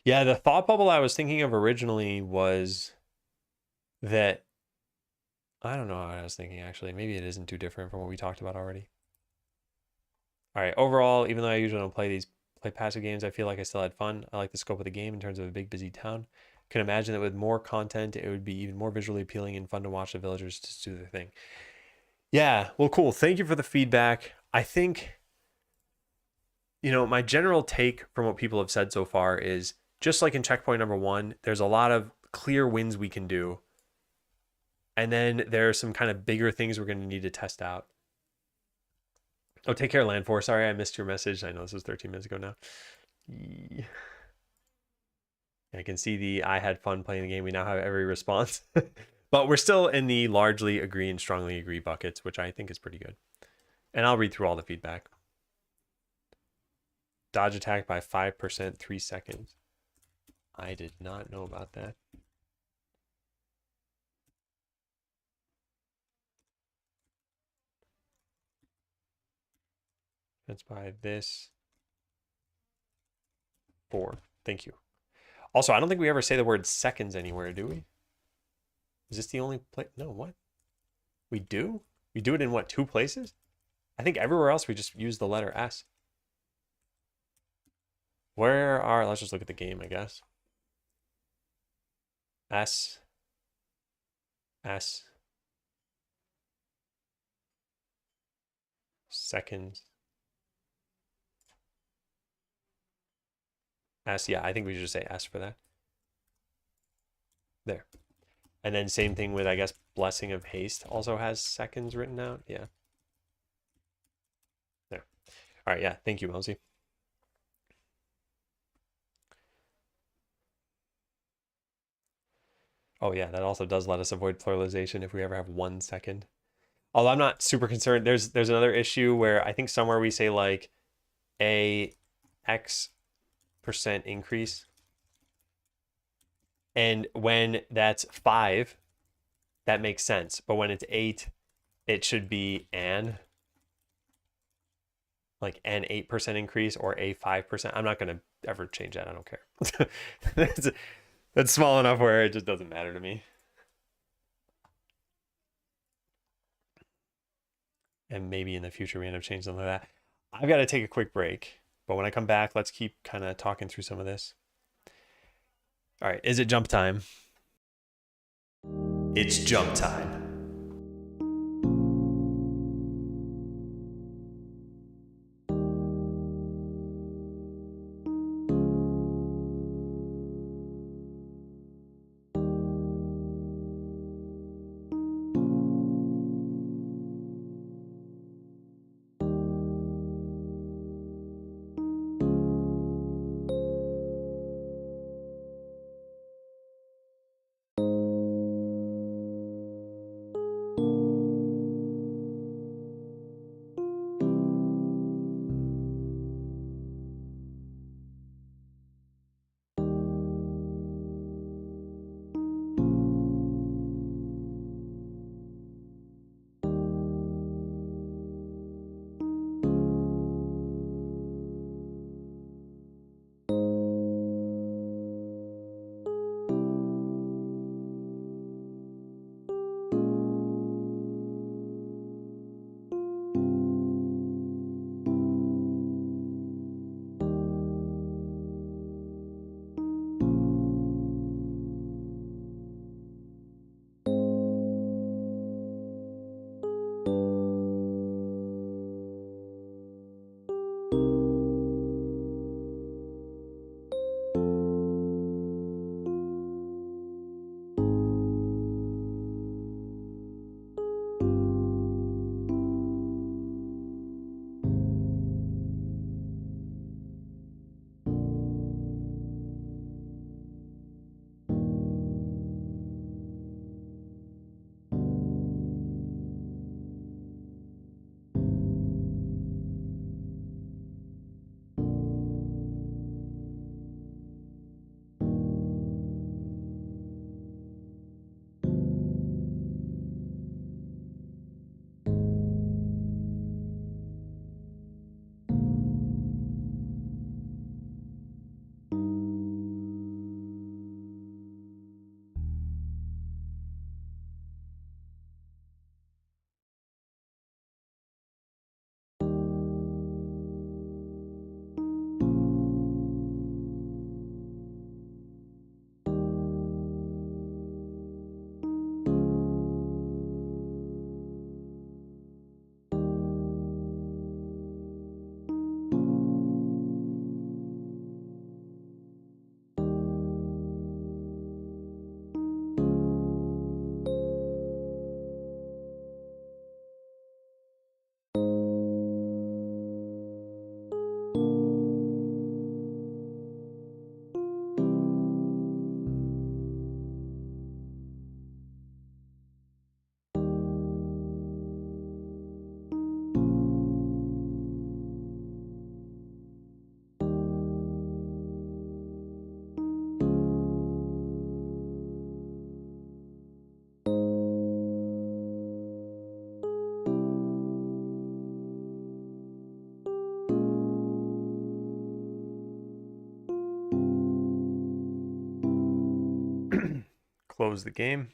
Yeah, the thought bubble I was thinking of originally was that, I don't know what I was thinking actually. Maybe it isn't too different from what we talked about already. All right, overall, even though I usually don't play these play passive games, I feel like I still had fun. I like the scope of the game in terms of a big, busy town. Can imagine that with more content, it would be even more visually appealing and fun to watch the villagers just do their thing. Yeah, well, cool. Thank you for the feedback. I think, my general take from what people have said so far is just like in checkpoint number 1, there's a lot of clear wins we can do. And then there are some kind of bigger things we're going to need to test out. Oh, take care, Land4. Sorry, I missed your message. I know this was 13 minutes ago now. I can see I had fun playing the game. We now have every response. But we're still in the largely agree and strongly agree buckets, which I think is pretty good. And I'll read through all the feedback. Dodge attack by 5%, 3 seconds. I did not know about that. That's by this 4. Thank you. Also, I don't think we ever say the word seconds anywhere, do we? Is this the only place? No, what? We do? We do it in what, 2 places? I think everywhere else we just use the letter S. Let's just look at the game, I guess. S. Seconds. S, yeah, I think we should just say S for that. There. And then same thing with, I guess, Blessing of Haste also has seconds written out. Yeah. There. All right, yeah, thank you, Mosey. Oh yeah, that also does let us avoid pluralization if we ever have 1 second. Although I'm not super concerned. There's another issue where I think somewhere we say like a X% increase. And when that's 5, that makes sense. But when it's 8, it should be like an 8% increase or a 5%. I'm not going to ever change that. I don't care. That's small enough where it just doesn't matter to me. And maybe in the future we end up changing something like that. I've got to take a quick break. But when I come back, let's keep kind of talking through some of this. All right, is it jump time? It's jump time. close the game.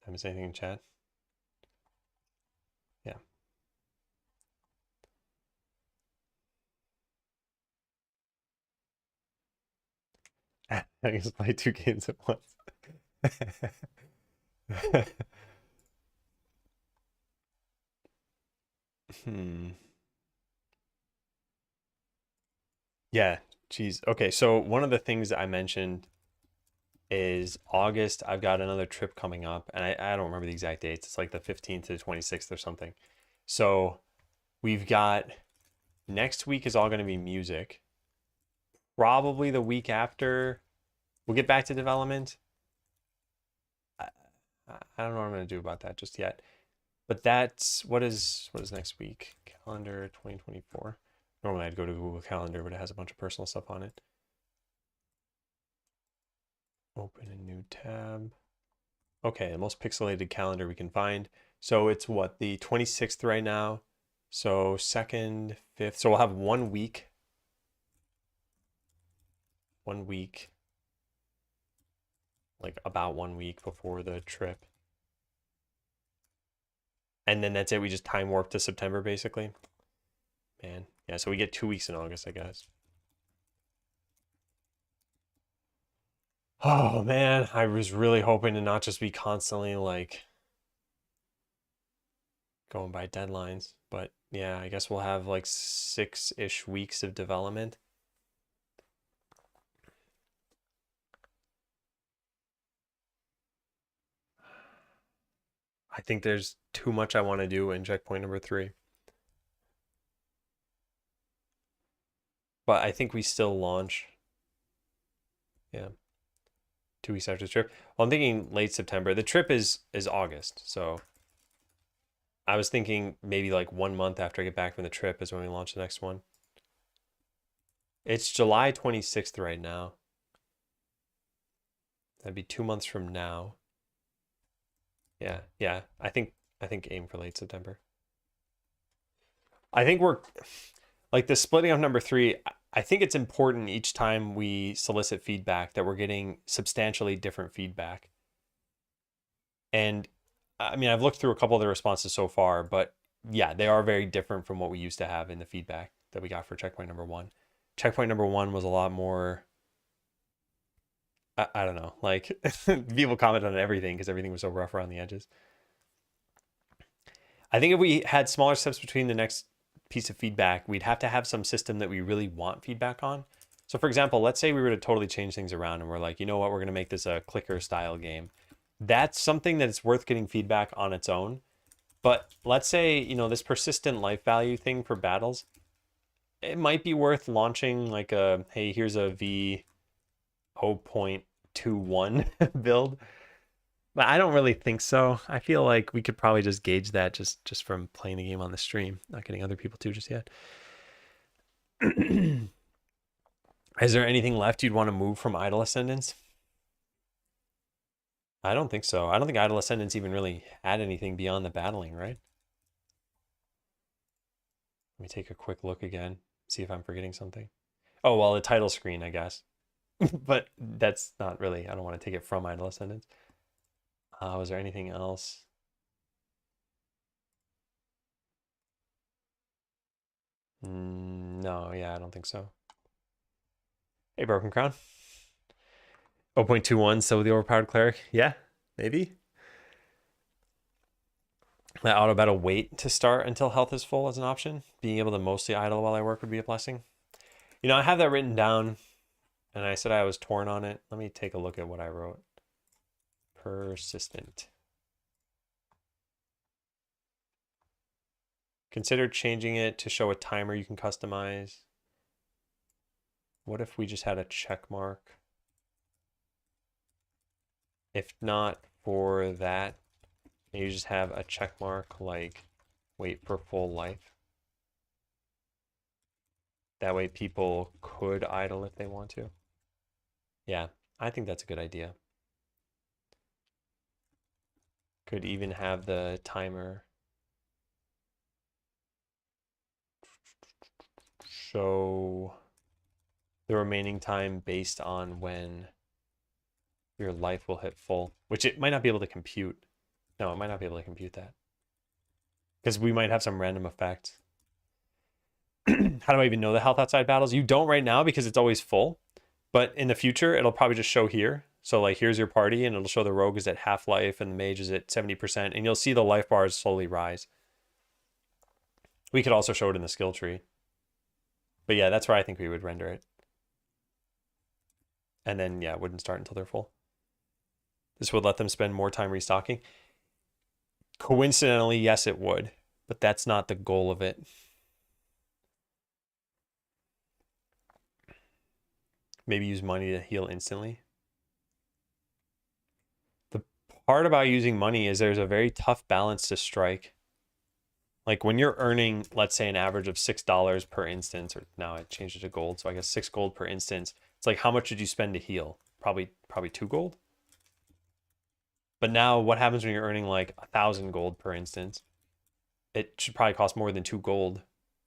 Did I miss anything in chat? Yeah. I can just play 2 games at once. Yeah, geez. Okay, so one of the things that I mentioned is August. I've got another trip coming up, and I don't remember the exact dates. It's like the 15th to the 26th or something. So we've got next week is all going to be music. Probably the week after, we'll get back to development. I, I don't know what I'm going to do about that just yet. But that's what is next week? Calendar 2024. Normally I'd go to Google Calendar, but it has a bunch of personal stuff on it. Open a new tab. Okay, the most pixelated calendar we can find. So it's what, the 26th right now? So 2nd, 5th. So we'll have 1 week. 1 week. Like about 1 week before the trip. And then that's it. We just time warp to September, basically. Man. Yeah, so we get 2 weeks in August, I guess. Oh, man. I was really hoping to not just be constantly, like, going by deadlines. But, yeah, I guess we'll have, like, 6-ish weeks of development. I think there's too much I want to do in checkpoint number 3. But I think we still launch. Yeah. 2 weeks after the trip. Well, I'm thinking late September. The trip is August. So I was thinking maybe like 1 month after I get back from the trip is when we launch the next one. It's July 26th right now. That'd be 2 months from now. Yeah, yeah. I think aim for late September. I think we're like the splitting of number 3. I think it's important each time we solicit feedback that we're getting substantially different feedback. And I mean, I've looked through a couple of the responses so far, but yeah, they are very different from what we used to have in the feedback that we got for checkpoint number 1. Checkpoint number 1 was a lot more, I don't know, like people comment on everything because everything was so rough around the edges. I think if we had smaller steps between the next piece of feedback, we'd have to have some system that we really want feedback on. So for example, let's say we were to totally change things around and we're like, you know what, we're going to make this a clicker style game. That's something that it's worth getting feedback on its own. But let's say, you know, this persistent life value thing for battles, it might be worth launching like a, hey, here's a v0.21 build. But I don't really think so. I feel like we could probably just gauge that just from playing the game on the stream, not getting other people to just yet. Is there anything left you'd want to move from Idle Ascendants? I don't think so. I don't think Idle Ascendants even really had anything beyond the battling, right? Let me take a quick look again, see if I'm forgetting something. Oh, well, the title screen, I guess. But that's not really, I don't want to take it from Idle Ascendants. Was there anything else? No, yeah, I don't think so. Hey, Broken Crown. 0.21, so the overpowered cleric. Yeah, maybe. Let auto battle wait to start until health is full as an option. Being able to mostly idle while I work would be a blessing. You know, I have that written down, and I said I was torn on it. Let me take a look at what I wrote. Persistent. Consider changing it to show a timer you can customize. What if we just had a check mark? If not for that, you just have a check mark like wait for full life. That way people could idle if they want to. Yeah, I think that's a good idea. Could even have the timer show the remaining time based on when your life will hit full, which it might not be able to compute. No, it might not be able to compute that because we might have some random effect. How do I even know the health outside battles? You don't right now because it's always full, but in the future, it'll probably just show here. So like, here's your party and it'll show the rogue is at half life and the mage is at 70%, and you'll see the life bars slowly rise. We could also show it in the skill tree. But yeah, that's where I think we would render it. And then, yeah, it wouldn't start until they're full. This would let them spend more time restocking. Coincidentally, yes, it would, but that's not the goal of it. Maybe use money to heal instantly. The part about using money is there's a very tough balance to strike. Like when you're earning, let's say, an average of $6 per instance, or now I changed it to gold, so I guess 6 gold per instance. It's like, how much did you spend to heal? Probably 2 gold. But now what happens when you're earning like 1,000 gold per instance? It should probably cost more than 2 gold.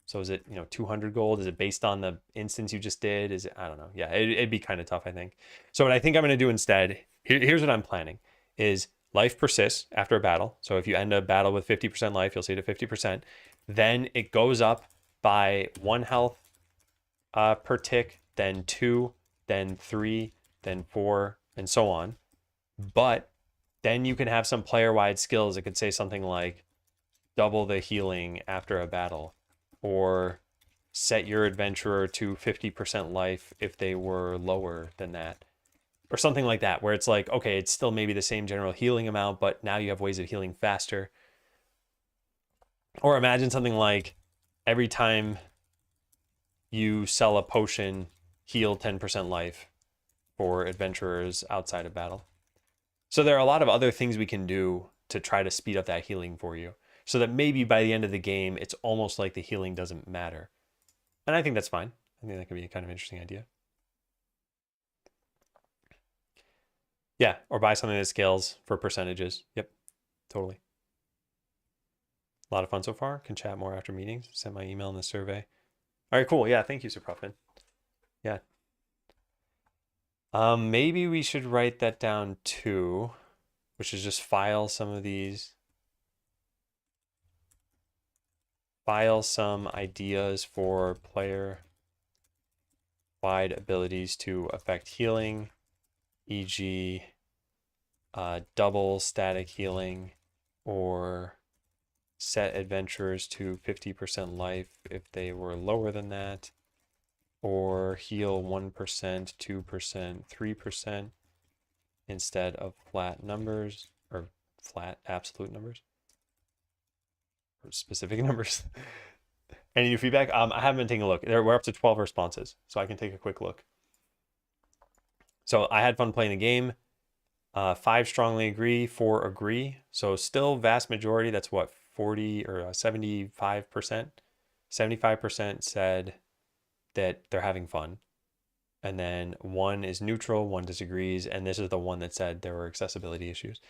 So is it, 200 gold? Is it based on the instance you just did? Is it, I don't know. Yeah, it'd be kind of tough, I think. So what I think I'm going to do instead, here's what I'm planning, is life persists after a battle. So if you end a battle with 50% life, you'll see it at 50%. Then it goes up by 1 health per tick, then 2, then 3, then 4, and so on. But then you can have some player-wide skills. It could say something like double the healing after a battle, or set your adventurer to 50% life if they were lower than that, or something like that, where it's like, okay, it's still maybe the same general healing amount, but now you have ways of healing faster. Or imagine something like every time you sell a potion, heal 10% life for adventurers outside of battle. So there are a lot of other things we can do to try to speed up that healing for you, so that maybe by the end of the game, it's almost like the healing doesn't matter. And I think that's fine. I think that could be a kind of interesting idea. Yeah, or buy something that scales for percentages. Yep, totally. A lot of fun so far. Can chat more after meetings. Send my email in the survey. All right, cool. Yeah, thank you, Suprafin. Yeah. Maybe we should write that down too, which is just file some of these. File some ideas for player-wide abilities to affect healing, e.g. Double static healing, or set adventurers to 50% life if they were lower than that, or heal 1%, 2%, 3% instead of flat numbers, or flat absolute numbers, or specific numbers. Any new feedback? I haven't been taking a look. We're up to 12 responses, so I can take a quick look. So I had fun playing the game. 5 strongly agree, 4 agree. So still vast majority, that's what, 40 or 75%? 75% said that they're having fun. And then 1 is neutral, 1 disagrees, and this is the one that said there were accessibility issues.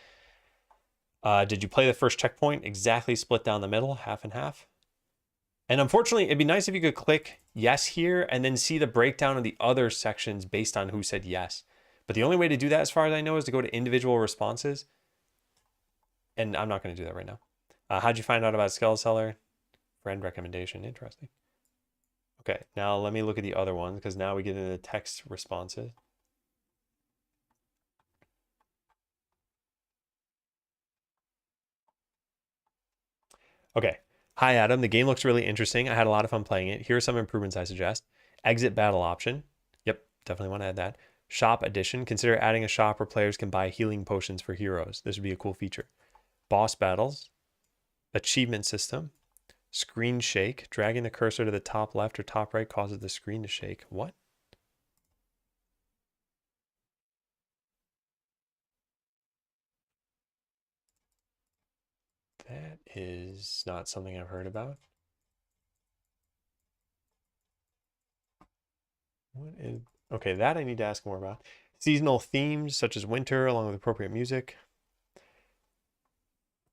Did you play the first checkpoint? Exactly split down the middle, half and half. And unfortunately, it'd be nice if you could click yes here and then see the breakdown of the other sections based on who said yes. But the only way to do that, as far as I know, is to go to individual responses. And I'm not going to do that right now. How'd you find out about Skeleseller? Friend recommendation. Interesting. Okay, now let me look at the other ones, because now we get into the text responses. Okay. Hi, Adam. The game looks really interesting. I had a lot of fun playing it. Here are some improvements I suggest. Exit battle option. Yep, definitely want to add that. Shop addition. Consider adding a shop where players can buy healing potions for heroes. This would be a cool feature. Boss battles. Achievement system. Screen shake. Dragging the cursor to the top left or top right causes the screen to shake. What? That is not something I've heard about. What is... Okay, that I need to ask more about. Seasonal themes such as winter along with appropriate music.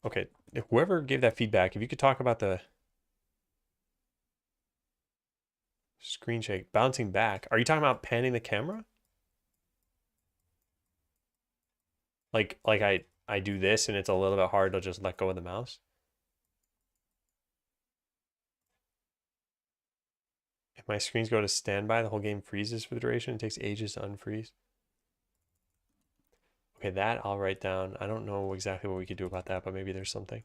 Okay, if whoever gave that feedback, if you could talk about the Screen shake. Bouncing back. Are you talking about panning the camera? Like I do this and it's a little bit hard to just let go of the mouse. If my screens go to standby, the whole game freezes for the duration. It takes ages to unfreeze. Okay, that I'll write down. I don't know exactly what we could do about that, but maybe there's something.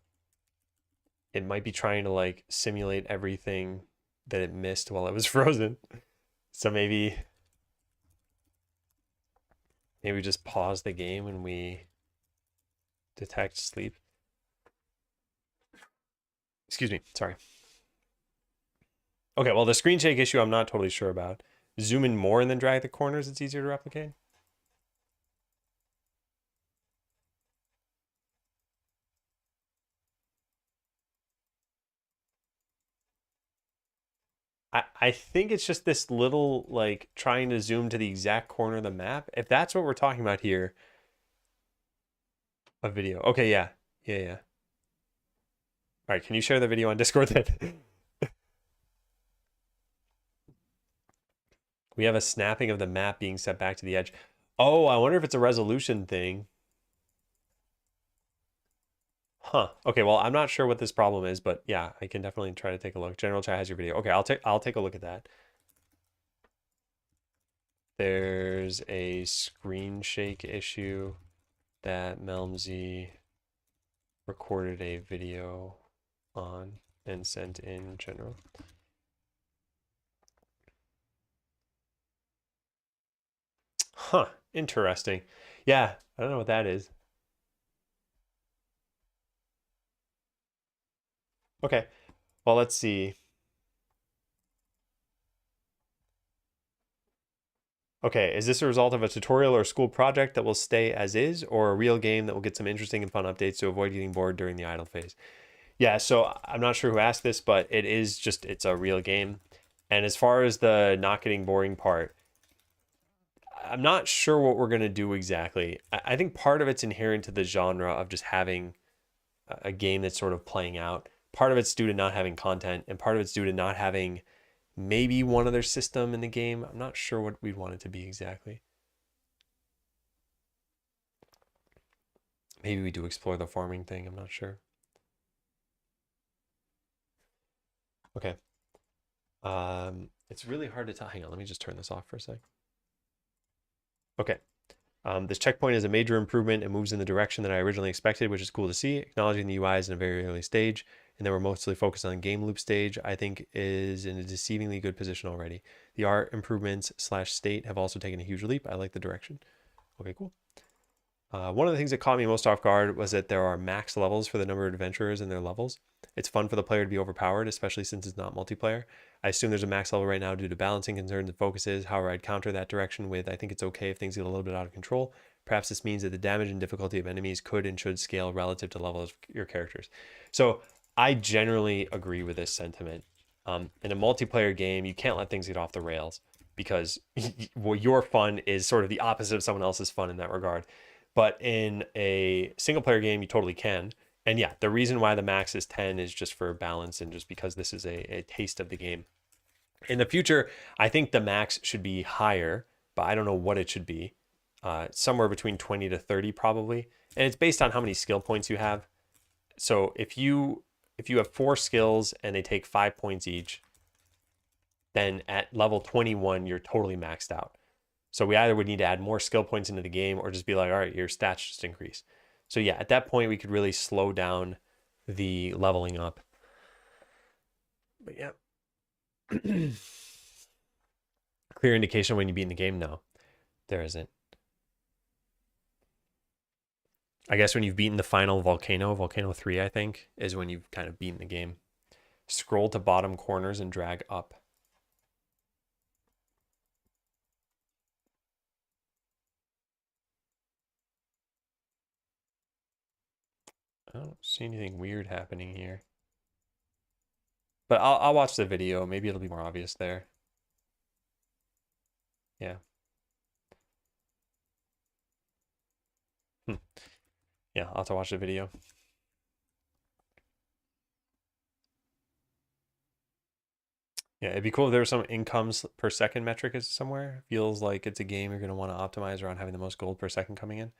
It might be trying to like simulate everything that it missed while it was frozen. So maybe we just pause the game and we detect sleep. Excuse me, sorry. Okay, well, the screen shake issue I'm not totally sure about. Zoom in more and then drag the corners, it's easier to replicate. I think it's just this little, like, trying to zoom to the exact corner of the map. If that's what we're talking about here, a video. Okay, yeah. Yeah. All right, can you share the video on Discord then? We have a snapping of the map being set back to the edge. Oh, I wonder if it's a resolution thing. Huh. Okay, well, I'm not sure what this problem is, but yeah, I can definitely try to take a look. General chat has your video. Okay, I'll take a look at that. There's a screen shake issue that Melmsy recorded a video on and sent in general. Huh, interesting. Yeah, I don't know what that is. Okay, well, let's see. Okay, is this a result of a tutorial or school project that will stay as is, or a real game that will get some interesting and fun updates to avoid getting bored during the idle phase? Yeah, so I'm not sure who asked this, but it's a real game. And as far as the not getting boring part, I'm not sure what we're going to do exactly. I think part of it's inherent to the genre of just having a game that's sort of playing out. Part of it's due to not having content, and part of it's due to not having maybe one other system in the game. I'm not sure what we'd want it to be exactly. Maybe we do explore the farming thing. I'm not sure. Okay. It's really hard to tell. Hang on, let me just turn this off for a sec. Okay. This checkpoint is a major improvement and moves in the direction that I originally expected, which is cool to see. Acknowledging the UI is in a very early stage, and then we're mostly focused on game loop stage, I think is in a deceivingly good position already. The art improvements / state have also taken a huge leap. I like the direction. Okay, cool. One of the things that caught me most off guard was that there are max levels for the number of adventurers in their levels. It's fun for the player to be overpowered, especially since it's not multiplayer. I assume there's a max level right now due to balancing concerns and focuses. However, I'd counter that direction with I think it's okay if things get a little bit out of control. Perhaps this means that the damage and difficulty of enemies could and should scale relative to the level of your characters. So I generally agree with this sentiment. In a multiplayer game, you can't let things get off the rails because well, your fun is sort of the opposite of someone else's fun in that regard. But in a single player game, you totally can. And yeah, the reason why the max is 10 is just for balance and just because this is a taste of the game. In the future, I think the max should be higher, but I don't know what it should be. Somewhere between 20 to 30 probably. And it's based on how many skill points you have. So if you have 4 skills and they take 5 points each, then at level 21, you're totally maxed out. So we either would need to add more skill points into the game or just be like, all right, your stats just increase. So yeah, at that point, we could really slow down the leveling up. But yeah. Clear indication when you beat in the game? No, there isn't. I guess when you've beaten the final volcano 3, I think, is when you've kind of beaten the game. Scroll to bottom corners and drag up. I don't see anything weird happening here. But I'll watch the video. Maybe it'll be more obvious there. Yeah. Yeah, I'll have to watch the video. Yeah, it'd be cool if there was some incomes per second metric is somewhere. Feels like it's a game you're going to want to optimize around having the most gold per second coming in.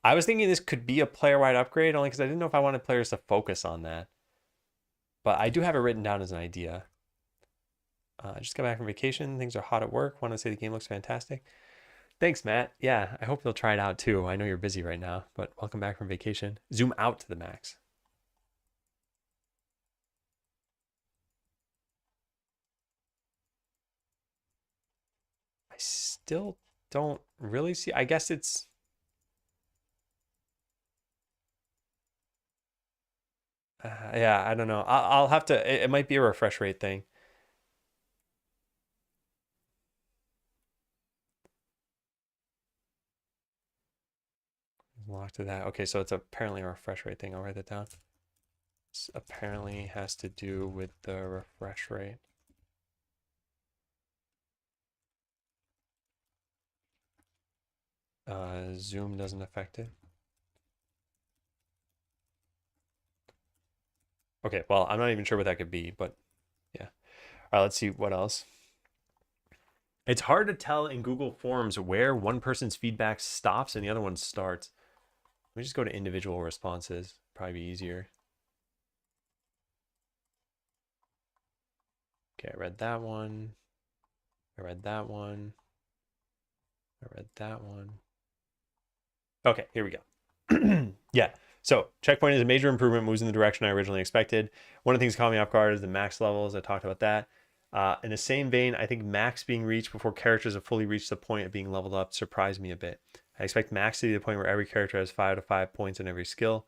I was thinking this could be a player-wide upgrade only because I didn't know if I wanted players to focus on that. But I do have it written down as an idea. I just got back from vacation. Things are hot at work. Want to say the game looks fantastic. Thanks, Matt. Yeah, I hope you'll try it out too. I know you're busy right now, but welcome back from vacation. Zoom out to the max. I still don't really see. I guess it's... yeah, I don't know. I'll have to... It might be a refresh rate thing. Lock to that. Okay, so it's apparently a refresh rate thing. I'll write that down. This apparently has to do with the refresh rate. Zoom doesn't affect it. Okay, well, I'm not even sure what that could be, but yeah. All right, let's see what else. It's hard to tell in Google Forms where one person's feedback stops and the other one starts. Let me just go to individual responses. Probably be easier. Okay, I read that one. I read that one. I read that one. Okay, here we go. Yeah, so checkpoint is a major improvement, moves in the direction I originally expected. One of the things that caught me off guard is the max levels. I talked about that. In the same vein, I think max being reached before characters have fully reached the point of being leveled up surprised me a bit. I expect max to be the point where every character has 5 to 5 points in every skill.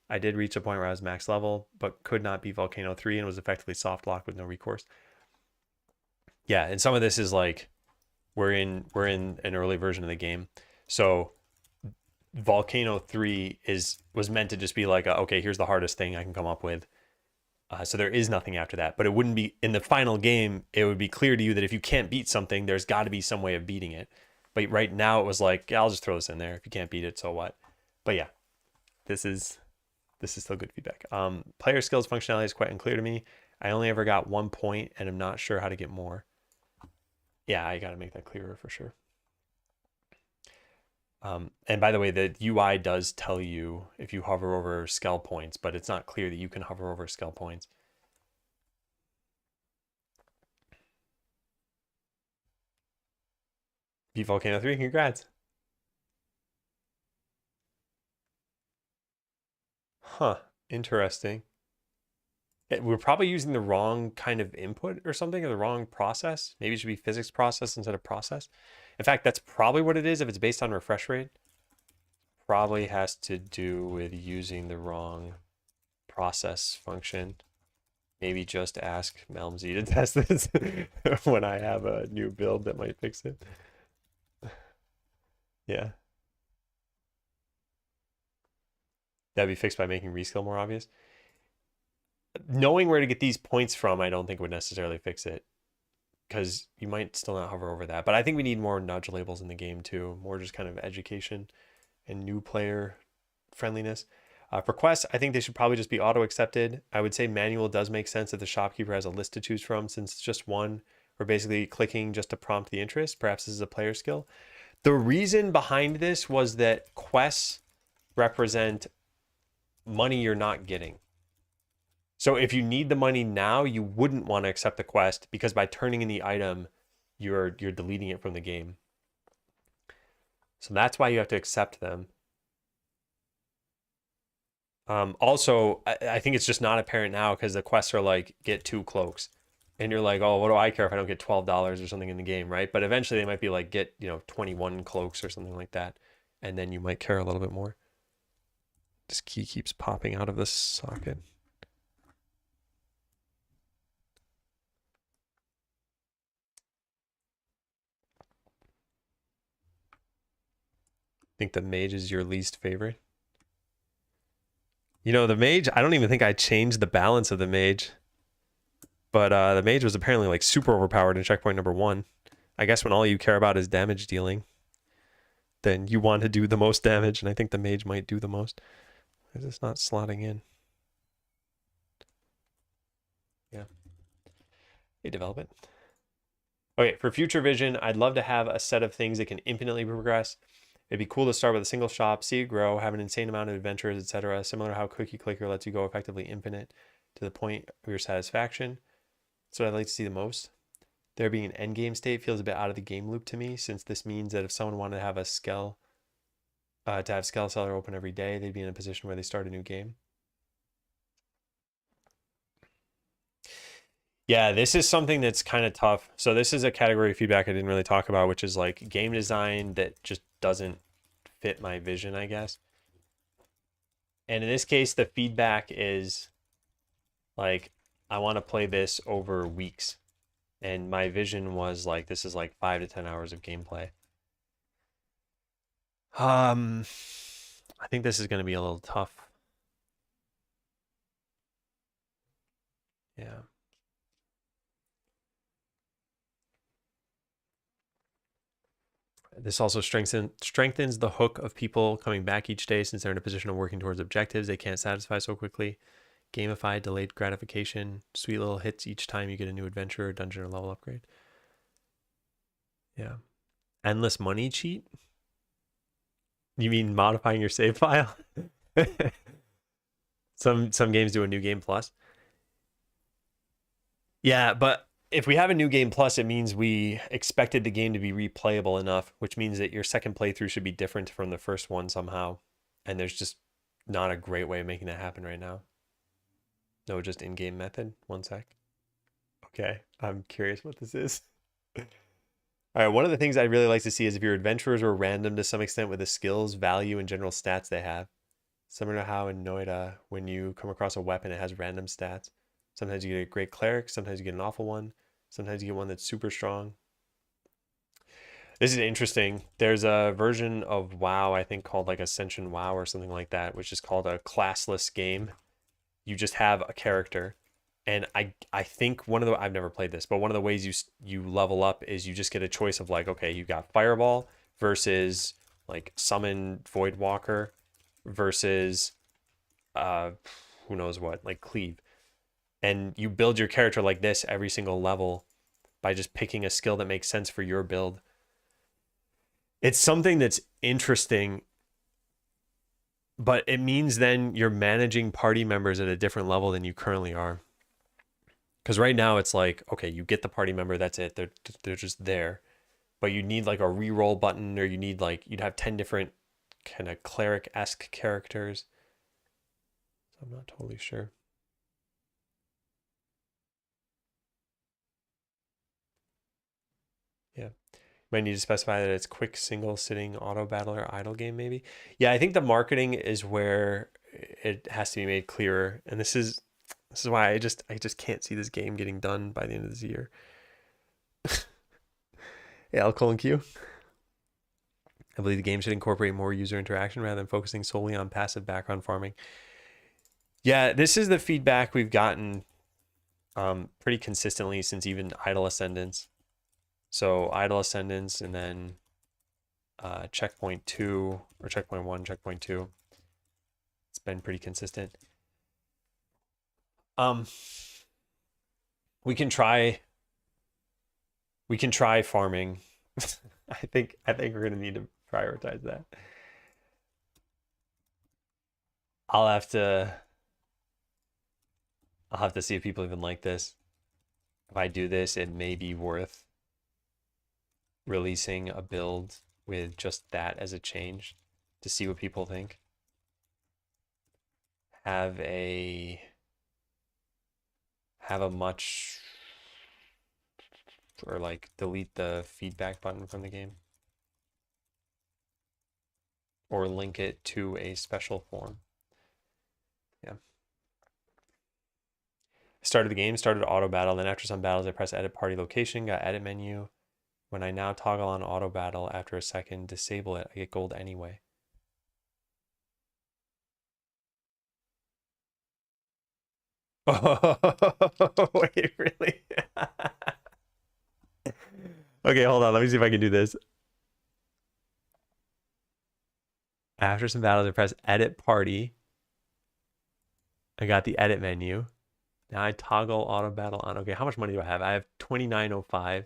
I did reach a point where I was max level, but could not beat Volcano 3 and was effectively soft locked with no recourse. Yeah, and some of this is like we're in an early version of the game. So Volcano 3 was meant to just be like, okay, here's the hardest thing I can come up with. So there is nothing after that. But it wouldn't be, in the final game, it would be clear to you that if you can't beat something, there's got to be some way of beating it. But right now it was like, yeah, I'll just throw this in there. If you can't beat it, so what? But yeah, this is still good feedback. Player skills functionality is quite unclear to me. I only ever got 1 point and I'm not sure how to get more. Yeah, I got to make that clearer for sure. And by the way, the UI does tell you if you hover over scale points, but it's not clear that you can hover over scale points. Beat Volcano 3, congrats. Huh, interesting. We're probably using the wrong kind of input or something, or the wrong process. Maybe it should be physics process instead of process. In fact, that's probably what it is if it's based on refresh rate. Probably has to do with using the wrong process function. Maybe just ask Malmsey to test this when I have a new build that might fix it. Yeah. That'd be fixed by making reskill more obvious. Knowing where to get these points from, I don't think would necessarily fix it, because you might still not hover over that. But I think we need more nudge labels in the game too, more just kind of education and new player friendliness. For quests, I think they should probably just be auto-accepted. I would say manual does make sense if the shopkeeper has a list to choose from. Since it's just one, we're basically clicking just to prompt the interest. Perhaps this is a player skill. The reason behind this was that quests represent money you're not getting. So if you need the money now, you wouldn't want to accept the quest, because by turning in the item, you're deleting it from the game. So that's why you have to accept them. Also, I think it's just not apparent now because the quests are like, get 2 cloaks. And you're like, oh, what do I care if I don't get $12 or something in the game, right? But eventually they might be like, get, 21 cloaks or something like that. And then you might care a little bit more. This key keeps popping out of this socket. I think the mage is your least favorite. The mage, I don't even think I changed the balance of the mage. But the mage was apparently like super overpowered in checkpoint number 1. I guess when all you care about is damage dealing, then you want to do the most damage, and I think the mage might do the most. Why is this not slotting in? Yeah. Hey, develop it. Okay, for future vision, I'd love to have a set of things that can infinitely progress. It'd be cool to start with a single shop, see it grow, have an insane amount of adventures, etc. Similar to how Cookie Clicker lets you go effectively infinite to the point of your satisfaction. That's what I'd like to see the most. There being an end game state feels a bit out of the game loop to me, since this means that if someone wanted to have a Skeleseller open every day, they'd be in a position where they start a new game. Yeah, this is something that's kind of tough. So this is a category of feedback I didn't really talk about, which is like game design that just doesn't fit my vision, I guess. And in this case, the feedback is like, I want to play this over weeks. And my vision was like, this is like 5 to 10 hours of gameplay. I think this is going to be a little tough. Yeah. This also strengthens the hook of people coming back each day, since they're in a position of working towards objectives they can't satisfy so quickly. Gamified delayed gratification, sweet little hits each time you get a new adventure, dungeon, or level upgrade. Yeah. Endless money cheat? You mean modifying your save file? Some games do a new game plus. Yeah, but if we have a new game plus, it means we expected the game to be replayable enough, which means that your second playthrough should be different from the first one somehow. And there's just not a great way of making that happen right now. No, just in-game method. 1 sec. Okay, I'm curious what this is. All right, one of the things I'd really like to see is if your adventurers were random to some extent with the skills, value, and general stats they have. Similar to how in Noida, when you come across a weapon, it has random stats. Sometimes you get a great cleric, sometimes you get an awful one, sometimes you get one that's super strong. This is interesting. There's a version of WoW, I think called like Ascension WoW or something like that, which is called a classless game. You just have a character. And I think one of the, I've never played this, but one of the ways you level up is you just get a choice of like, okay, you got Fireball versus like Summon Voidwalker versus who knows what, like Cleave. And you build your character like this every single level by just picking a skill that makes sense for your build. It's something that's interesting, but it means then you're managing party members at a different level than you currently are. Because right now it's like, okay, you get the party member, that's it. They're just there. But you need like a reroll button, or you need like, you'd have 10 different kind of cleric-esque characters. So I'm not totally sure. Yeah. Might need to specify that it's quick single sitting auto battle or idle game maybe. Yeah, I think the marketing is where it has to be made clearer. And this is why I just can't see this game getting done by the end of this year. Yeah, Q. I believe the game should incorporate more user interaction rather than focusing solely on passive background farming. Yeah, this is the feedback we've gotten pretty consistently since even Idle Ascendance. So Idle Ascendance and then checkpoint 2 or checkpoint 1, checkpoint 2. It's been pretty consistent. We can try farming. I think we're gonna need to prioritize that. I'll have to see if people even like this. If I do this, it may be worth releasing a build with just that as a change to see what people think. Have a much, or like delete the feedback button from the game, or link it to a special form. Yeah. Started the game, started auto battle, then after some battles I press edit party location, got edit menu. When I now toggle on auto battle, after a second disable it, I get gold anyway. Oh, wait, really? Okay, hold on. Let me see if I can do this. After some battles, I press edit party. I got the edit menu. Now I toggle auto battle on. Okay, how much money do I have? I have 2905.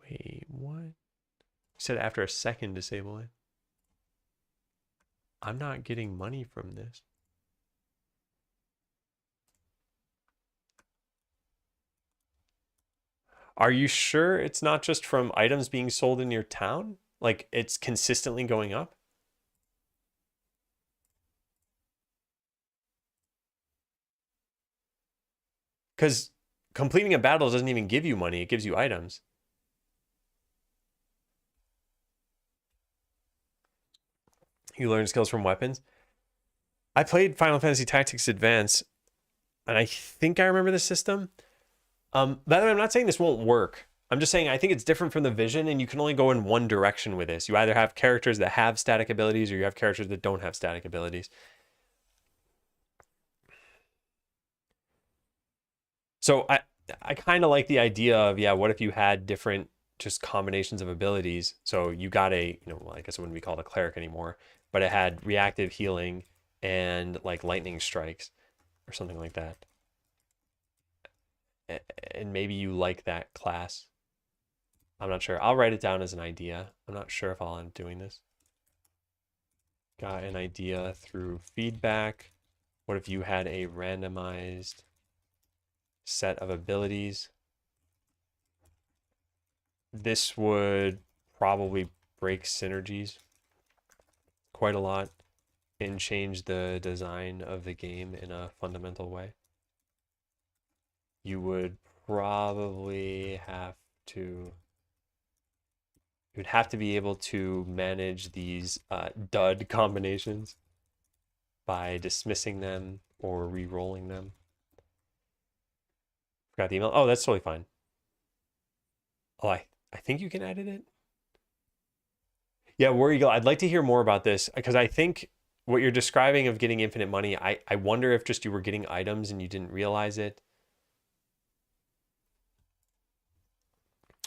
Wait, what? You said after a second disable it. I'm not getting money from this. Are you sure it's not just from items being sold in your town? Like it's consistently going up? Because completing a battle doesn't even give you money, it gives you items. You learn skills from weapons. I played Final Fantasy Tactics Advance, and I think I remember the system. By the way, I'm not saying this won't work. I'm just saying I think it's different from the Vision, and you can only go in one direction with this. You either have characters that have static abilities, or you have characters that don't have static abilities. So I kind of like the idea of, yeah, what if you had different just combinations of abilities? So you got a, well, I guess it wouldn't be called a cleric anymore, but it had reactive healing and like lightning strikes or something like that. And maybe you like that class. I'm not sure. I'll write it down as an idea. I'm not sure if I'll end up doing this. Got an idea through feedback. What if you had a randomized set of abilities? This would probably break synergies quite a lot and change the design of the game in a fundamental way. You would probably have to you'd have to be able to manage these dud combinations by dismissing them or re-rolling them. Forgot the email. Oh, that's totally fine. Oh, I think you can edit it. Yeah, War Eagle, I'd like to hear more about this because I think what you're describing of getting infinite money, I wonder if just you were getting items and you didn't realize it.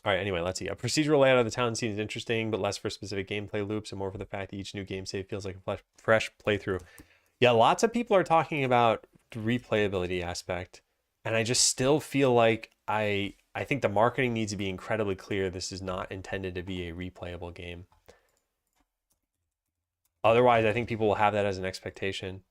All right, anyway, let's see. A procedural layout of the town seems interesting, but less for specific gameplay loops and more for the fact that each new game save feels like a fresh playthrough. Yeah, lots of people are talking about the replayability aspect, and I just still feel like I think the marketing needs to be incredibly clear. This is not intended to be a replayable game. Otherwise, I think people will have that as an expectation.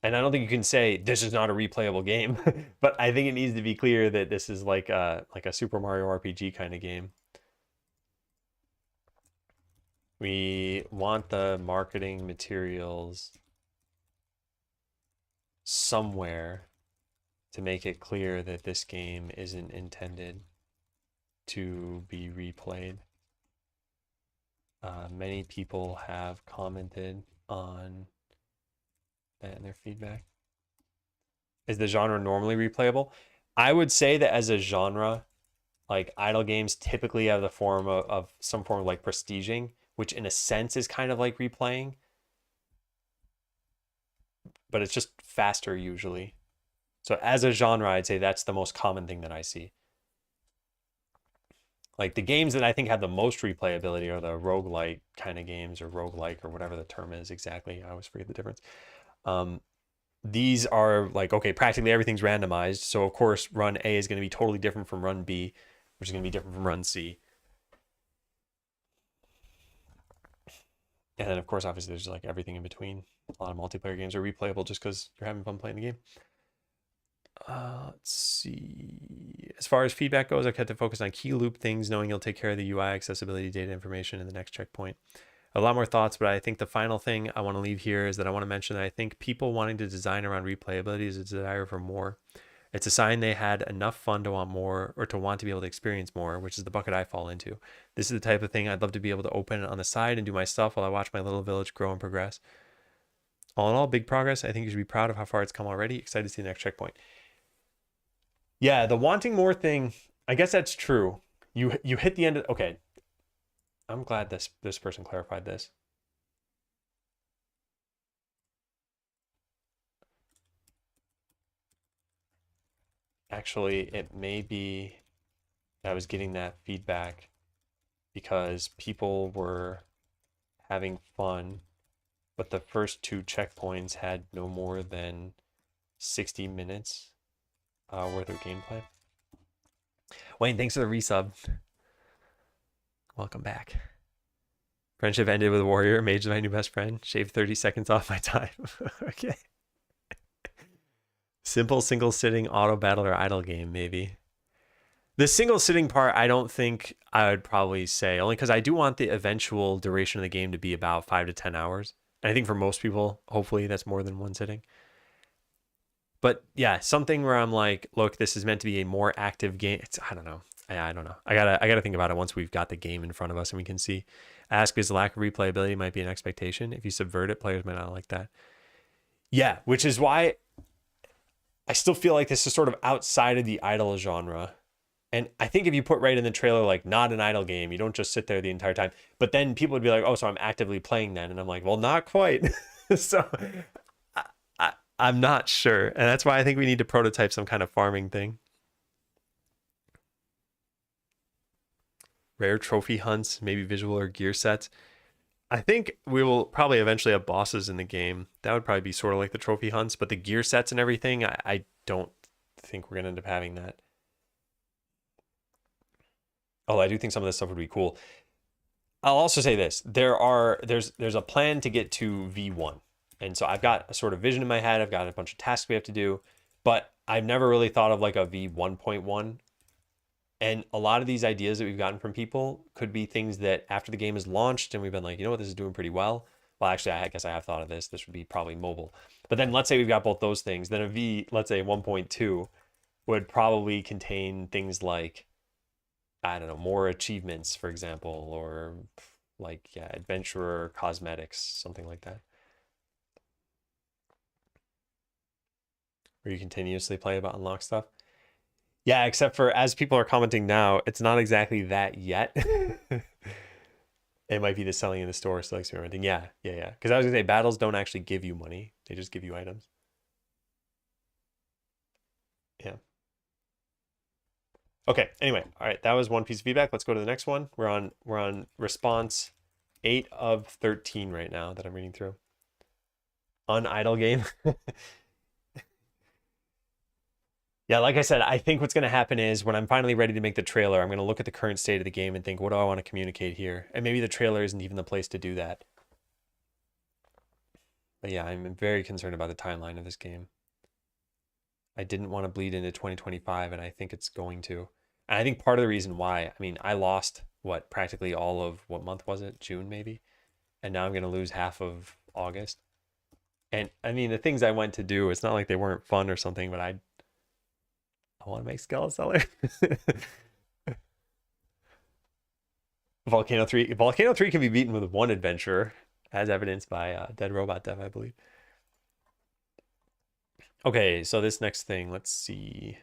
And I don't think you can say this is not a replayable game, but I think it needs to be clear that this is like a Super Mario RPG kind of game. We want the marketing materials somewhere to make it clear that this game isn't intended to be replayed. Many people have commented on that in their feedback. Is the genre normally replayable? I would say that as a genre, like idle games typically have the form of some form of like prestiging, which in a sense is kind of like replaying, but it's just faster usually. So as a genre, I'd say that's the most common thing that I see. Like the games that I think have the most replayability are the roguelike kind of games or roguelike or whatever the term is exactly. I always forget the difference. These are like, okay, practically everything's randomized. So of course, run A is going to be totally different from run B, which is going to be different from run C. And then of course, obviously there's like everything in between. A lot of multiplayer games are replayable just because you're having fun playing the game. Let's see. As far as feedback goes, I've had to focus on key loop things, knowing you'll take care of the UI, accessibility, data information in the next checkpoint. A lot more thoughts, but I think the final thing I want to leave here is that I want to mention that I think people wanting to design around replayability is a desire for more. It's a sign they had enough fun to want more or to want to be able to experience more, which is the bucket I fall into. This is the type of thing I'd love to be able to open on the side and do my stuff while I watch my little village grow and progress. All in all, big progress. I think you should be proud of how far it's come already. Excited to see the next checkpoint. Yeah, the wanting more thing, I guess that's true. You hit the end of, okay. I'm glad this person clarified this. Actually, it may be I was getting that feedback because people were having fun, but the first two checkpoints had no more than 60 minutes worth of gameplay. Wayne, thanks for the resub. Welcome back. Friendship ended with a warrior. Mage is my new best friend. Shave 30 seconds off my time. Okay. Simple single sitting auto battle or idle game, maybe. The single sitting part, I don't think I would probably say, only because I do want the eventual duration of the game to be about 5 to 10 hours. And I think for most people, hopefully that's more than one sitting. But yeah, something where I'm like, look, this is meant to be a more active game. I don't know. I don't know. I gotta think about it once we've got the game in front of us and we can see. Ask is lack of replayability might be an expectation. If you subvert it, players might not like that. Yeah, which is why I still feel like this is sort of outside of the idle genre. And I think if you put right in the trailer, like not an idle game, you don't just sit there the entire time. But then people would be like, oh, so I'm actively playing then. And I'm like, well, not quite. So I'm not sure. And that's why I think we need to prototype some kind of farming thing. Rare trophy hunts, maybe visual or gear sets. I think we will probably eventually have bosses in the game. That would probably be sort of like the trophy hunts, but the gear sets and everything, I don't think we're gonna end up having that. Oh, I do think some of this stuff would be cool. I'll also say this: there's a plan to get to V1, and so I've got a sort of vision in my head. I've got a bunch of tasks we have to do, but I've never really thought of like a V1.1. And a lot of these ideas that we've gotten from people could be things that after the game is launched and we've been like, you know what, this is doing pretty well. Well, actually, I guess I have thought of this. This would be probably mobile. But then let's say we've got both those things. Then a V, let's say 1.2 would probably contain things like, I don't know, more achievements, for example, or like, yeah, adventurer cosmetics, something like that. Where you continuously play about unlock stuff. Yeah, except for as people are commenting now, it's not exactly that yet. It might be the selling in the store, still experimenting. Yeah. Because I was gonna say battles don't actually give you money; they just give you items. Yeah. Okay. Anyway, all right. That was one piece of feedback. Let's go to the next one. We're on response 8 of 13 right now that I'm reading through. Unidle game. Yeah, like I said, I think what's going to happen is when I'm finally ready to make the trailer, I'm going to look at the current state of the game and think, what do I want to communicate here? And maybe the trailer isn't even the place to do that. But yeah, I'm very concerned about the timeline of this game. I didn't want to bleed into 2025, and I think it's going to. And I think part of the reason why, I mean, I lost practically all of what month was it? June, maybe? And now I'm going to lose half of August. And I mean, the things I went to do, it's not like they weren't fun or something, but I want to make Skeleseller. Volcano 3 can be beaten with one adventurer, as evidenced by Dead Robot Dev, I believe. Okay, so this next thing, let's see.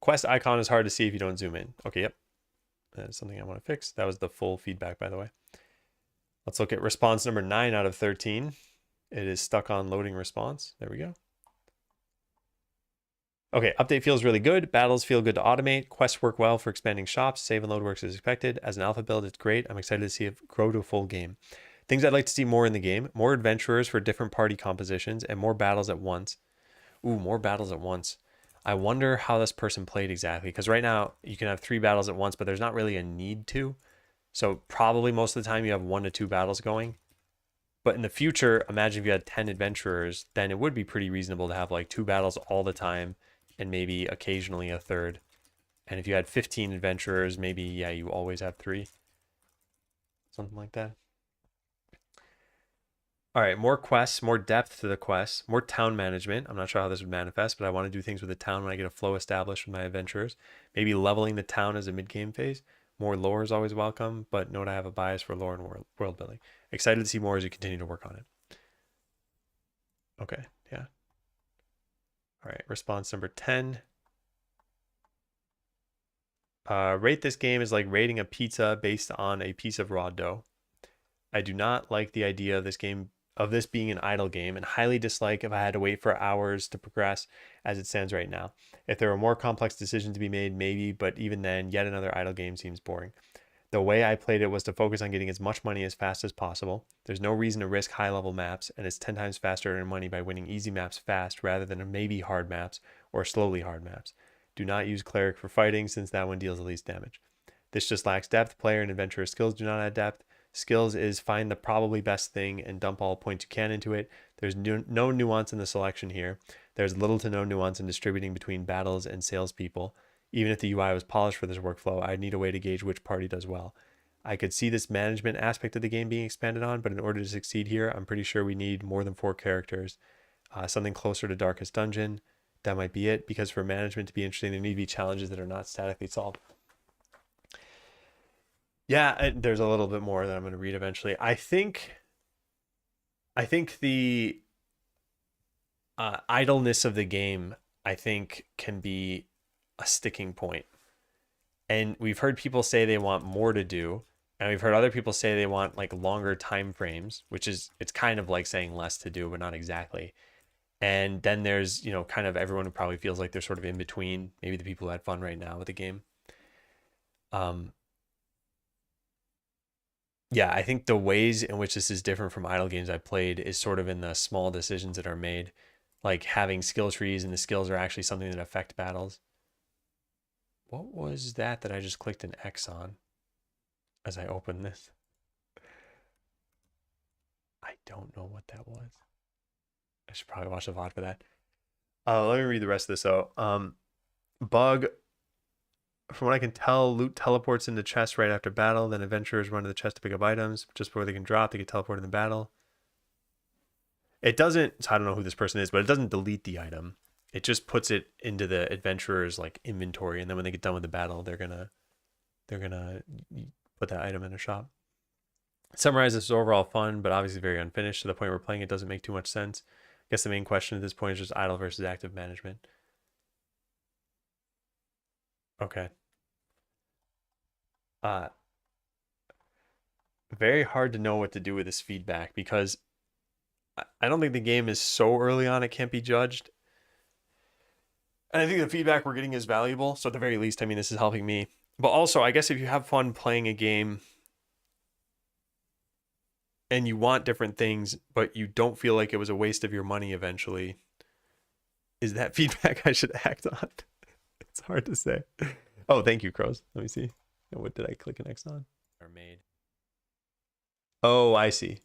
Quest icon is hard to see if you don't zoom in. Okay, yep. That's something I want to fix. That was the full feedback, by the way. Let's look at response number 9 out of 13. It is stuck on loading response. There we go. Okay, update feels really good. Battles feel good to automate. Quests work well for expanding shops. Save and load works as expected. As an alpha build, it's great. I'm excited to see it grow to a full game. Things I'd like to see more in the game. More adventurers for different party compositions and more battles at once. Ooh, more battles at once. I wonder how this person played exactly. Because right now, you can have 3 battles at once, but there's not really a need to. So probably most of the time you have 1 to 2 battles going. But in the future, imagine if you had 10 adventurers, then it would be pretty reasonable to have like 2 battles all the time and maybe occasionally a third. And if you had 15 adventurers, maybe, yeah, you always have 3. Something like that. All right, more quests, more depth to the quests, more town management. I'm not sure how this would manifest, but I want to do things with the town when I get a flow established with my adventurers. Maybe leveling the town as a mid-game phase. More lore is always welcome, but note I have a bias for lore and world building. Excited to see more as you continue to work on it. Okay, yeah. All right, response number 10. Rate this game is like rating a pizza based on a piece of raw dough. I do not like the idea of this game of this being an idle game and highly dislike if I had to wait for hours to progress as it stands right now. If there were more complex decisions to be made, maybe, but even then, yet another idle game seems boring. The way I played it was to focus on getting as much money as fast as possible. There's no reason to risk high-level maps, and it's 10 times faster to earn money by winning easy maps fast rather than maybe hard maps or slowly hard maps. Do not use Cleric for fighting since that one deals the least damage. This just lacks depth. Player and adventurer skills do not add depth. Skills is find the probably best thing and dump all points you can into it. There's no nuance in the selection here. There's little to no nuance in distributing between battles and salespeople. Even if the UI was polished for this workflow, I'd need a way to gauge which party does well. I could see this management aspect of the game being expanded on, but in order to succeed here, I'm pretty sure we need more than 4 characters. Something closer to Darkest Dungeon. That might be it, because for management to be interesting, there need to be challenges that are not statically solved. Yeah, there's a little bit more that I'm going to read eventually. I think the idleness of the game, I think, can be a sticking point. And we've heard people say they want more to do, and we've heard other people say they want like longer time frames, which is, it's kind of like saying less to do, but not exactly. And then there's, you know, kind of everyone who probably feels like they're sort of in between, maybe the people who had fun right now with the game. Yeah, I think the ways in which this is different from idle games I played is sort of in the small decisions that are made, like having skill trees and the skills are actually something that affect battles. What was that I just clicked an X on as I opened this? I don't know what that was. I should probably watch the VOD for that. Let me read the rest of this though. Bug, from what I can tell, loot teleports into chests right after battle. Then adventurers run to the chest to pick up items. Just before they can drop, they get teleported in the battle. It doesn't, so I don't know who this person is, but it doesn't delete the item. It just puts it into the adventurer's like inventory, and then when they get done with the battle, they're gonna put that item in a shop. Summarize, this is overall fun, but obviously very unfinished. To the point where playing it doesn't make too much sense. I guess the main question at this point is just idle versus active management. Okay. Very hard to know what to do with this feedback because I don't think the game is so early on it can't be judged. And I think the feedback we're getting is valuable. So at the very least, I mean, this is helping me. But also, I guess if you have fun playing a game and you want different things, but you don't feel like it was a waste of your money eventually, is that feedback I should act on? It's hard to say. Oh, thank you, Crows. Let me see. What did I click next on? Are made. Oh, I see.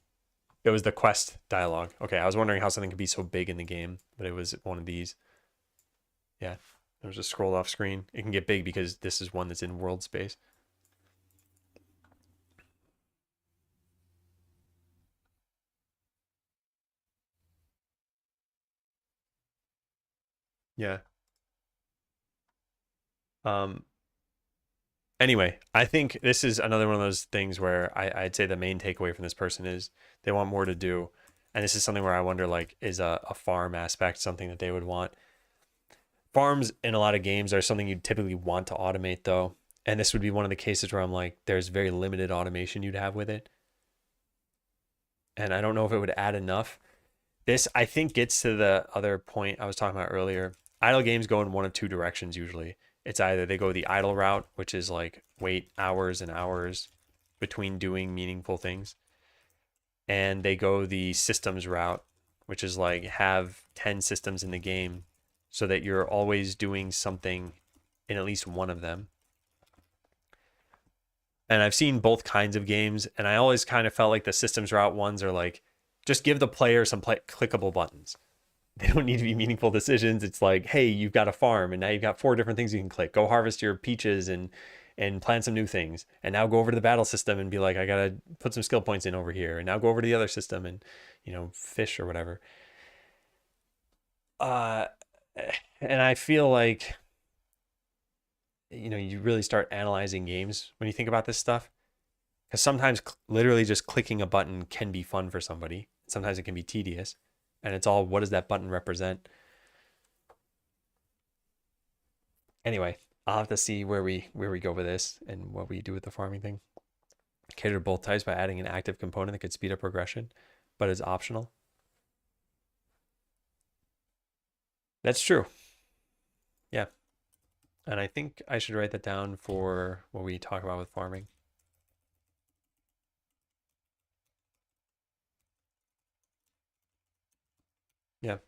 It was the quest dialogue. Okay, I was wondering how something could be so big in the game, but it was one of these. Yeah, it was just scrolled off screen. It can get big because this is one that's in world space. Yeah. Anyway, I think this is another one of those things where I'd say the main takeaway from this person is they want more to do. And this is something where I wonder, like, is a farm aspect something that they would want? Farms in a lot of games are something you typically want to automate, though. And this would be one of the cases where I'm like, there's very limited automation you'd have with it. And I don't know if it would add enough. This, I think, gets to the other point I was talking about earlier. Idle games go in one of two directions usually. It's either they go the idle route, which is like wait hours and hours between doing meaningful things, and they go the systems route, which is like have 10 systems in the game so that you're always doing something in at least one of them. And I've seen both kinds of games, and I always kind of felt like the systems route ones are like, just give the player some clickable buttons. They don't need to be meaningful decisions. It's like, hey, you've got a farm and now you've got 4 different things you can click. Go harvest your peaches and plant some new things. And now go over to the battle system and be like, I got to put some skill points in over here. And now go over to the other system and, you know, fish or whatever. And I feel like, you know, you really start analyzing games when you think about this stuff. Because sometimes literally just clicking a button can be fun for somebody. Sometimes it can be tedious. And it's all, what does that button represent? Anyway, I'll have to see where we go with this and what we do with the farming thing. Cater to both types by adding an active component that could speed up progression. but is optional. That's true. Yeah. And I think I should write that down for what we talk about with farming. Yeah.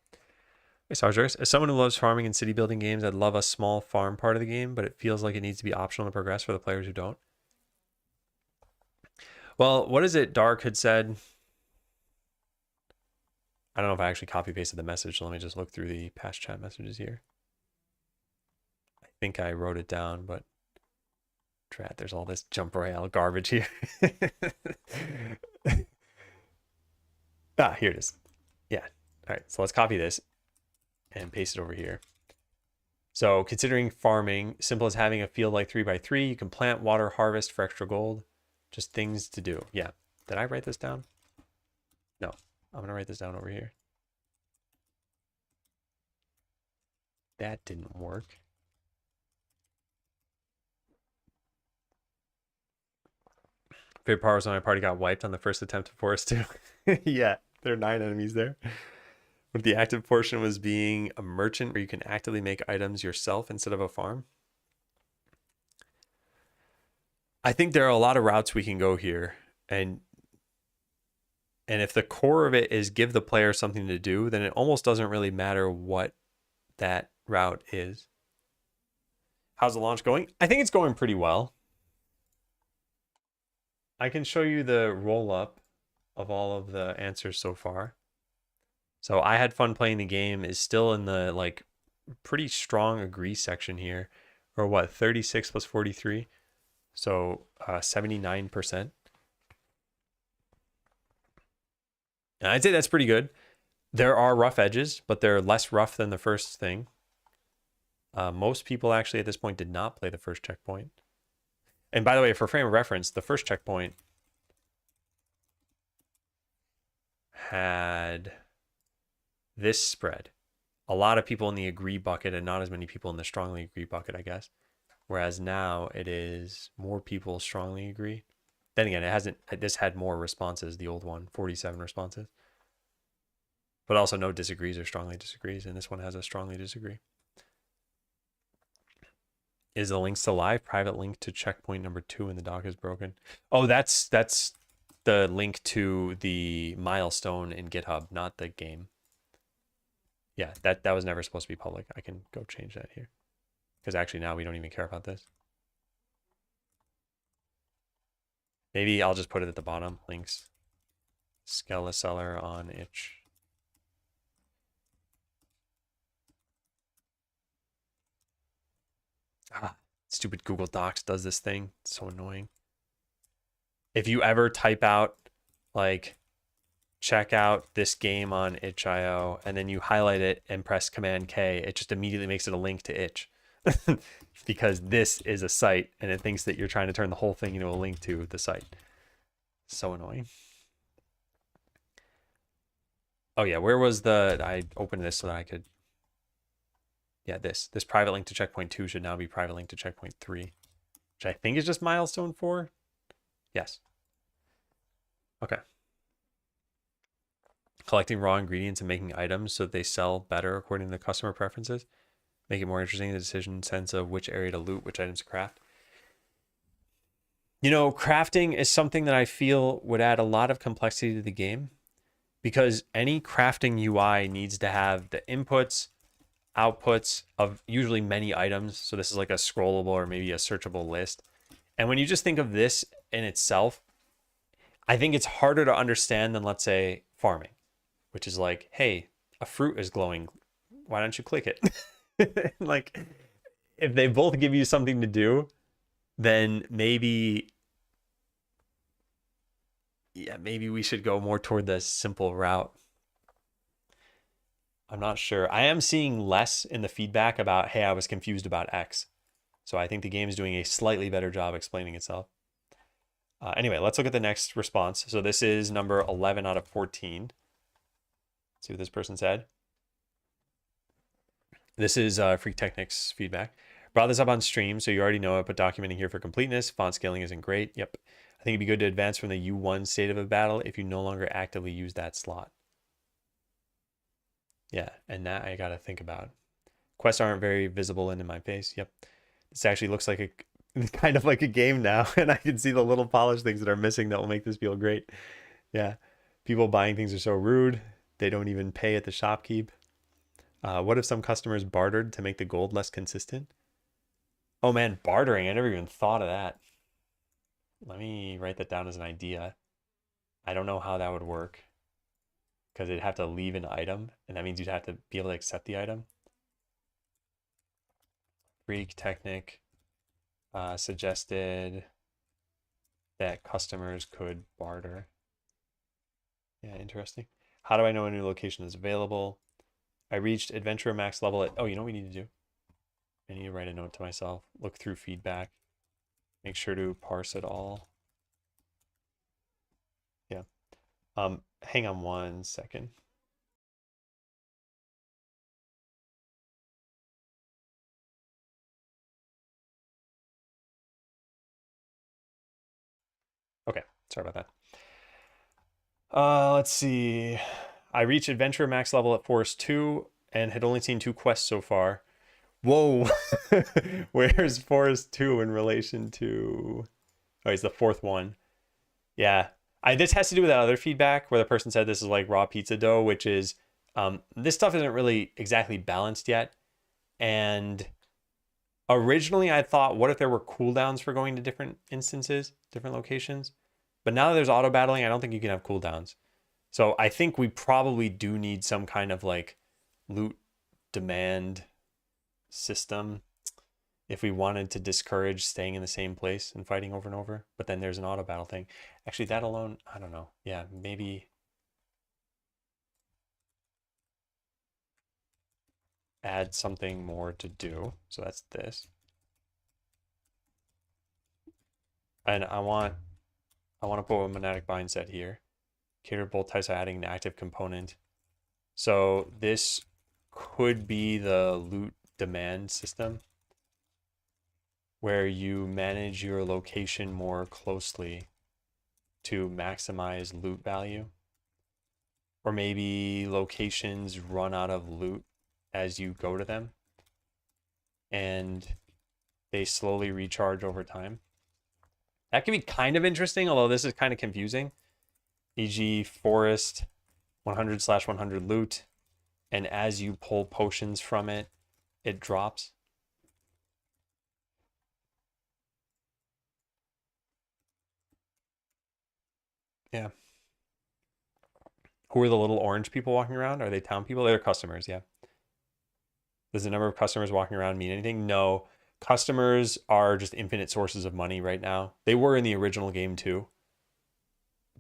Hey, Sargeras, as someone who loves farming and city building games, I'd love a small farm part of the game, but it feels like it needs to be optional to progress for the players who don't. Well, what is it Dark had said? I don't know if I actually copy pasted the message, so let me just look through the past chat messages here. I think I wrote it down, but drat, there's all this jump royale garbage here. Here it is. Yeah. All right, so let's copy this and paste it over here. So considering farming, simple as having a field like 3x3, you can plant, water, harvest for extra gold. Just things to do. Yeah. Did I write this down? No. I'm going to write this down over here. That didn't work. Favorite part was when my party got wiped on the first attempt at Forest 2. Yeah, there are 9 enemies there. But the active portion was being a merchant where you can actively make items yourself instead of a farm. I think there are a lot of routes we can go here. And if the core of it is give the player something to do, then it almost doesn't really matter what that route is. How's the launch going? I think it's going pretty well. I can show you the roll-up of all of the answers so far. So I had fun playing the game is still in the like pretty strong agree section here, or what, 36 plus 43. So 79%. And I'd say that's pretty good. There are rough edges, but they're less rough than the first thing. Most people actually at this point did not play the first checkpoint. And by the way, for frame of reference, the first checkpoint had this spread. A lot of people in the agree bucket and not as many people in the strongly agree bucket, I guess. Whereas now it is more people strongly agree. Then again, this had more responses, the old one, 47 responses. But also no disagrees or strongly disagrees, and this one has a strongly disagree. Is the link still live? Private link to checkpoint number 2 and the dock is broken. Oh, that's the link to the milestone in GitHub, not the game. Yeah, that was never supposed to be public. I can go change that here. Because actually now we don't even care about this. Maybe I'll just put it at the bottom. Links. Skeleseller on itch. Stupid Google Docs does this thing. It's so annoying. If you ever type out, like, check out this game on itch.io, and then you highlight it and press Command K, it just immediately makes it a link to itch. Because this is a site, and it thinks that you're trying to turn the whole thing into a link to the site. So annoying. Oh yeah, where was I opened this so that I could... Yeah, this private link to checkpoint 2 should now be private link to checkpoint 3, which I think is just milestone 4. Yes. Okay. Collecting raw ingredients and making items so that they sell better according to the customer preferences. Make it more interesting, the decision sense of which area to loot, which items to craft. You know, crafting is something that I feel would add a lot of complexity to the game, because any crafting UI needs to have the inputs, outputs of usually many items. So this is like a scrollable or maybe a searchable list. And when you just think of this in itself, I think it's harder to understand than, let's say, farming, which is like, hey, a fruit is glowing. Why don't you click it? Like, if they both give you something to do, then maybe we should go more toward the simple route. I'm not sure. I am seeing less in the feedback about, hey, I was confused about X. So I think the game is doing a slightly better job explaining itself. Anyway, let's look at the next response. So this is number 11 out of 14. Let's see what this person said. This is Freak Technics feedback. Brought this up on stream, so you already know it, but documenting here for completeness. Font scaling isn't great. Yep. I think it'd be good to advance from the U1 state of a battle if you no longer actively use that slot. Yeah, and that I gotta think about. Quests aren't very visible into my face. Yep. This actually looks like a kind of like a game now, and I can see the little polish things that are missing that will make this feel great. Yeah. People buying things are so rude. They don't even pay at the shopkeep. What if some customers bartered to make the gold less consistent? Oh man, bartering. I never even thought of that. Let me write that down as an idea. I don't know how that would work because it'd have to leave an item, and that means you'd have to be able to accept the item. Greek Technic suggested that customers could barter. Yeah, interesting. How do I know a new location is available? I reached Adventurer max level at... Oh, you know what we need to do? I need to write a note to myself. Look through feedback. Make sure to parse it all. Yeah. Hang on 1 second. Okay, sorry about that. Let's see. I reached Adventurer max level at Forest 2 and had only seen 2 quests so far. Whoa. Where's Forest 2 in relation to... Oh, he's the 4th one. Yeah. This has to do with that other feedback where the person said this is like raw pizza dough, which is this stuff isn't really exactly balanced yet. And originally I thought, what if there were cooldowns for going to different instances, different locations? But now that there's auto battling, I don't think you can have cooldowns. So I think we probably do need some kind of like loot demand system if we wanted to discourage staying in the same place and fighting over and over. But then there's an auto battle thing. Actually, that alone, I don't know. Yeah, maybe add something more to do. So that's this. And I want to put a monadic bind set here. Cater to both types by adding an active component. So this could be the loot demand system where you manage your location more closely to maximize loot value. Or maybe locations run out of loot as you go to them and they slowly recharge over time. That could be kind of interesting, although this is kind of confusing. E.g. forest 100/100 loot, and as you pull potions from it, it drops. Yeah. Who are the little orange people walking around? Are they town people? They're customers, yeah. Does the number of customers walking around mean anything? No. Customers are just infinite sources of money right now. They were in the original game too.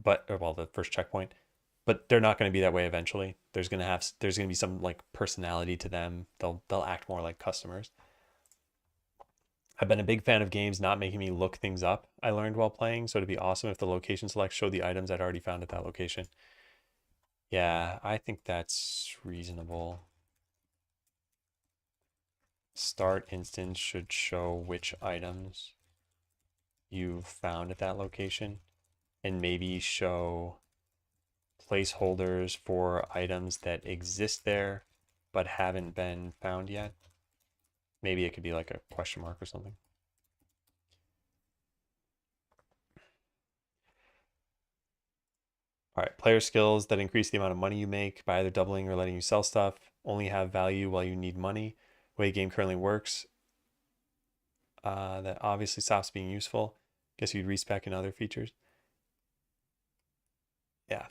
But, well, the first checkpoint. But they're not going to be that way eventually. There's going to be some like personality to them. They'll act more like customers. I've been a big fan of games not making me look things up. I learned while playing, so it'd be awesome if the location select showed the items I'd already found at that location. Yeah, I think that's reasonable. Start instance should show which items you found at that location, and maybe show placeholders for items that exist there but haven't been found yet. Maybe it could be like a question mark or something. All right, player skills that increase the amount of money you make by either doubling or letting you sell stuff only have value while you need money. The way the game currently works, that obviously stops being useful. Guess you'd respec in other features. Yeah.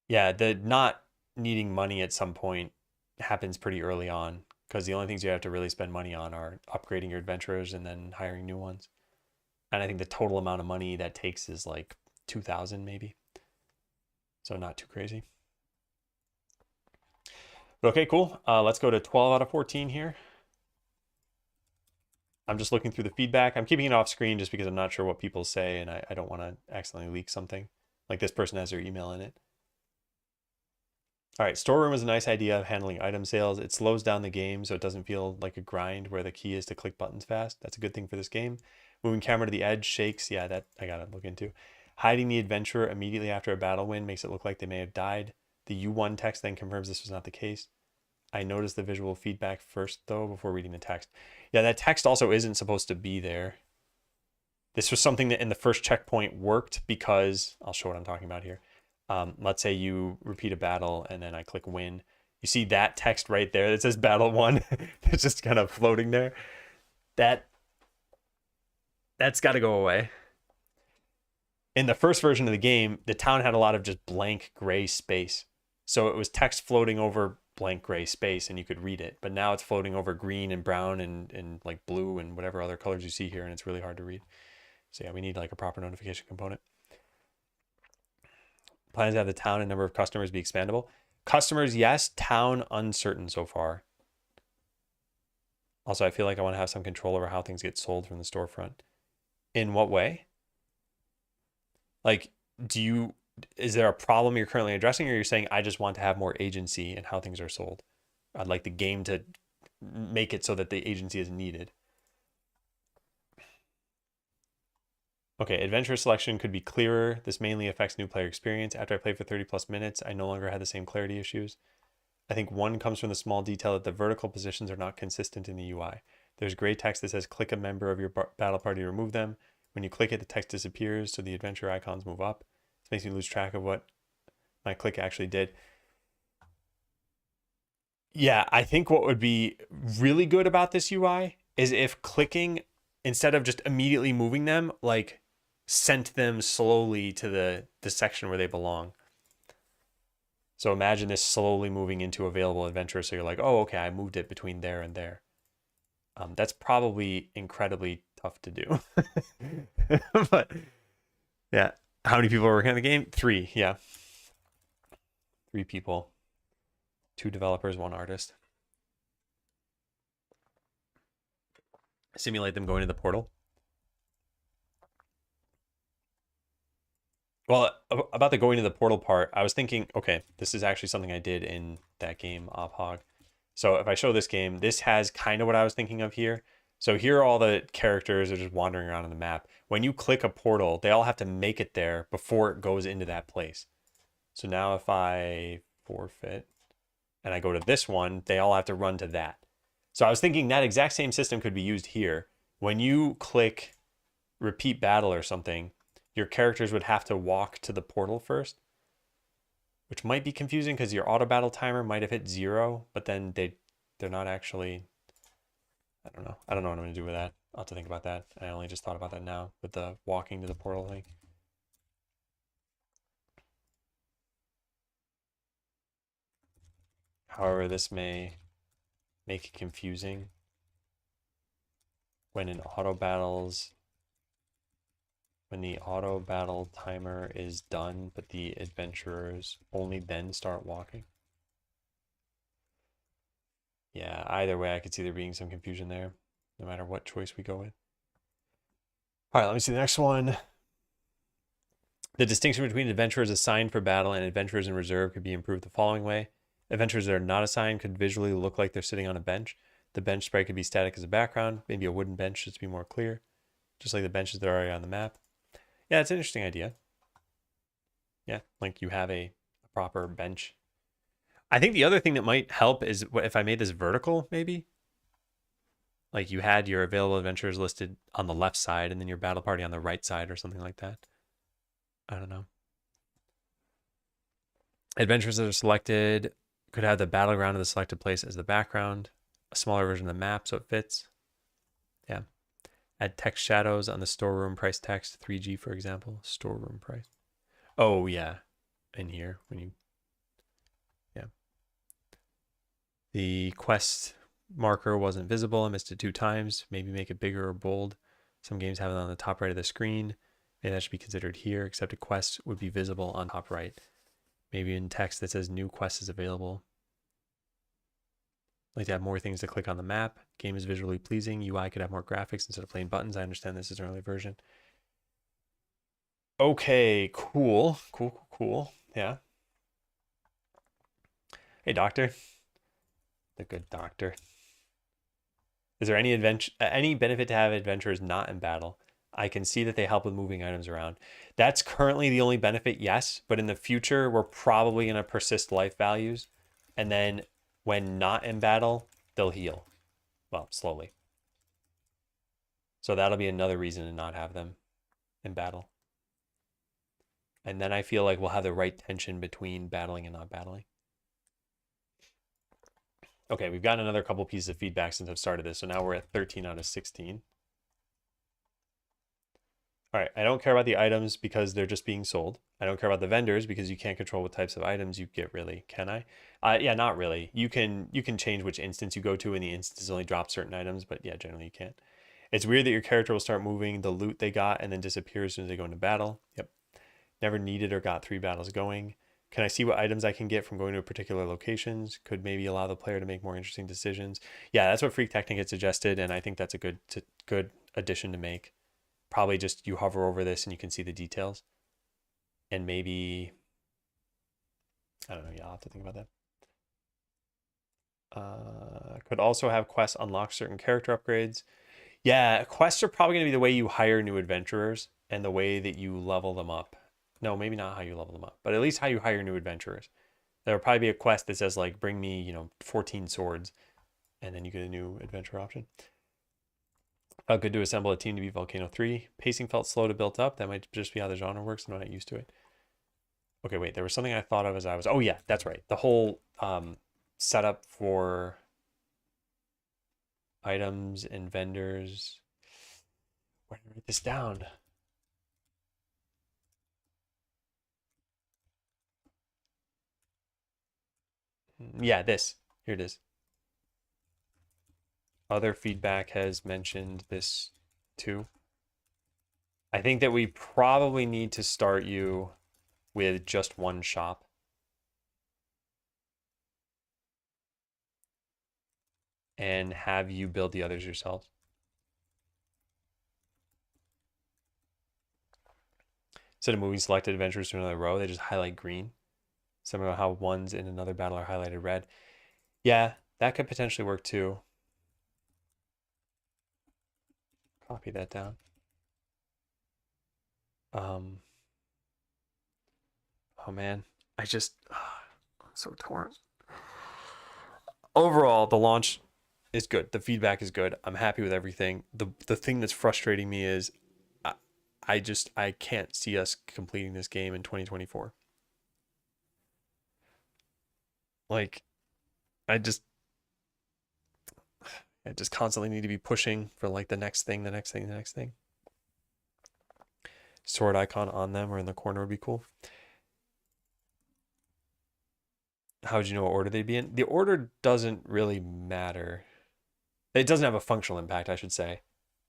Yeah, the not needing money at some point happens pretty early on because the only things you have to really spend money on are upgrading your adventurers and then hiring new ones. And I think the total amount of money that takes is like 2,000 maybe. So not too crazy. But okay, cool. Let's go to 12 out of 14 here. I'm just looking through the feedback. I'm keeping it off screen just because I'm not sure what people say and I don't want to accidentally leak something. Like this person has their email in it. All right, storeroom is a nice idea of handling item sales. It slows down the game so it doesn't feel like a grind where the key is to click buttons fast. That's a good thing for this game. Moving camera to the edge, shakes. Yeah, that I gotta look into. Hiding the adventurer immediately after a battle win makes it look like they may have died. The U1 text then confirms this was not the case. I noticed the visual feedback first, though, before reading the text. Yeah, that text also isn't supposed to be there. This was something that in the first checkpoint worked because, I'll show what I'm talking about here. Let's say you repeat a battle and then I click win. You see that text right there that says battle won. It's just kind of floating there. That's got to go away. In the first version of the game, the town had a lot of just blank gray space. So it was text floating over blank gray space and you could read it. But now it's floating over green and brown and like blue and whatever other colors you see here, and it's really hard to read. So yeah, we need like a proper notification component. Plans to have the town and number of customers be expandable. Customers, yes. Town, uncertain so far. Also, I feel like I want to have some control over how things get sold from the storefront. In what way? Like, is there a problem you're currently addressing, or you're saying I just want to have more agency in how things are sold? I'd like the game to make it so that the agency is needed. Okay, adventure selection could be clearer. This mainly affects new player experience. After I played for 30 plus minutes, I no longer had the same clarity issues. I think one comes from the small detail that the vertical positions are not consistent in the UI. There's gray text that says click a member of your battle party to remove them. When you click it, the text disappears, so the adventure icons move up. This makes me lose track of what my click actually did. Yeah, I think what would be really good about this UI is if clicking, instead of just immediately moving them, like sent them slowly to the section where they belong. So imagine this slowly moving into available adventure. So you're like, oh, okay, I moved it between there and there. That's probably incredibly tough to do. But yeah, how many people are working on the game? 3, yeah. 3 people, 2 developers, 1 artist. Simulate them going to the portal. Well, about the going to the portal part, I was thinking, okay, this is actually something I did in that game, OpHog. So if I show this game, this has kind of what I was thinking of here. So here are all the characters that are just wandering around on the map. When you click a portal, they all have to make it there before it goes into that place. So now if I forfeit and I go to this one, they all have to run to that. So I was thinking that exact same system could be used here. When you click repeat battle or something, your characters would have to walk to the portal first, which might be confusing because your auto battle timer might have hit 0, but then they're not actually, I don't know. I don't know what I'm going to do with that. I'll have to think about that. I only just thought about that now with the walking to the portal thing. However, this may make it confusing when the auto battle timer is done, but the adventurers only then start walking. Yeah, either way, I could see there being some confusion there, no matter what choice we go with. All right, let me see the next one. The distinction between adventurers assigned for battle and adventurers in reserve could be improved the following way. Adventurers that are not assigned could visually look like they're sitting on a bench. The bench sprite could be static as a background, maybe a wooden bench just to be more clear, just like the benches that are already on the map. Yeah, it's an interesting idea. Yeah, like you have a proper bench. I think the other thing that might help is if I made this vertical, maybe. Like you had your available adventurers listed on the left side and then your battle party on the right side or something like that. I don't know. Adventurers that are selected could have the battleground of the selected place as the background, a smaller version of the map so it fits. Yeah. Add text shadows on the storeroom price text, 3G for example, storeroom price. Oh yeah, in here when you, yeah. The quest marker wasn't visible. I missed it 2 times. Maybe make it bigger or bold. Some games have it on the top right of the screen. Maybe that should be considered here. Accepted quest would be visible on top right. Maybe in text that says new quest is available. Like to have more things to click on the map. Game is visually pleasing. UI could have more graphics instead of plain buttons. I understand this is an early version. Okay, cool. Yeah. Hey, doctor. The good doctor. Is there any benefit to have adventurers not in battle? I can see that they help with moving items around. That's currently the only benefit, yes, but in the future, we're probably going to persist life values. And then when not in battle, they'll heal. Well, slowly. So that'll be another reason to not have them in battle. And then I feel like we'll have the right tension between battling and not battling. Okay, we've gotten another couple pieces of feedback since I've started this. So now we're at 13 out of 16. All right, I don't care about the items because they're just being sold. I don't care about the vendors because you can't control what types of items you get, really. Can I? Yeah, not really. You can change which instance you go to, and the instance only drops certain items, but yeah, generally you can't. It's weird that your character will start moving the loot they got and then disappear as soon as they go into battle. Yep. Never needed or got 3 battles going. Can I see what items I can get from going to particular locations? Could maybe allow the player to make more interesting decisions. Yeah, that's what Freak Technic had suggested, and I think that's a good addition to make. Probably just you hover over this and you can see the details. And maybe, I don't know, yeah, I'll have to think about that. Could also have quests unlock certain character upgrades. Yeah, quests are probably going to be the way you hire new adventurers and the way that you level them up. No, maybe not how you level them up, but at least how you hire new adventurers. There'll probably be a quest that says like, bring me, 14 swords, and then you get a new adventure option. Felt good to assemble a team to beat Volcano 3. Pacing felt slow to build up. That might just be how the genre works. I'm not used to it. Okay, wait. There was something I thought of as I was... Oh, yeah, that's right. The whole setup for items and vendors. Where did I write this down? Yeah, this. Here it is. Other feedback has mentioned this too. I think that we probably need to start you with just one shop. And have you build the others yourselves. Instead of moving selected adventures to another row, they just highlight green. Similar to how ones in another battle are highlighted red. Yeah, that could potentially work too. Copy that down. Oh man, I'm so torn. Overall, the launch is good. The feedback is good. I'm happy with everything. The thing that's frustrating me is I can't see us completing this game in 2024. Like I just constantly need to be pushing for like the next thing. Sword icon on them or in the corner would be cool. How would you know what order they'd be in? The order doesn't really matter. It doesn't have a functional impact, I should say.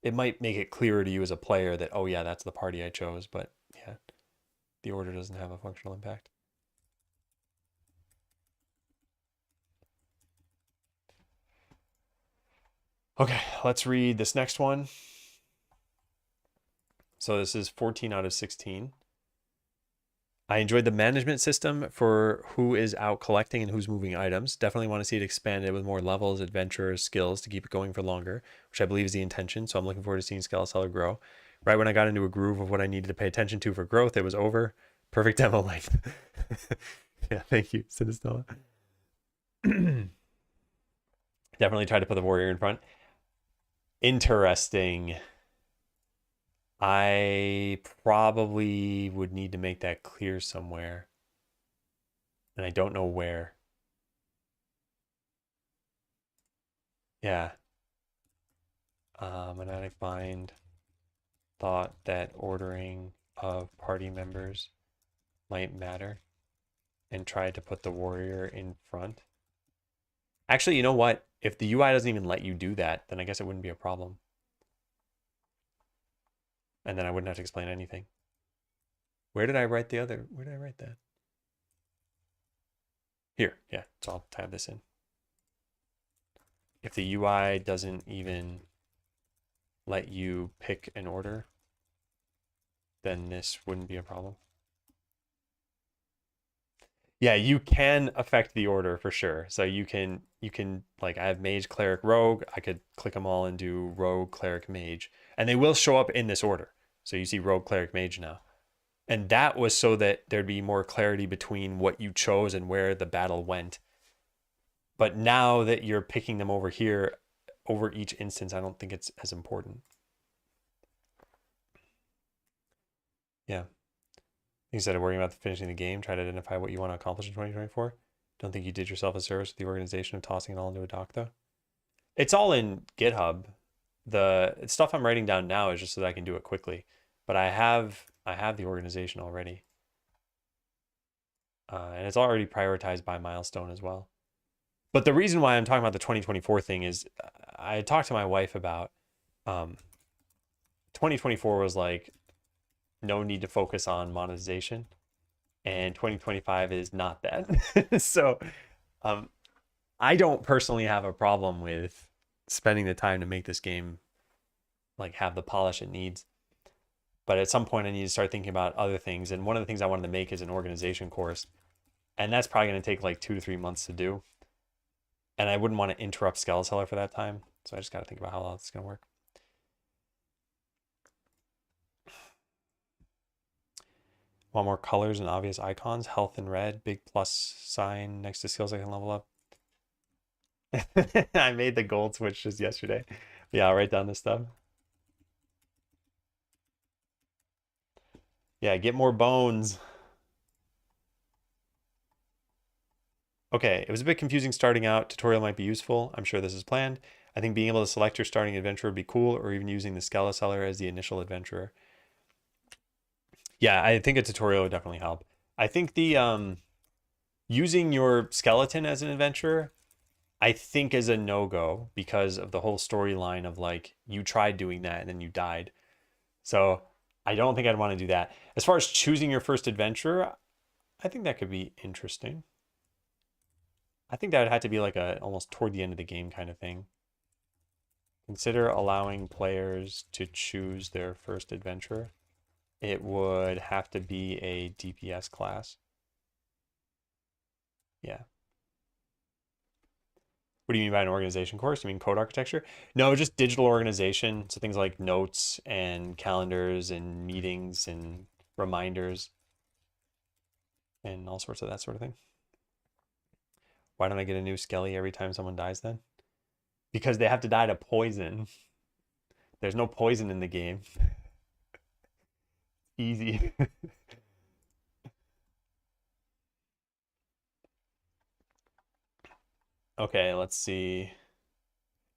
It might make it clearer to you as a player that, oh yeah, that's the party I chose, but yeah, the order doesn't have a functional impact. Okay, let's read this next one. So this is 14 out of 16. I enjoyed the management system for who is out collecting and who's moving items. Definitely want to see it expanded with more levels, adventurers, skills to keep it going for longer, which I believe is the intention. So I'm looking forward to seeing Skeleseller grow. Right when I got into a groove of what I needed to pay attention to for growth, it was over. Perfect demo length. Yeah, thank you, Sinistella. Definitely tried to put the warrior in front. Interesting. I probably would need to make that clear somewhere. And I don't know where. Yeah. Monadic Bind thought that ordering of party members might matter and tried to put the warrior in front. Actually, you know what? If the UI doesn't even let you do that, then I guess it wouldn't be a problem. And then I wouldn't have to explain anything. Where did I write that? Here, yeah, so I'll tab this in. If the UI doesn't even let you pick an order, then this wouldn't be a problem. Yeah, you can affect the order for sure. So you can like I have mage, cleric, rogue. I could click them all and do rogue, cleric, mage, and they will show up in this order. So you see rogue, cleric, mage now. And that was so that there'd be more clarity between what you chose and where the battle went. But now that you're picking them over here, over each instance, I don't think it's as important. Yeah. Instead of worrying about finishing the game, try to identify what you want to accomplish in 2024. Don't think you did yourself a service with the organization of tossing it all into a doc, though. It's all in GitHub. The stuff I'm writing down now is just so that I can do it quickly. But I have the organization already. And it's already prioritized by milestone as well. But the reason why I'm talking about the 2024 thing is I talked to my wife about 2024 was like no need to focus on monetization, and 2025 is not that. So I don't personally have a problem with spending the time to make this game like have the polish it needs. But at some point I need to start thinking about other things. And one of the things I wanted to make is an organization course. And that's probably going to take like 2 to 3 months to do. And I wouldn't want to interrupt Skeleseller for that time. So I just got to think about how that's going to work. Want more colors and obvious icons? Health in red, big plus sign next to skills I can level up. I made the gold switch just yesterday. Yeah, I'll write down this stuff. Yeah, get more bones. Okay, it was a bit confusing starting out. Tutorial might be useful. I'm sure this is planned. I think being able to select your starting adventurer would be cool, or even using the Skeleseller as the initial adventurer. Yeah, I think a tutorial would definitely help. I think the using your skeleton as an adventurer, I think is a no-go because of the whole storyline of like you tried doing that and then you died. So I don't think I'd want to do that. As far as choosing your first adventurer, I think that could be interesting. I think that would have to be like a almost toward the end of the game kind of thing. Consider allowing players to choose their first adventurer. It would have to be a DPS class. Yeah. What do you mean by an organization course? You mean code architecture? No, just digital organization. So things like notes and calendars and meetings and reminders and all sorts of that sort of thing. Why don't I get a new Skelly every time someone dies then? Because they have to die to poison. There's no poison in the game. Easy. Okay, let's see.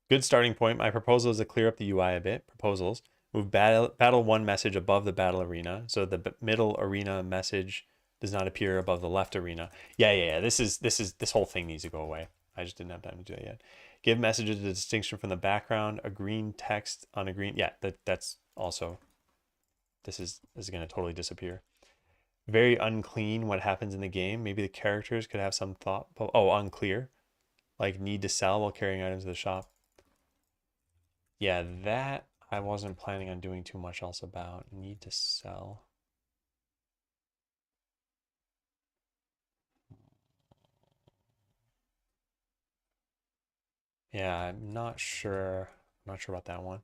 Good starting point. My proposal is to clear up the UI a bit. Proposals. Move battle 1 message above the battle arena. So the middle arena message does not appear above the left arena. Yeah. This whole thing needs to go away. I just didn't have time to do it yet. Give messages a distinction from the background. A green text on a green. Yeah, that's also. This is going to totally disappear. Very unclean what happens in the game. Maybe the characters could have some thought. Oh, unclear. Like need to sell while carrying items to the shop. Yeah, that I wasn't planning on doing too much else about. Need to sell. Yeah, I'm not sure. I'm not sure about that one.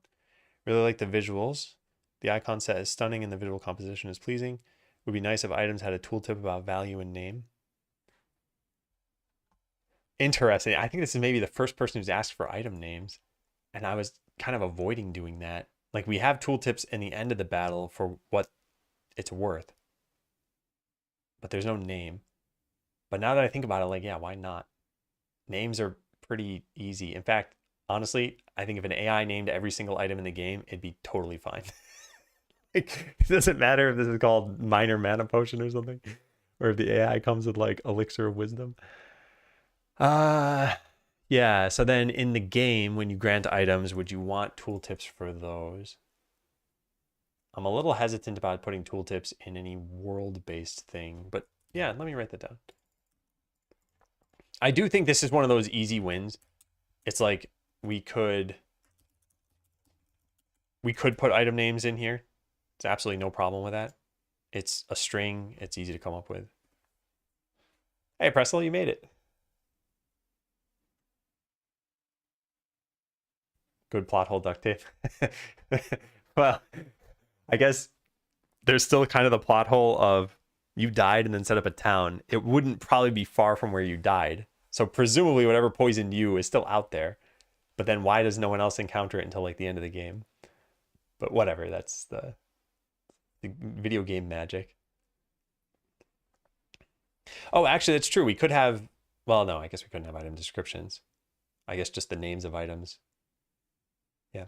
Really like the visuals. The icon set is stunning and the visual composition is pleasing. Would be nice if items had a tooltip about value and name. Interesting. I think this is maybe the first person who's asked for item names, and I was kind of avoiding doing that. Like we have tooltips in the end of the battle for what it's worth, but there's no name. But now that I think about it, like, yeah, why not? Names are pretty easy. In fact, honestly, I think if an AI named every single item in the game, it'd be totally fine. Like, it doesn't matter if this is called minor mana potion or something, or if the AI comes with like elixir of wisdom. Yeah. So then in the game, when you grant items, would you want tooltips for those? I'm a little hesitant about putting tooltips in any world-based thing, but yeah, let me write that down. I do think this is one of those easy wins. It's like we could put item names in here. It's absolutely no problem with that. It's a string. It's easy to come up with. Hey, Pressel, you made it. Good plot hole duct tape. Well, I guess there's still kind of the plot hole of you died and then set up a town. It wouldn't probably be far from where you died. So presumably whatever poisoned you is still out there. But then why does no one else encounter it until like the end of the game? But whatever, that's the video game magic. Oh, actually, that's true. We could have, well, no, I guess we couldn't have item descriptions. I guess just the names of items. Yeah.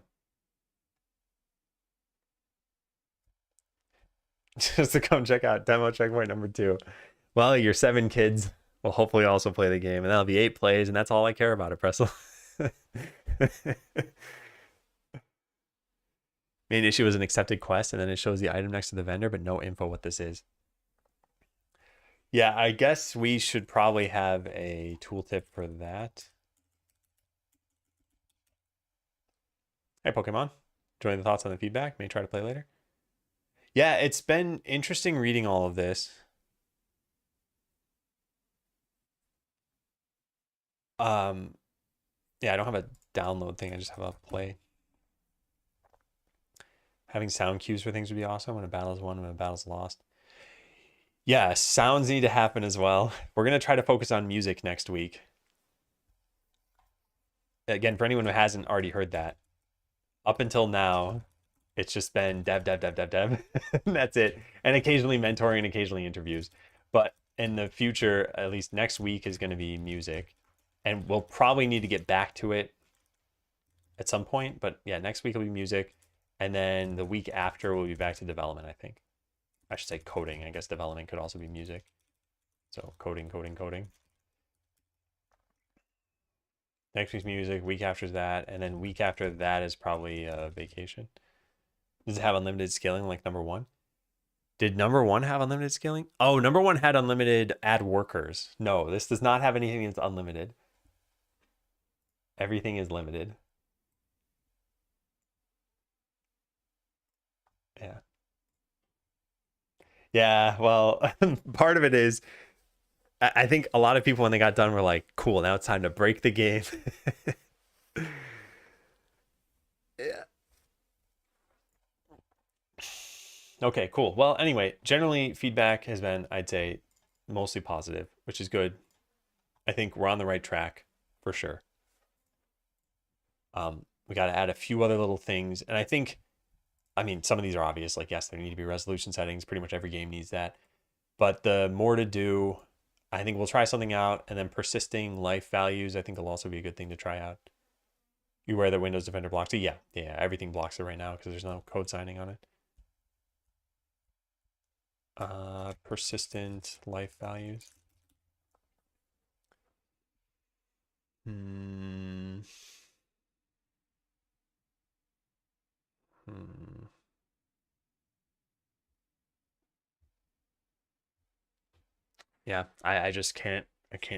Just to come check out demo checkpoint number 2. Well, your 7 kids will hopefully also play the game, and that'll be 8 plays, and that's all I care about at Pressel. Main issue is an accepted quest, and then it shows the item next to the vendor, but no info what this is. Yeah, I guess we should probably have a tooltip for that. Hey, Pokemon. Join the thoughts on the feedback. May try to play later. Yeah, it's been interesting reading all of this. Yeah, I don't have a download thing. I just have a play. Having sound cues for things would be awesome when a battle is won, when a battle's lost. Yeah, sounds need to happen as well. We're going to try to focus on music next week. Again, for anyone who hasn't already heard that, up until now, it's just been dev. That's it. And occasionally mentoring and occasionally interviews. But in the future, at least next week is going to be music. And we'll probably need to get back to it at some point. But yeah, next week will be music. And then the week after, we'll be back to development, I think. I should say coding. I guess development could also be music. So coding. Next week's music, week after that, and then week after that is probably vacation. Does it have unlimited scaling like number 1? Did number 1 have unlimited scaling? Oh, number 1 had unlimited add workers. No, this does not have anything that's unlimited. Everything is limited. Yeah. Yeah, well, part of it is I think a lot of people when they got done were like, cool, now it's time to break the game. Yeah. Okay, cool. Well, anyway, generally feedback has been, I'd say, mostly positive, which is good. I think we're on the right track for sure. We got to add a few other little things. And I think, I mean, some of these are obvious. Like, yes, there need to be resolution settings. Pretty much every game needs that. But the more to do, I think we'll try something out. And then persisting life values, I think will also be a good thing to try out. You wear the Windows Defender blocks it? Yeah, everything blocks it right now because there's no code signing on it. Persistent life values. Hmm. Yeah, I just can't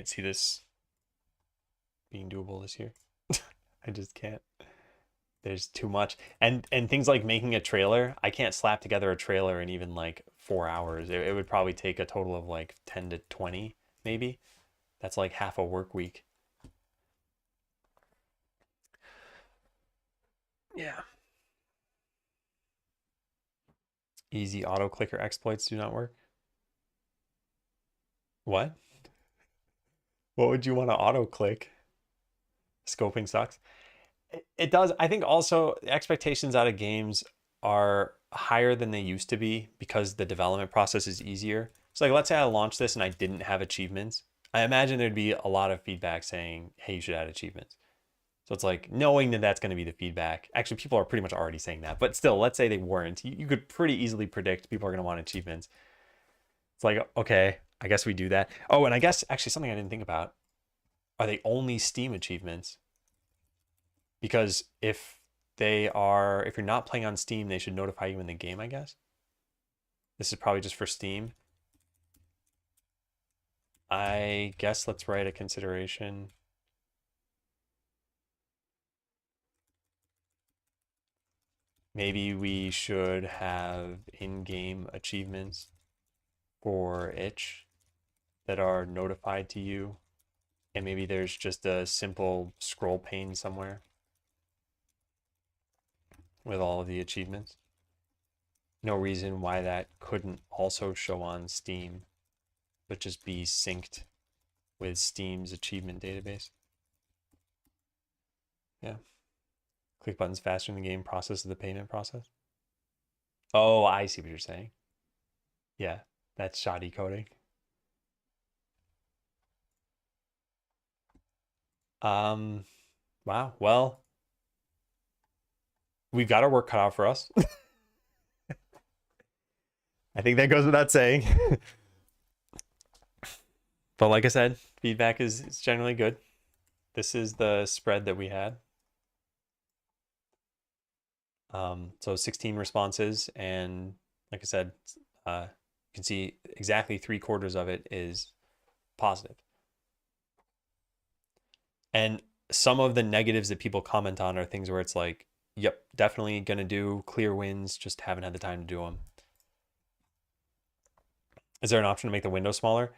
see this being doable this year. I just can't. There's too much. And things like making a trailer, I can't slap together a trailer in even like 4 hours. It would probably take a total of like 10 to 20 maybe. That's like half a work week. Yeah. Easy auto clicker exploits do not work. What? What would you want to auto click? Scoping sucks. It does. I think also expectations out of games are higher than they used to be because the development process is easier. So like let's say I launched this and I didn't have achievements. I imagine there'd be a lot of feedback saying, hey, you should add achievements. So it's like knowing that that's going to be the feedback. Actually, people are pretty much already saying that. But still, let's say they weren't. You could pretty easily predict people are going to want achievements. It's like, okay, I guess we do that. Oh, and I guess actually something I didn't think about. Are they only Steam achievements? Because if you're not playing on Steam, they should notify you in the game, I guess. This is probably just for Steam. I guess let's write a consideration. Maybe we should have in-game achievements for itch. that are notified to you, and maybe there's just a simple scroll pane somewhere with all of the achievements. No reason why that couldn't also show on Steam, but just be synced with Steam's achievement database. Yeah. Click buttons faster in the game process of the payment process. Oh, I see what you're saying. Yeah, that's shoddy coding. Wow. Well, we've got our work cut out for us. I think that goes without saying. But like I said, feedback is generally good. This is the spread that we had. So 16 responses, and like I said, you can see exactly 3/4 of it is positive. And some of the negatives that people comment on are things where it's like, yep, definitely gonna do clear wins, just haven't had the time to do them. Is there an option to make the window smaller?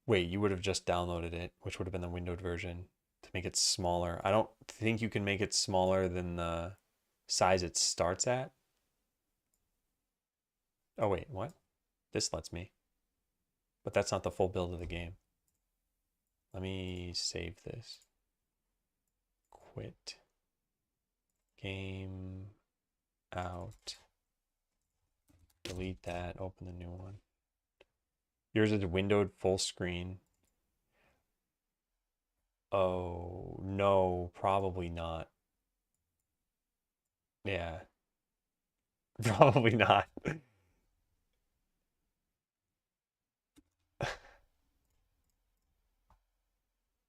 Wait, you would have just downloaded it, which would have been the windowed version, to make it smaller. I don't think you can make it smaller than the size it starts at. Oh wait, what? This lets me. But that's not the full build of the game. Let me save this. Quit. Game out. Delete that, open the new one. Yours is windowed full screen. Oh, no, probably not. Yeah. Probably not.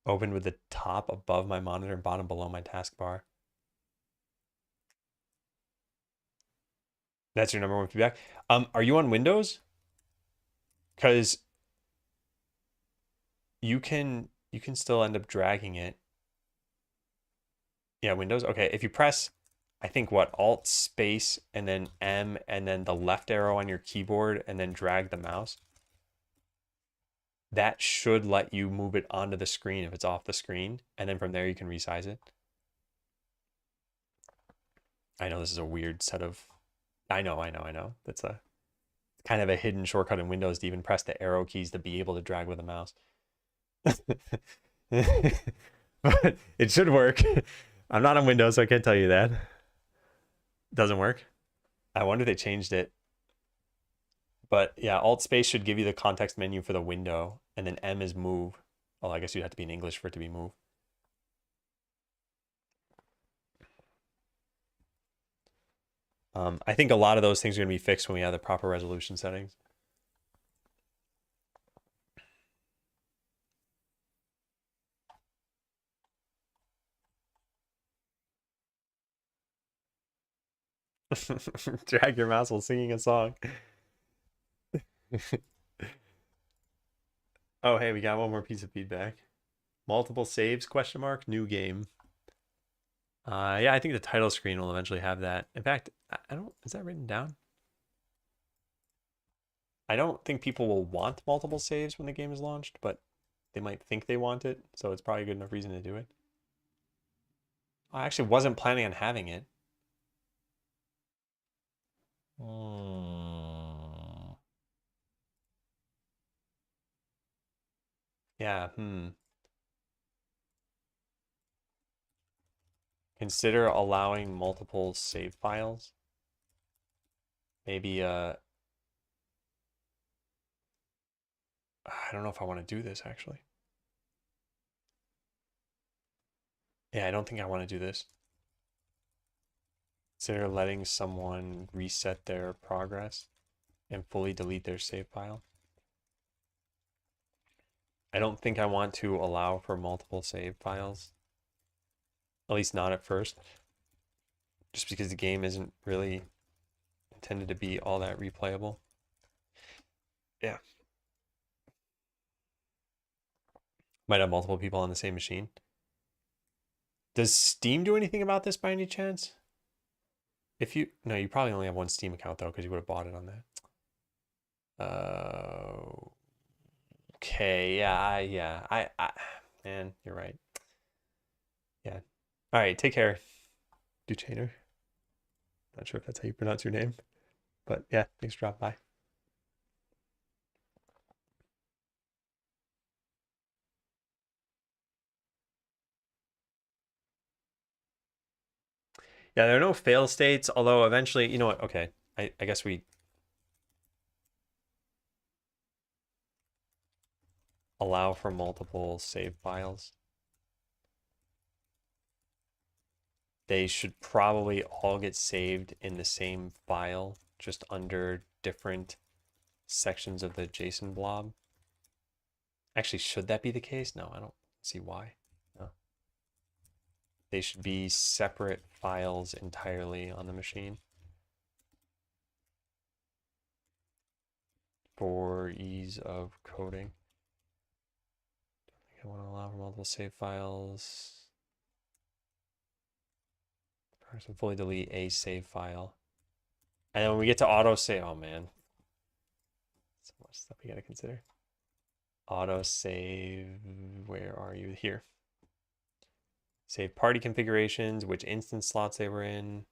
Open with the top above my monitor and bottom below my taskbar. That's your number one feedback. Are you on Windows? Because you can still end up dragging it. Yeah, Windows. Okay, if you press, I think what, Alt space and then M and then the left arrow on your keyboard and then drag the mouse, that should let you move it onto the screen if it's off the screen, and then from there you can resize it. I know this is a weird set of, I know. That's a kind of a hidden shortcut in Windows to even press the arrow keys to be able to drag with a mouse. But it should work. I'm not on Windows, so I can't tell you that. Doesn't work. I wonder if they changed it. But yeah, Alt space should give you the context menu for the window, and then M is move. Oh, I guess you'd have to be in English for it to be move. I think a lot of those things are going to be fixed when we have the proper resolution settings. Drag your mouse while singing a song. Oh, hey, we got one more piece of feedback. Multiple saves, question mark, new game. Yeah, I think the title screen will eventually have that. In fact, I don't, is that written down? I don't think people will want multiple saves when the game is launched, but they might think they want it, so it's probably a good enough reason to do it. I actually wasn't planning on having it. Yeah, Consider allowing multiple save files. Maybe, I don't know if I want to do this, actually. Yeah, I don't think I want to do this. Consider letting someone reset their progress and fully delete their save file. I don't think I want to allow for multiple save files. At least not at first. Just because the game isn't really intended to be all that replayable. Yeah. Might have multiple people on the same machine. Does Steam do anything about this by any chance? No, you probably only have one Steam account though, because you would have bought it on that. Okay, yeah, man, you're right. Yeah. All right, take care, Duchainer. Not sure if that's how you pronounce your name, but yeah, thanks for dropping by. Yeah, there are no fail states, although eventually, you know what? Okay, I guess we allow for multiple save files. They should probably all get saved in the same file, just under different sections of the JSON blob. Actually, should that be the case? No, I don't see why. No. They should be separate files entirely on the machine for ease of coding. I want to allow for multiple save files. First, fully delete a save file. And then when we get to auto save, oh man, so much stuff we got to consider. Auto save, where are you? Here. Save party configurations, which instance slots they were in.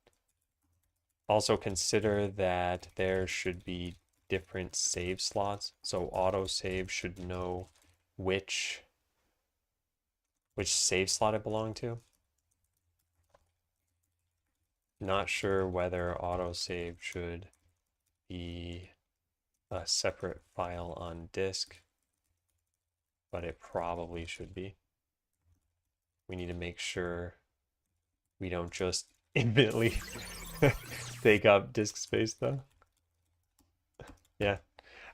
Also consider that there should be different save slots. So auto save should know which save slot it belonged to. Not sure whether autosave should be a separate file on disk, but it probably should be. We need to make sure we don't just infinitely take up disk space though. Yeah.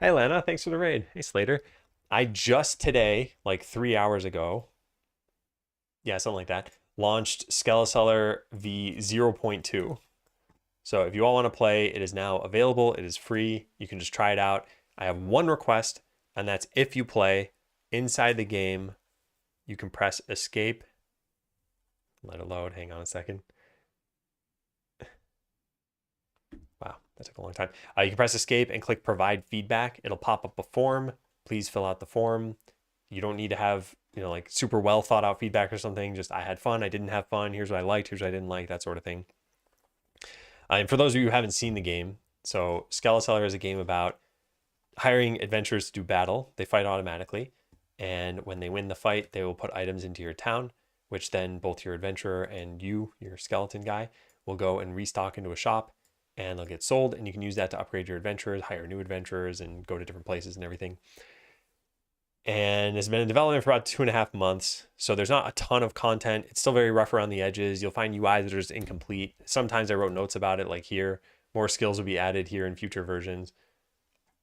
Hey Lana, thanks for the raid. Hey Slater. I just today, like 3 hours ago, yeah, something like that, launched Skeleseller v0.2. So if you all want to play, it is now available. It is free. You can just try it out. I have one request, and that's if you play inside the game, you can press escape. Let it load. Hang on a second. Wow, that took a long time. You can press escape and click provide feedback. It'll pop up a form. Please fill out the form. You don't need to have, you know, like super well thought out feedback or something. Just I had fun. I didn't have fun. Here's what I liked. Here's what I didn't like. That sort of thing. And for those of you who haven't seen the game, so Skeleseller is a game about hiring adventurers to do battle. They fight automatically. And when they win the fight, they will put items into your town, which then both your adventurer and you, your skeleton guy, will go and restock into a shop and they'll get sold. And you can use that to upgrade your adventurers, hire new adventurers, and go to different places and everything. And it's been in development for about 2.5 months. So there's not a ton of content. It's still very rough around the edges. You'll find UIs that are just incomplete. Sometimes I wrote notes about it, like here. More skills will be added here in future versions.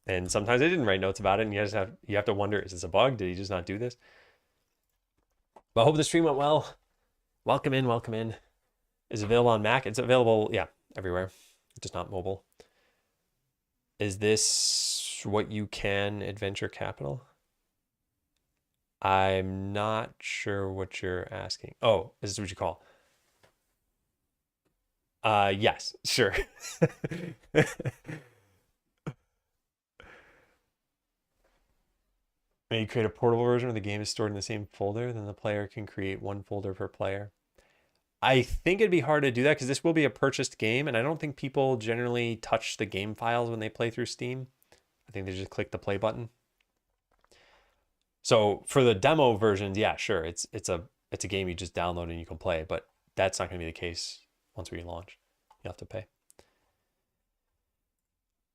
And sometimes I didn't write notes about it, and you have to wonder, is this a bug? Did he just not do this? But I hope the stream went well. Welcome in, welcome in. Is it available on Mac? It's available, yeah, everywhere. Just not mobile. Is this what you can adventure capital? I'm not sure what you're asking. Oh, is this what you call? Yes, sure. May you create a portable version where the game is stored in the same folder, then the player can create one folder per player. I think it'd be hard to do that because this will be a purchased game, and I don't think people generally touch the game files when they play through Steam. I think they just click the play button. So for the demo versions, yeah, sure, it's a game you just download and you can play, but that's not going to be the case once we launch. You have to pay.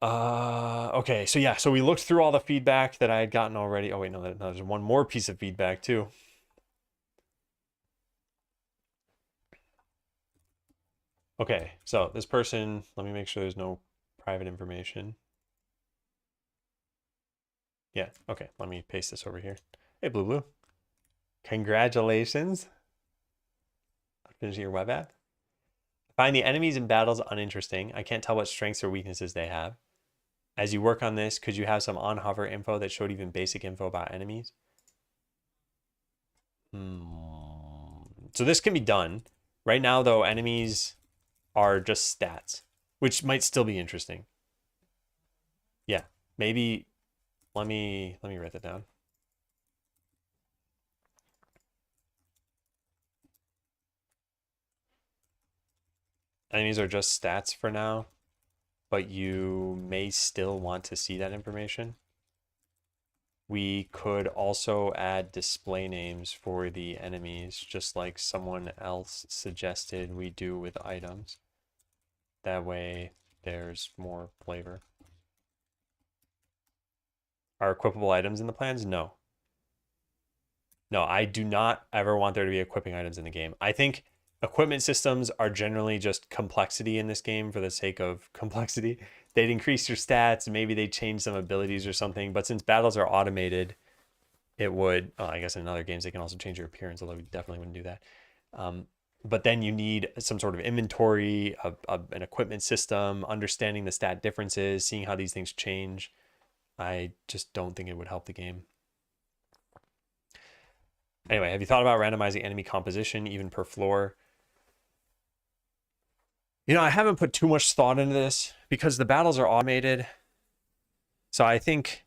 Okay, so yeah, so we looked through all the feedback that I had gotten already. Oh wait, no, there's one more piece of feedback too. Okay, so this person, let me make sure there's no private information. Yeah, okay, let me paste this over here. Hey, Blue. Congratulations on finishing your web app. I find the enemies in battles uninteresting. I can't tell what strengths or weaknesses they have. As you work on this, could you have some on-hover info that showed even basic info about enemies? So this can be done. Right now, though, enemies are just stats, which might still be interesting. Yeah, Maybe let me write that down. Enemies are just stats for now, but you may still want to see that information. We could also add display names for the enemies, just like someone else suggested we do with items. That way there's more flavor. Are equipable items in the plans? No. No, I do not ever want there to be equipping items in the game. I think equipment systems are generally just complexity in this game for the sake of complexity. They'd increase your stats, maybe they'd change some abilities or something, but since battles are automated, it would, I guess in other games they can also change your appearance, although we definitely wouldn't do that. But then you need some sort of inventory, an equipment system, understanding the stat differences, seeing how these things change. I just don't think it would help the game. Anyway, have you thought about randomizing enemy composition even per floor? You know, I haven't put too much thought into this because the battles are automated. So I think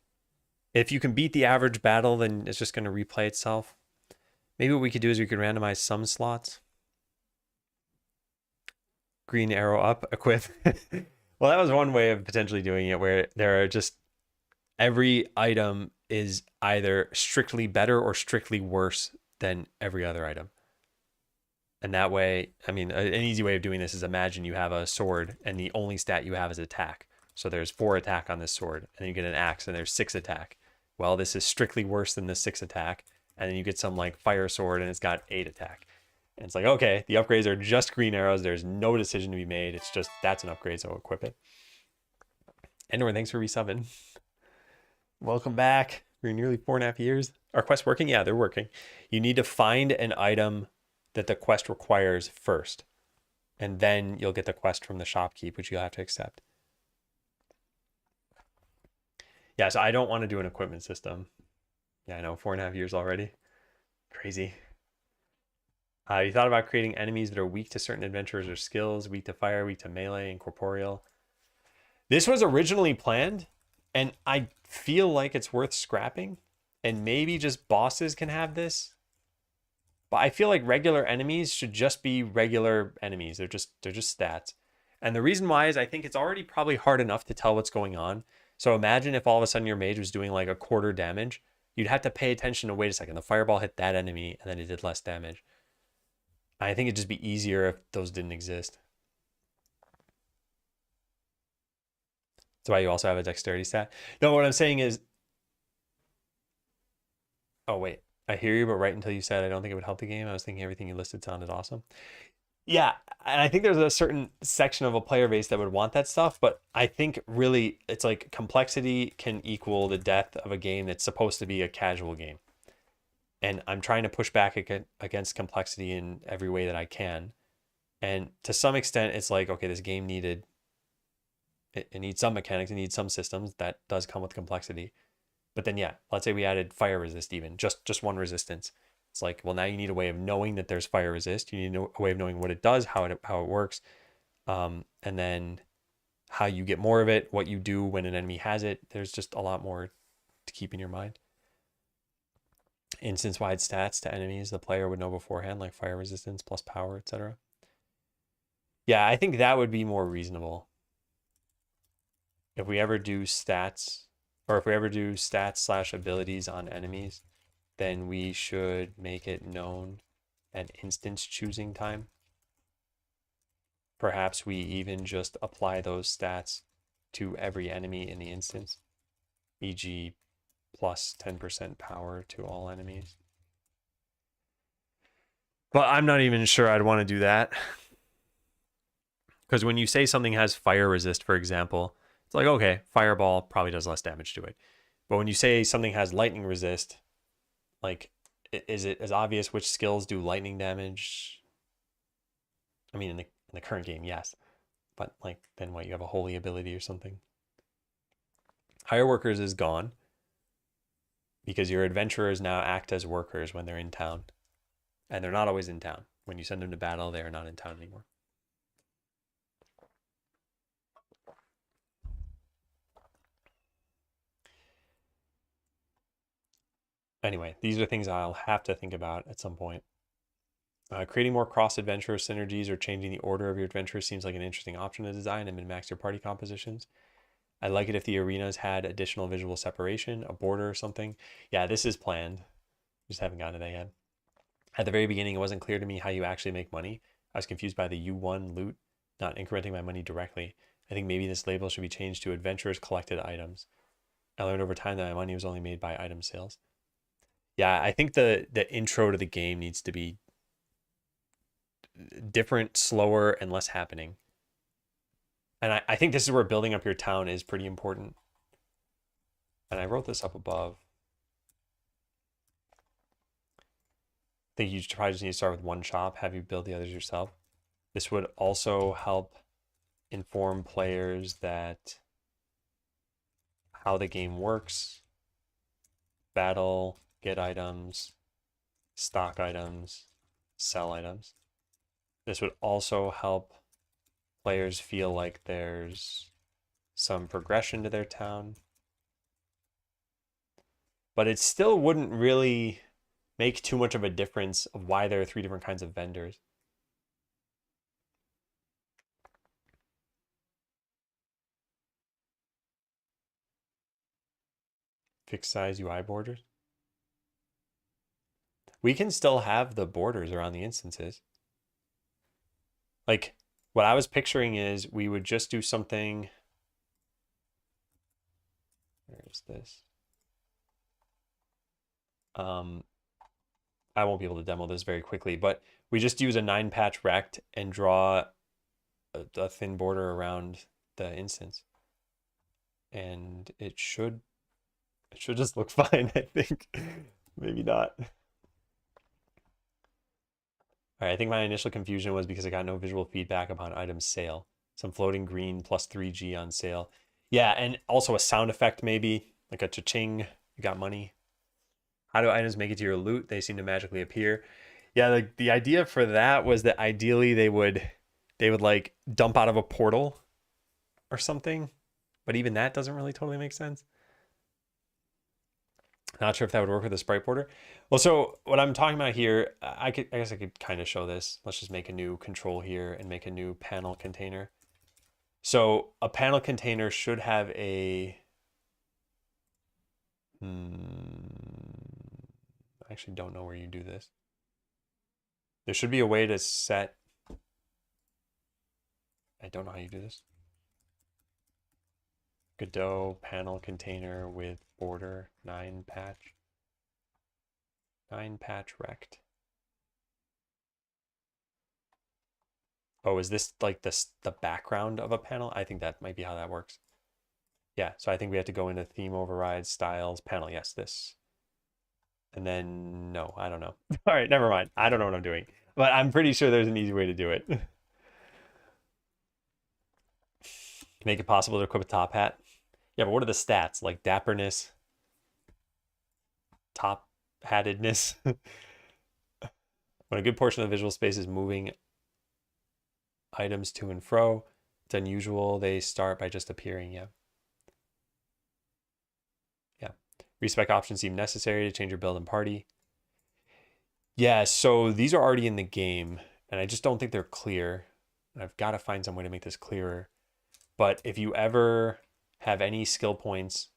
if you can beat the average battle, then it's just going to replay itself. Maybe what we could do is we could randomize some slots. Green arrow up, equip. Well, that was one way of potentially doing it, where there are just every item is either strictly better or strictly worse than every other item. And that way, I mean, an easy way of doing this is imagine you have a sword and the only stat you have is attack. So there's 4 attack on this sword, and then you get an axe and there's 6 attack. Well, this is strictly worse than the 6 attack. And then you get some like fire sword and it's got 8 attack. And it's like, okay, the upgrades are just green arrows. There's no decision to be made. It's just, that's an upgrade, so equip it. Endor, thanks for resubbing. Welcome back. For nearly 4.5 years. Are quests working? Yeah, they're working. You need to find an item that the quest requires first. And then you'll get the quest from the shopkeep, which you'll have to accept. Yeah, so I don't want to do an equipment system. Yeah, I know, 4.5 years already. Crazy. You thought about creating enemies that are weak to certain adventurers or skills, weak to fire, weak to melee, and corporeal. This was originally planned, and I feel like it's worth scrapping. And maybe just bosses can have this. But I feel like regular enemies should just be regular enemies. They're just stats. And the reason why is I think it's already probably hard enough to tell what's going on. So imagine if all of a sudden your mage was doing like a quarter damage. You'd have to pay attention to, wait a second, the fireball hit that enemy and then it did less damage. I think it'd just be easier if those didn't exist. That's why you also have a dexterity stat. No, what I'm saying is, oh wait, I hear you, but right until you said I don't think it would help the game, I was thinking everything you listed sounded awesome. Yeah, and I think there's a certain section of a player base that would want that stuff, but I think really it's like complexity can equal the depth of a game that's supposed to be a casual game. And I'm trying to push back against complexity in every way that I can. And to some extent, it's like, okay, this game needed, it needs some mechanics, it needs some systems. That does come with complexity. But then, yeah, let's say we added fire resist even, just one resistance. It's like, well, now you need a way of knowing that there's fire resist. You need a way of knowing what it does, how it works, and then how you get more of it, what you do when an enemy has it. There's just a lot more to keep in your mind. Instance-wide stats to enemies the player would know beforehand, like fire resistance plus power, etc. Yeah, I think that would be more reasonable. If we ever do stats, or if we ever do stats / abilities on enemies, then we should make it known at instance choosing time. Perhaps we even just apply those stats to every enemy in the instance, e.g. plus 10% power to all enemies. But I'm not even sure I'd want to do that. Because when you say something has fire resist, for example, it's like, okay, fireball probably does less damage to it. But when you say something has lightning resist, like, is it as obvious which skills do lightning damage? I mean, in the current game, yes. But like, then what, you have a holy ability or something? Hire workers is gone because your adventurers now act as workers when they're in town. And they're not always in town. When you send them to battle, they are not in town anymore. Anyway, these are things I'll have to think about at some point. Creating more cross-adventure synergies or changing the order of your adventures seems like an interesting option to design and min-max your party compositions. I like it if the arenas had additional visual separation, a border or something. Yeah, this is planned. Just haven't gotten to that yet. At the very beginning, it wasn't clear to me how you actually make money. I was confused by the U1 loot, not incrementing my money directly. I think maybe this label should be changed to adventurers collected items. I learned over time that my money was only made by item sales. Yeah, I think the intro to the game needs to be different, slower, and less happening. And I think this is where building up your town is pretty important. And I wrote this up above. I think you probably just need to start with one shop, have you build the others yourself. This would also help inform players that how the game works, battle, get items, stock items, sell items. This would also help players feel like there's some progression to their town. But it still wouldn't really make too much of a difference of why there are 3 different kinds of vendors. Fixed size UI borders. We can still have the borders around the instances. Like, what I was picturing is we would just do something. Where is this? I won't be able to demo this very quickly, but we just use a 9-patch rect and draw a thin border around the instance. And it should just look fine, I think. Maybe not. All right, I think my initial confusion was because I got no visual feedback upon item sale. Some floating green plus 3G on sale. Yeah, and also a sound effect maybe, like a cha-ching, you got money. How do items make it to your loot? They seem to magically appear. Yeah, like the idea for that was that ideally they would like dump out of a portal or something. But even that doesn't really totally make sense. Not sure if that would work with a sprite border. Well, so what I'm talking about here, I guess I could kind of show this. Let's just make a new control here and make a new panel container. So a panel container should have a, I actually don't know where you do this. There should be a way to set, I don't know how you do this. Godot panel container with border 9-patch. 9-patch rect. Oh, is this like the background of a panel? I think that might be how that works. Yeah, so I think we have to go into theme overrides, styles, panel. Yes, this. And then, no, I don't know. All right, never mind. I don't know what I'm doing. But I'm pretty sure there's an easy way to do it. Make it possible to equip a top hat. Yeah, but what are the stats? Like dapperness, top hattedness. When a good portion of the visual space is moving items to and fro, it's unusual. They start by just appearing. Yeah. Yeah. Respec options seem necessary to change your build and party. Yeah, so these are already in the game, and I just don't think they're clear. I've got to find some way to make this clearer. But if you ever have any skill points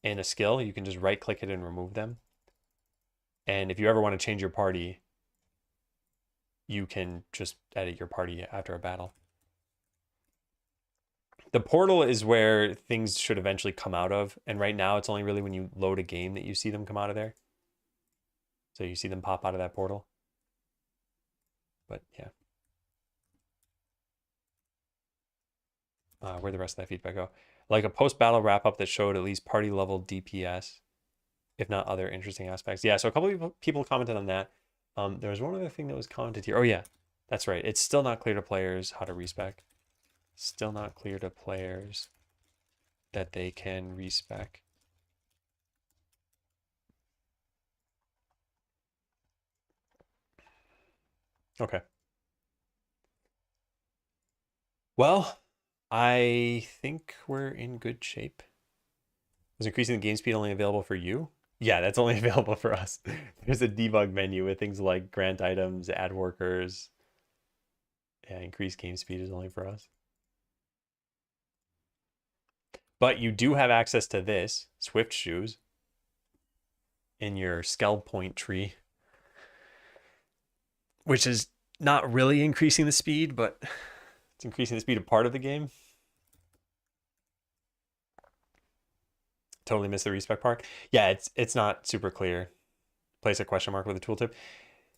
in a skill, you can just right click it and remove them. And if you ever want to change your party, you can just edit your party after a battle. The portal is where things should eventually come out of. And right now it's only really when you load a game that you see them come out of there. So you see them pop out of that portal. But yeah. Where'd the rest of that feedback go? Like a post-battle wrap-up that showed at least party level DPS, if not other interesting aspects. Yeah, so a couple of people commented on that. There was one other thing that was commented here. Oh yeah, that's right. It's still not clear to players how to respec. Still not clear to players that they can respec. Okay. Well, I think we're in good shape. Was increasing the game speed only available for you? Yeah, that's only available for us. There's a debug menu with things like grant items, add workers. Yeah, increase game speed is only for us. But you do have access to this, Swift Shoes, in your Skell point tree, which is not really increasing the speed, but it's increasing the speed of part of the game. Totally missed the respec part. Yeah, it's not super clear. Place a question mark with a tooltip.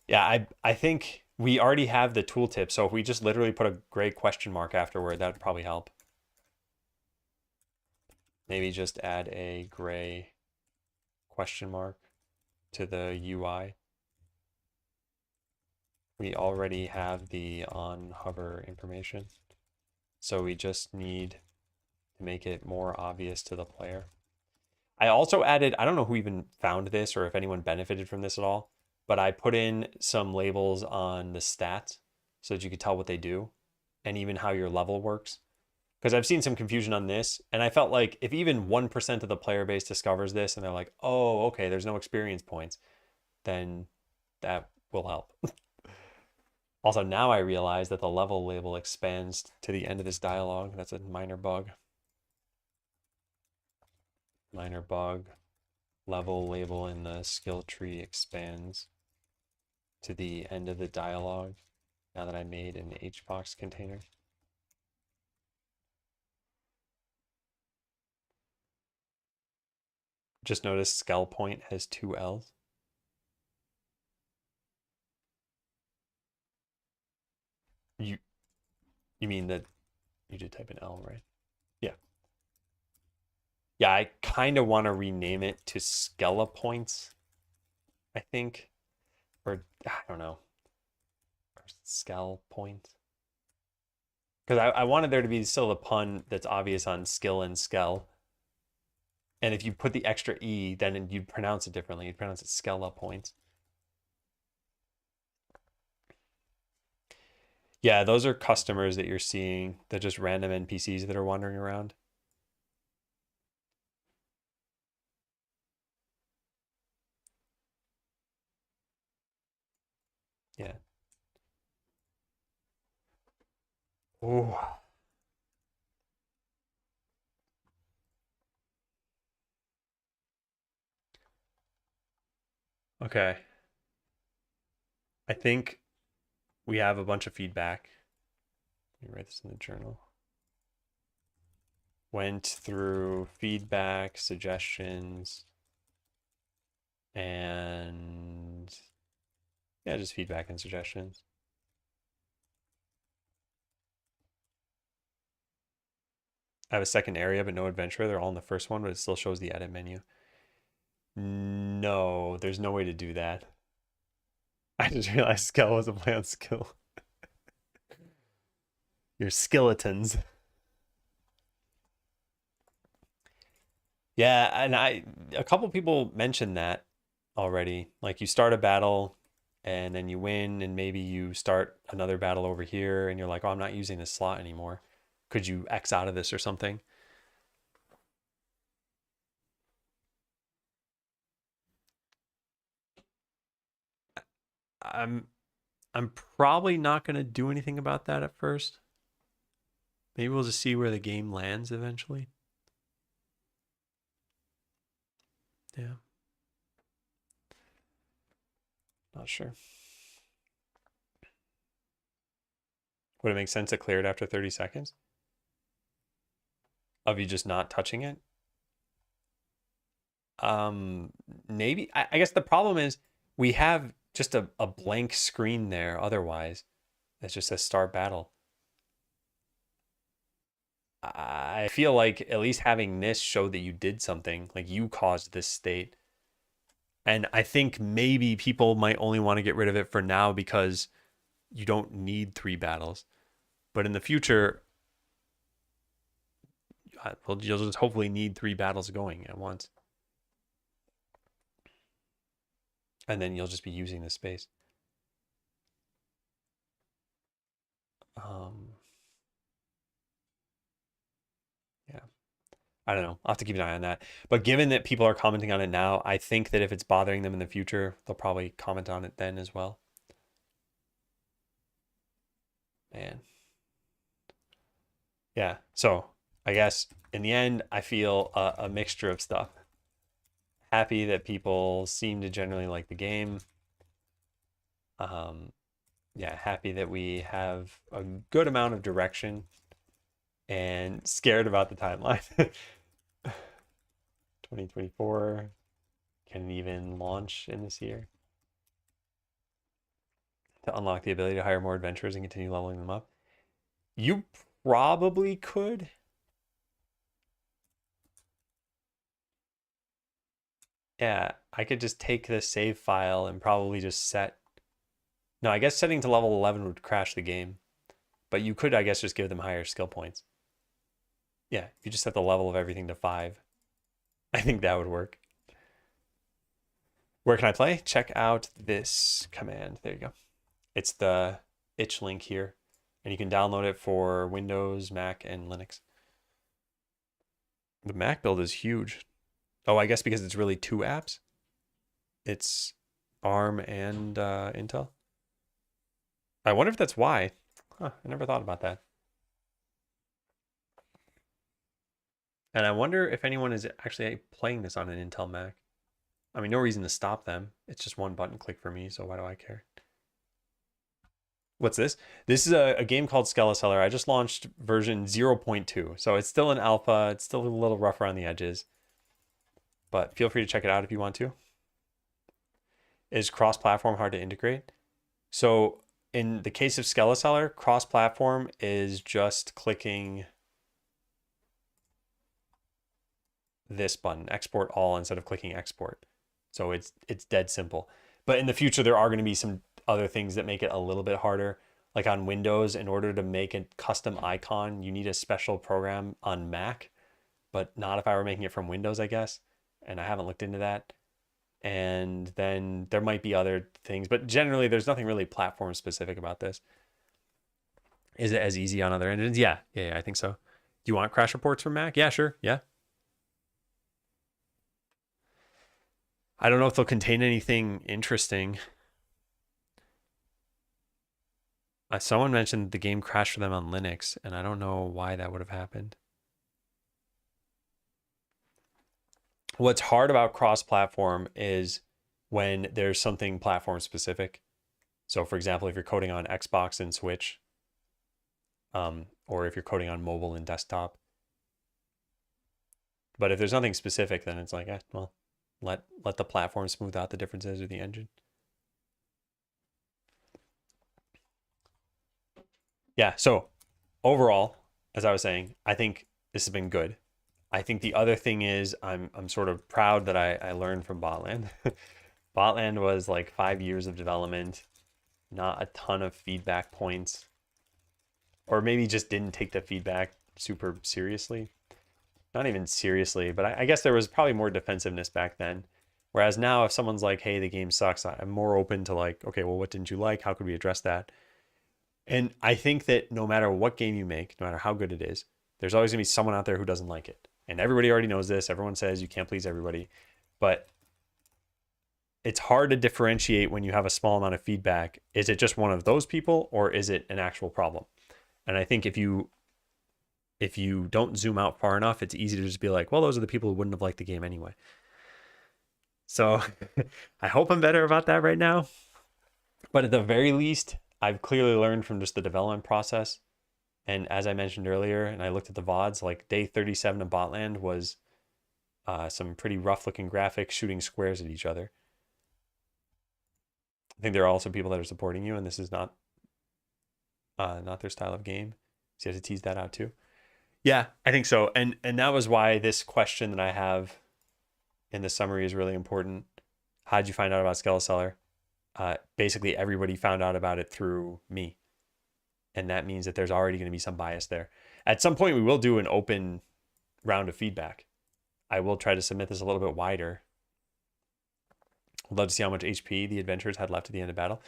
Yeah, I think we already have the tooltip, so if we just literally put a gray question mark afterward, that would probably help. Maybe just add a gray question mark to the UI. We already have the on hover information, so we just need to make it more obvious to the player. I also added, I don't know who even found this or if anyone benefited from this at all, but I put in some labels on the stats so that you could tell what they do and even how your level works. Because I've seen some confusion on this, and I felt like if even 1% of the player base discovers this and they're like, oh, okay, there's no experience points, then that will help. Also, now I realize that the level label expands to the end of this dialogue. That's a minor bug. Minor bug. Level label in the skill tree expands to the end of the dialogue now that I made an HBox container. Just notice Skell point has 2 L's. You mean that you did type an L, right? Yeah. Yeah, I kind of want to rename it to Skella points, I think. Or I don't know. Or Skell point. Because I wanted there to be still a pun that's obvious on skill and skell. And if you put the extra E, then you'd pronounce it differently. You'd pronounce it Skella points. Yeah, those are customers that you're seeing. They're just random NPCs that are wandering around. Yeah. Ooh. Okay. I think we have a bunch of feedback. Let me write this in the journal. Went through feedback, suggestions, and yeah, just feedback and suggestions. I have a second area, but no adventure. They're all in the first one, but it still shows the edit menu. No, there's no way to do that. I just realized skill was a play on skill. Your skeletons. Yeah, and a couple people mentioned that already. Like you start a battle and then you win, and maybe you start another battle over here and you're like, oh, I'm not using this slot anymore. Could you X out of this or something? I'm I'm probably not gonna do anything about that at first. Maybe we'll just see where the game lands eventually. Yeah. Not sure. Would it make sense to clear it after 30 seconds? Of you just not touching it? Maybe. I guess the problem is we have just a blank screen there otherwise. That just says start battle. I feel like at least having this show that you did something, like you caused this state. And I think maybe people might only want to get rid of it for now because you don't need 3 battles. But in the future, well, you'll just hopefully need 3 battles going at once. And then you'll just be using this space. Yeah. I don't know. I'll have to keep an eye on that. But given that people are commenting on it now, I think that if it's bothering them in the future, they'll probably comment on it then as well. Man. Yeah. So I guess in the end, I feel a mixture of stuff. Happy that people seem to generally like the game. Yeah, happy that we have a good amount of direction, and scared about the timeline. 2024, can it even launch in this year? To unlock the ability to hire more adventurers and continue leveling them up. You probably could. Yeah, I could just take this save file and probably just set. No, I guess setting to level 11 would crash the game. But you could, I guess, just give them higher skill points. Yeah, if you just set the level of everything to 5, I think that would work. Where can I play? Check out this command. There you go. It's the itch link here. And you can download it for Windows, Mac, and Linux. The Mac build is huge. Oh, I guess because it's really 2 apps. It's ARM and Intel. I wonder if that's why. Huh, I never thought about that. And I wonder if anyone is actually playing this on an Intel Mac. I mean, no reason to stop them. It's just one button click for me, so why do I care? What's this? This is a game called Skeleseller. I just launched version 0.2, so it's still an alpha. It's still a little rough around the edges, but feel free to check it out if you want to. Is cross-platform hard to integrate? So in the case of Skeleseller, cross-platform is just clicking this button, export all, instead of clicking export. So it's dead simple. But in the future, there are going to be some other things that make it a little bit harder. Like on Windows, in order to make a custom icon, you need a special program on Mac, but not if I were making it from Windows, I guess. And I haven't looked into that. And then there might be other things, but generally there's nothing really platform specific about this. Is it as easy on other engines? Yeah, I think so. Do you want crash reports from Mac? Yeah, sure. Yeah. I don't know if they'll contain anything interesting. Someone mentioned the game crashed for them on Linux, and I don't know why that would have happened. What's hard about cross-platform is when there's something platform specific. So for example, if you're coding on Xbox and Switch, or if you're coding on mobile and desktop. But if there's nothing specific, then it's like, well, let the platform smooth out the differences of the engine. Yeah, so overall, as I was saying, I think this has been good. I think the other thing is I'm sort of proud that I learned from Botland. Botland was like 5 years of development, not a ton of feedback points, or maybe just didn't take the feedback super seriously. Not even seriously, but I guess there was probably more defensiveness back then. Whereas now, if someone's like, hey, the game sucks, I'm more open to like, okay, well, what didn't you like? How could we address that? And I think that no matter what game you make, no matter how good it is, there's always gonna be someone out there who doesn't like it. And everybody already knows this. Everyone says you can't please everybody. But it's hard to differentiate when you have a small amount of feedback. Is it just one of those people, or is it an actual problem? And I think if you don't zoom out far enough, it's easy to just be like, well, those are the people who wouldn't have liked the game anyway. So I hope I'm better about that right now. But at the very least, I've clearly learned from just the development process. And as I mentioned earlier, and I looked at the VODs, like day 37 of Botland was some pretty rough looking graphics shooting squares at each other. I think there are also people that are supporting you, and this is not their style of game. So you have to tease that out too. Yeah, I think so. And that was why this question that I have in the summary is really important. How did you find out about Skeleseller? Basically, everybody found out about it through me. And that means that there's already going to be some bias there. At some point, we will do an open round of feedback. I will try to submit this a little bit wider. I'd love to see how much HP the adventurers had left at the end of battle.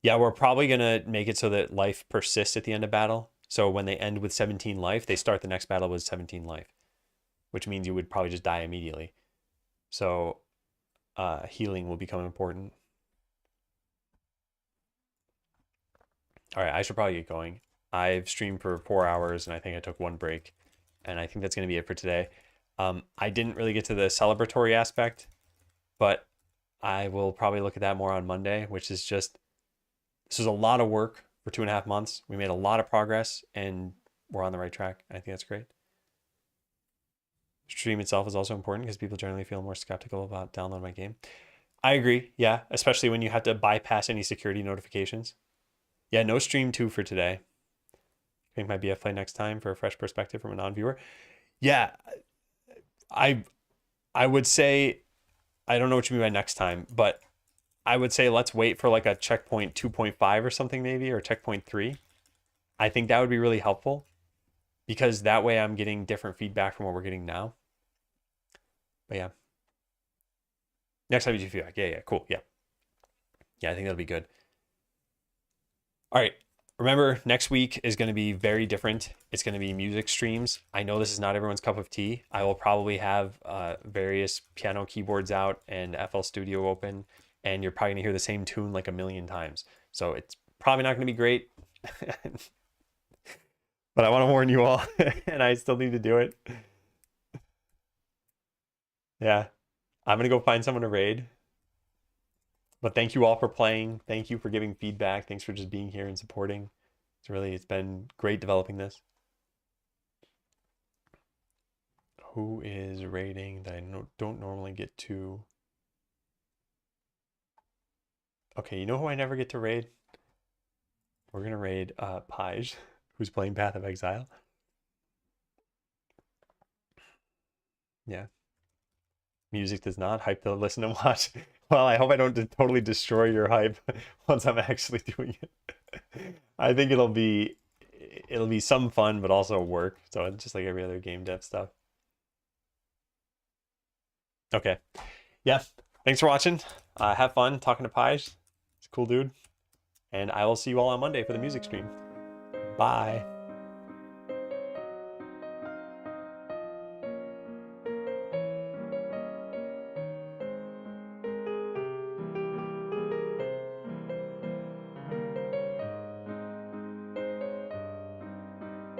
Yeah, we're probably going to make it so that life persists at the end of battle. So when they end with 17 life, they start the next battle with 17 life. which means you would probably just die immediately. So healing will become important. All right, I should probably get going. I've streamed for 4 hours and I think I took one break, and I think that's going to be it for today. I didn't really get to the celebratory aspect, but I will probably look at that more on Monday, which is just, this is a lot of work for 2.5 months. We made a lot of progress and we're on the right track. I think that's great. Stream itself is also important because people generally feel more skeptical about downloading my game. I agree. Yeah. Especially when you have to bypass any security notifications. Yeah. No stream 2 for today. I think my BF play next time for a fresh perspective from a non-viewer. Yeah. I would say, I don't know what you mean by next time, but I would say let's wait for like a checkpoint 2.5 or something maybe, or checkpoint 3. I think that would be really helpful because that way I'm getting different feedback from what we're getting now. But yeah. Next time you do feedback. Yeah, cool. Yeah. Yeah, I think that'll be good. All right. Remember, next week is going to be very different. It's going to be music streams. I know this is not everyone's cup of tea. I will probably have various piano keyboards out and FL Studio open, and you're probably going to hear the same tune like a million times. So it's probably not going to be great. But I want to warn you all, and I still need to do it. Yeah. I'm going to go find someone to raid. But thank you all for playing. Thank you for giving feedback. Thanks for just being here and supporting. It's been great developing this. Who is raiding that I don't normally get to? Okay, you know who I never get to raid? We're going to raid Pige, who's playing Path of Exile. Yeah. Music does not. Hype to listen and watch. Well, I hope I don't totally destroy your hype once I'm actually doing it. I think it'll be some fun, but also work. So it's just like every other game dev stuff. Okay. Yeah. Thanks for watching. Have fun talking to Pige. He's a cool dude. And I will see you all on Monday for the music stream. Bye.